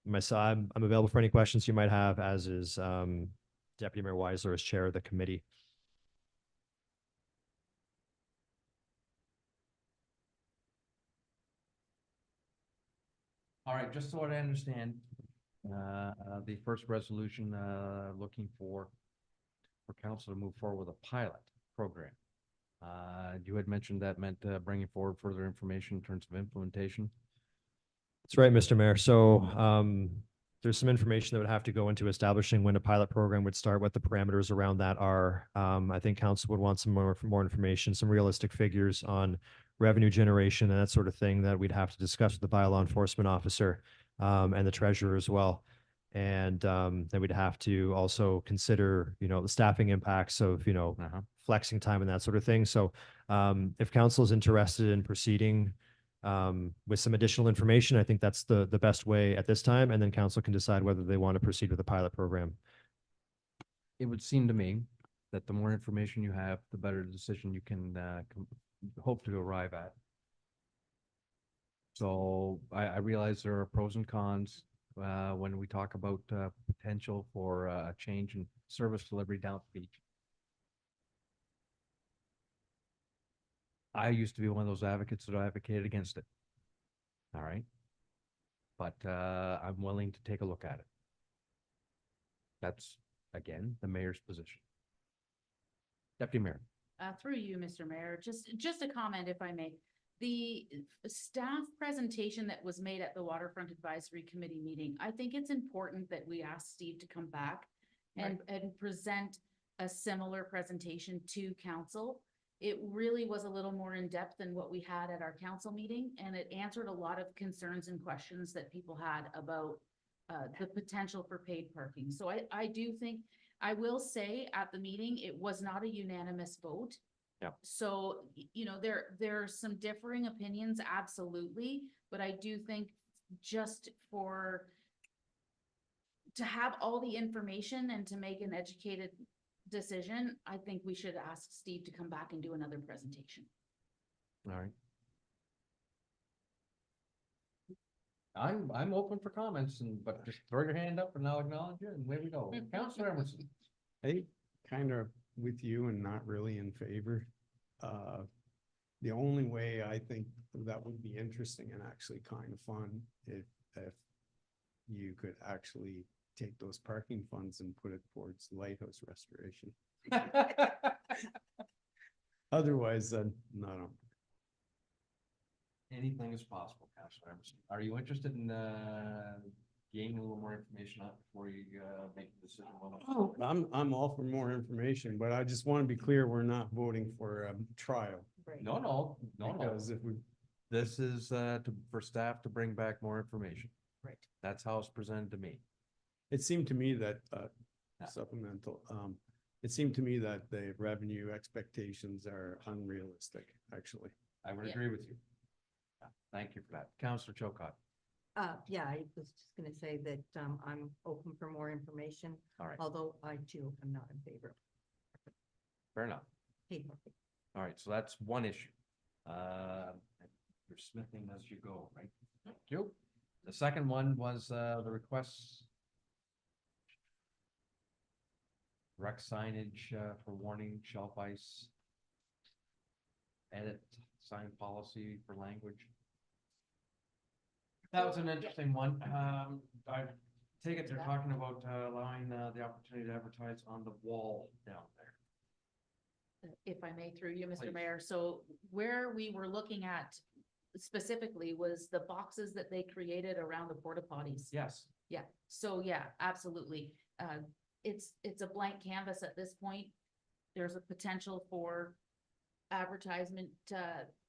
myself, I'm available for any questions you might have, as is Deputy Mayor Weiser as chair of the committee. All right, just so I understand, the first resolution, looking for council to move forward with a pilot program. You had mentioned that meant bringing forward further information in terms of implementation. That's right, Mr. Mayor. So there's some information that would have to go into establishing when a pilot program would start, what the parameters around that are. I think council would want some more information, some realistic figures on revenue generation and that sort of thing that we'd have to discuss with the bylaw enforcement officer and the treasurer as well. And then we'd have to also consider, the staffing impacts of, flexing time and that sort of thing. So if council is interested in proceeding with some additional information, I think that's the best way at this time. And then council can decide whether they want to proceed with the pilot program. It would seem to me that the more information you have, the better decision you can hope to arrive at. So I realize there are pros and cons when we talk about potential for a change in service delivery down the beach. I used to be one of those advocates that advocated against it. All right. but I'm willing to take a look at it. That's, again, the mayor's position. Deputy Mayor. Through you, Mr. Mayor, just a comment if I may. The staff presentation that was made at the Waterfront Advisory Committee meeting, I think it's important that we ask Steve to come back and present a similar presentation to council. It really was a little more in-depth than what we had at our council meeting, and it answered a lot of concerns and questions that people had about the potential for paid parking. So I do think, I will say at the meeting, it was not a unanimous vote. Yeah. So, you know, there are some differing opinions, absolutely, but I do think just to have all the information and to make an educated decision, I think we should ask Steve to come back and do another presentation. All right. I'm open for comments but just throw your hand up and I'll acknowledge it and away we go. Counselor Emerson. I kind of with you and not really in favor. The only way I think that would be interesting and actually kind of fun if you could actually take those parking funds and put it towards lighthouse restoration. Otherwise, not on. Anything is possible, Counselor Emerson. Are you interested in gaining a little more information out before you make a decision? Oh, I'm all for more information, but I just want to be clear, we're not voting for a trial. No. Because if we, This is for staff to bring back more information. Right. That's how it's presented to me. it seemed to me that Yeah. supplemental, it seemed to me that the revenue expectations are unrealistic, actually. I would Yeah. agree with you. Yeah, thank you for that. Counselor Chilcott. Yeah, I was just gonna say that, I'm open for more information, All right, although I too am not in favor of fair enough. paid parking. All right, so that's one issue. You're smithing as you go, right? Thank you. The second one was the requests. Rec signage for warning, shelf ice. Edit sign policy for language. That was an interesting one. I take it they're talking about allowing the opportunity to advertise on the wall down there. If I may, through you, Mr. Please. Mayor, so where we were looking at specifically was the boxes that they created around the porta potties. Yes, Yeah, so yeah, absolutely. It's a blank canvas at this point. There's a potential for advertisement,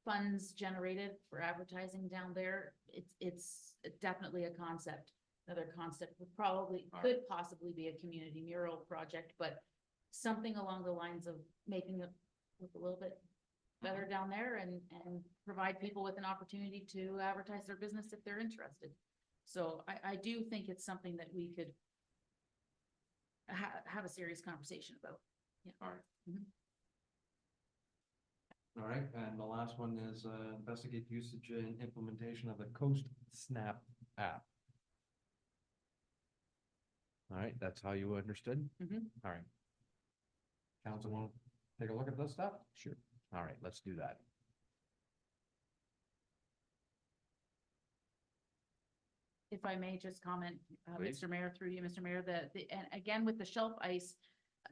funds generated for advertising down there. It's definitely a concept. Another concept would probably, could possibly be a community mural project, but something along the lines of making it look a little bit better down there and provide people with an opportunity to advertise their business if they're interested. So I do think it's something that we could have a serious conversation about. Yeah. all right. Mhm. All right, and the last one is investigate usage and implementation of the Coast Snap app. All right, that's how you understood? Mhm. All right. Council want to take a look at this stuff? Sure. All right, let's do that. If I may just comment, Please. Mr. Mayor, through you, Mr. Mayor, and again, with the shelf ice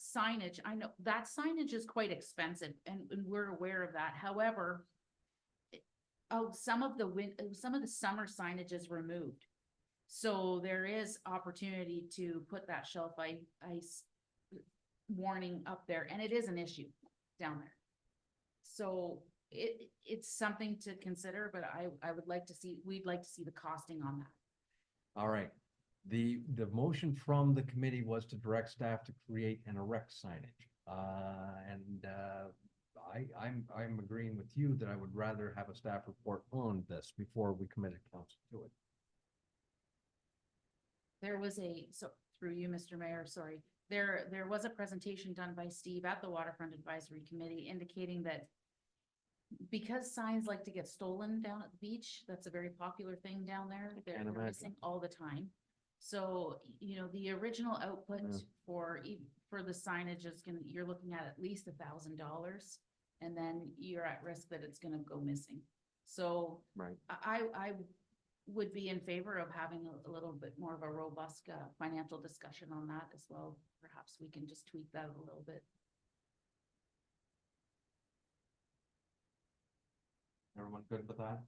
signage, I know that signage is quite expensive and we're aware of that. However, some of the summer signage is removed. So there is opportunity to put that shelf ice warning up there, and it is an issue down there. So it's something to consider, but we'd like to see the costing on that. All right. The motion from the committee was to direct staff to create and erect signage. I'm agreeing with you that I would rather have a staff report on this before we committed council to it. There was through you, Mr. Mayor, sorry, there was a presentation done by Steve at the Waterfront Advisory Committee indicating that because signs like to get stolen down at the beach, that's a very popular thing down there. They're Can't imagine. missing all the time. So, you know, the original output for the signage is you're looking at least $1,000. And then you're at risk that it's gonna go missing. So Right. I would be in favor of having a little bit more of a robust financial discussion on that as well. Perhaps we can just tweak that a little bit. Everyone good with that?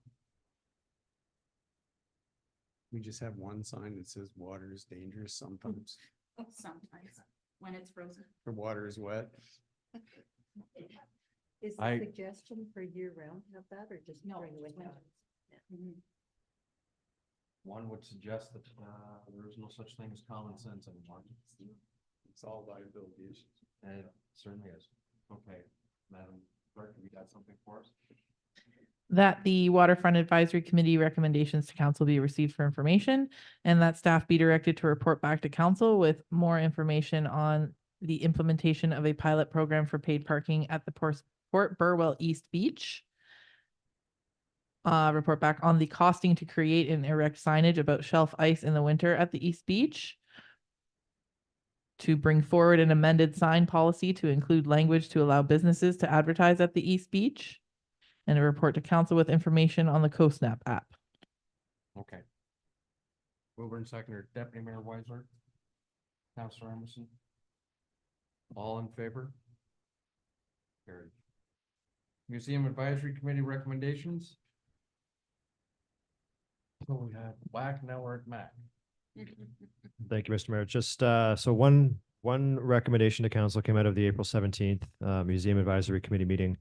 We just have one sign that says water is dangerous sometimes. Sometimes when it's frozen. The water is wet. Is I- the suggestion for year round have that or just No, during the just winter? winter. One would suggest that, there is no such thing as common sense anymore. It's all liability issues. And it certainly is. Okay, Madam Clerk, you got something for us? That the Waterfront Advisory Committee recommendations to council be received for information, and that staff be directed to report back to council with more information on the implementation of a pilot program for paid parking at the Port Burwell East Beach. Report back on the costing to create and erect signage about shelf ice in the winter at the East Beach. To bring forward an amended sign policy to include language to allow businesses to advertise at the East Beach. And a report to council with information on the CoSnap app. Okay. Mover and seconder, Deputy Mayor Weiser. Counselor Emerson. All in favor? Carried. Museum Advisory Committee recommendations. So we had WAC, now we're at MAC. Thank you, Mr. Mayor. Just, so one recommendation to council came out of the April 17th, Museum Advisory Committee meeting.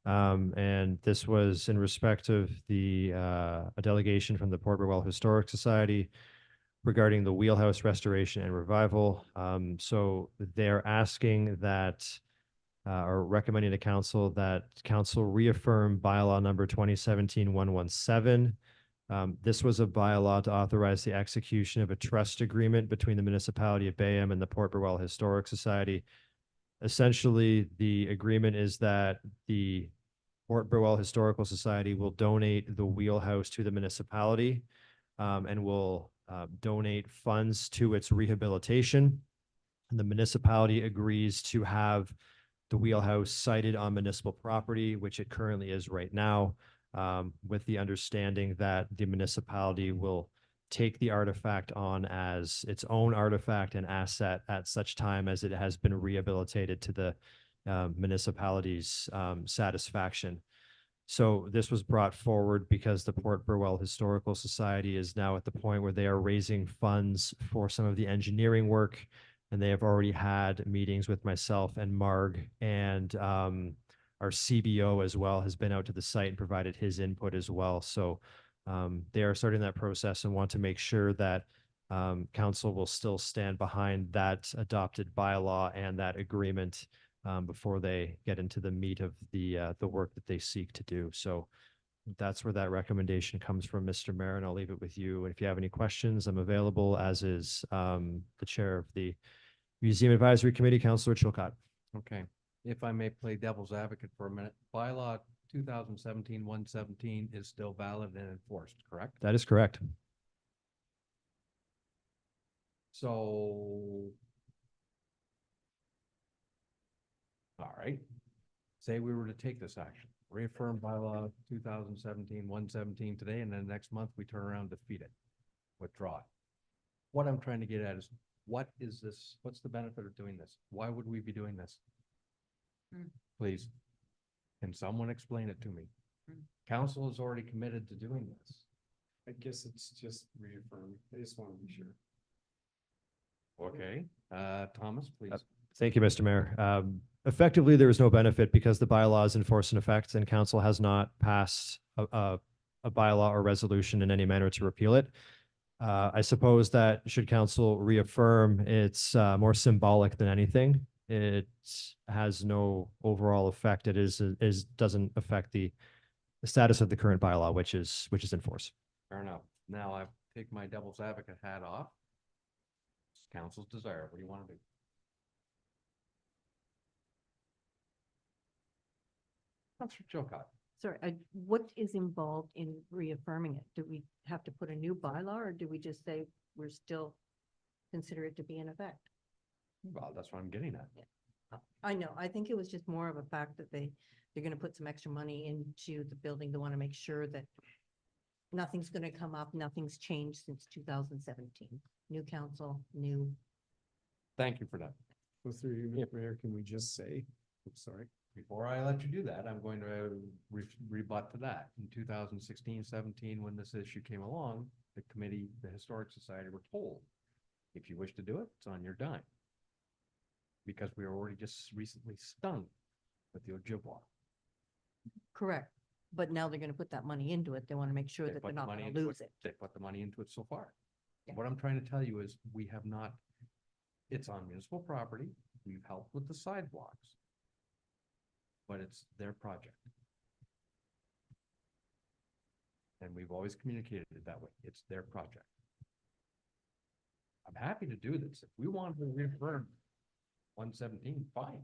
And this was in respect of a delegation from the Port Burwell Historic Society regarding the wheelhouse restoration and revival. So they're asking that, or recommending to council that council reaffirm bylaw number 2017-117. This was a bylaw to authorize the execution of a trust agreement between the municipality of Bayham and the Port Burwell Historic Society. Essentially, the agreement is that the Port Burwell Historical Society will donate the wheelhouse to the municipality, and will donate funds to its rehabilitation. And the municipality agrees to have the wheelhouse sited on municipal property, which it currently is right now, with the understanding that the municipality will take the artifact on as its own artifact and asset at such time as it has been rehabilitated to the municipality's satisfaction. So this was brought forward because the Port Burwell Historical Society is now at the point where they are raising funds for some of the engineering work. And they have already had meetings with myself and Marg, and our CBO as well has been out to the site and provided his input as well. So they are starting that process and want to make sure that council will still stand behind that adopted bylaw and that agreement before they get into the meat of the work that they seek to do. So that's where that recommendation comes from, Mr. Mayor, and I'll leave it with you. And if you have any questions, I'm available, as is the chair of the Museum Advisory Committee, Councillor Chilcott. Okay, if I may play devil's advocate for a minute, bylaw 2017-117 is still valid and enforced, correct? That is correct. So. All right, say we were to take this action, reaffirm bylaw 2017-117 today, and then next month we turn around, defeat it, withdraw it. What I'm trying to get at is, what is this? What's the benefit of doing this? Why would we be doing this? Please, can someone explain it to me? Council is already committed to doing this. I guess it's just reaffirming. I just want to be sure. Okay, Thomas, please. Thank you, Mr. Mayor. Effectively, there is no benefit because the bylaw is in force and effect, and council has not passed a bylaw or resolution in any manner to repeal it. I suppose that should council reaffirm, it's more symbolic than anything. It has no overall effect. It doesn't affect the status of the current bylaw, which is in force. Fair enough. Now I take my devil's advocate hat off. It's council's desire. What do you want to do? Councilor Chilcott. Sorry, what is involved in reaffirming it? Do we have to put a new bylaw or do we just say we're still consider it to be in effect? Well, that's what I'm getting at. I know, I think it was just more of a fact that they're gonna put some extra money into the building. They want to make sure that nothing's gonna come up, nothing's changed since 2017. New council, new, Thank you for that. So through you, Mr. Mayor, can we just say, I'm sorry, Before I let you do that, I'm going to rebut to that. In 2016, 17, when this issue came along, the committee, the Historic Society were told, if you wish to do it, it's on your dime. Because we were already just recently stung with the Ojibwa. correct. But now they're gonna put that money into it. They wanna make sure They that put they're the not money gonna into lose it. They put the money into it so far. Yeah. What I'm trying to tell you is, we have not, it's on municipal property, we've helped with the sidewalks. But it's their project. And we've always communicated it that way, it's their project. I'm happy to do this, if we want to reaffirm 117, fine.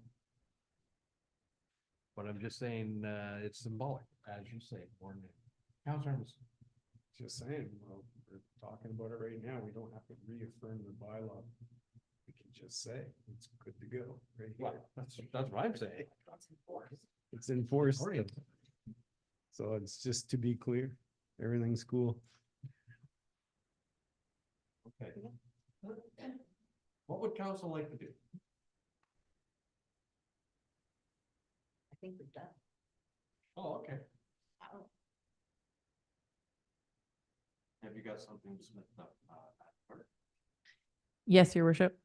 But I'm just saying, it's symbolic, as you say, more than. Councilor Emerson. just saying, well, we're talking about it right now. We don't have to reaffirm the bylaw. We can just say it's good to go right here. Well, that's what I'm saying. It's enforced. Already. So it's just to be clear, everything's cool. Okay. What would council like to do? I think we're done. Oh, okay. Have you got something to submit up? Yes, your worship.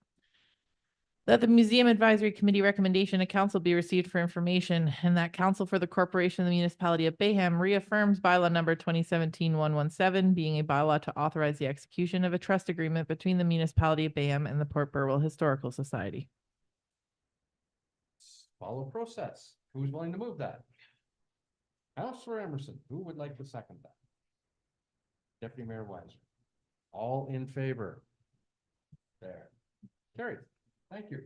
That the Museum Advisory Committee recommendation to council be received for information, and that council for the corporation of the municipality of Bayham reaffirms bylaw number 2017-117, being a bylaw to authorize the execution of a trust agreement between the municipality of Bayham and the Port Burwell Historical Society. Follow process. Who's willing to move that? Councilor Emerson, who would like to second that? Deputy Mayor Weiser. All in favor? There. Carried. Thank you.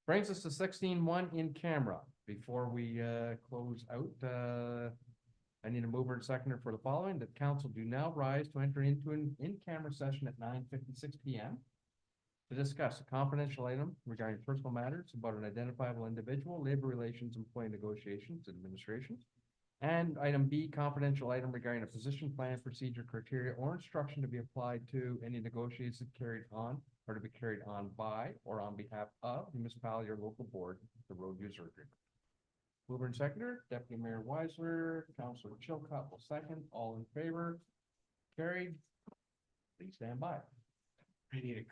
Brings us to 16-1 in camera. Before we close out, I need a mover and seconder for the following. That council do now rise to enter into an in-camera session at 9:56 PM. To discuss a confidential item regarding personal matters about an identifiable individual, labor relations, employee negotiations, administration. And item B, confidential item regarding a position plan, procedure, criteria, or instruction to be applied to any negotiations carried on or to be carried on by or on behalf of the municipality or local board, the road user agreement. Mover and seconder, Deputy Mayor Weisler, Councilor Chilcott will second. All in favor? Carried. Please stand by. I need a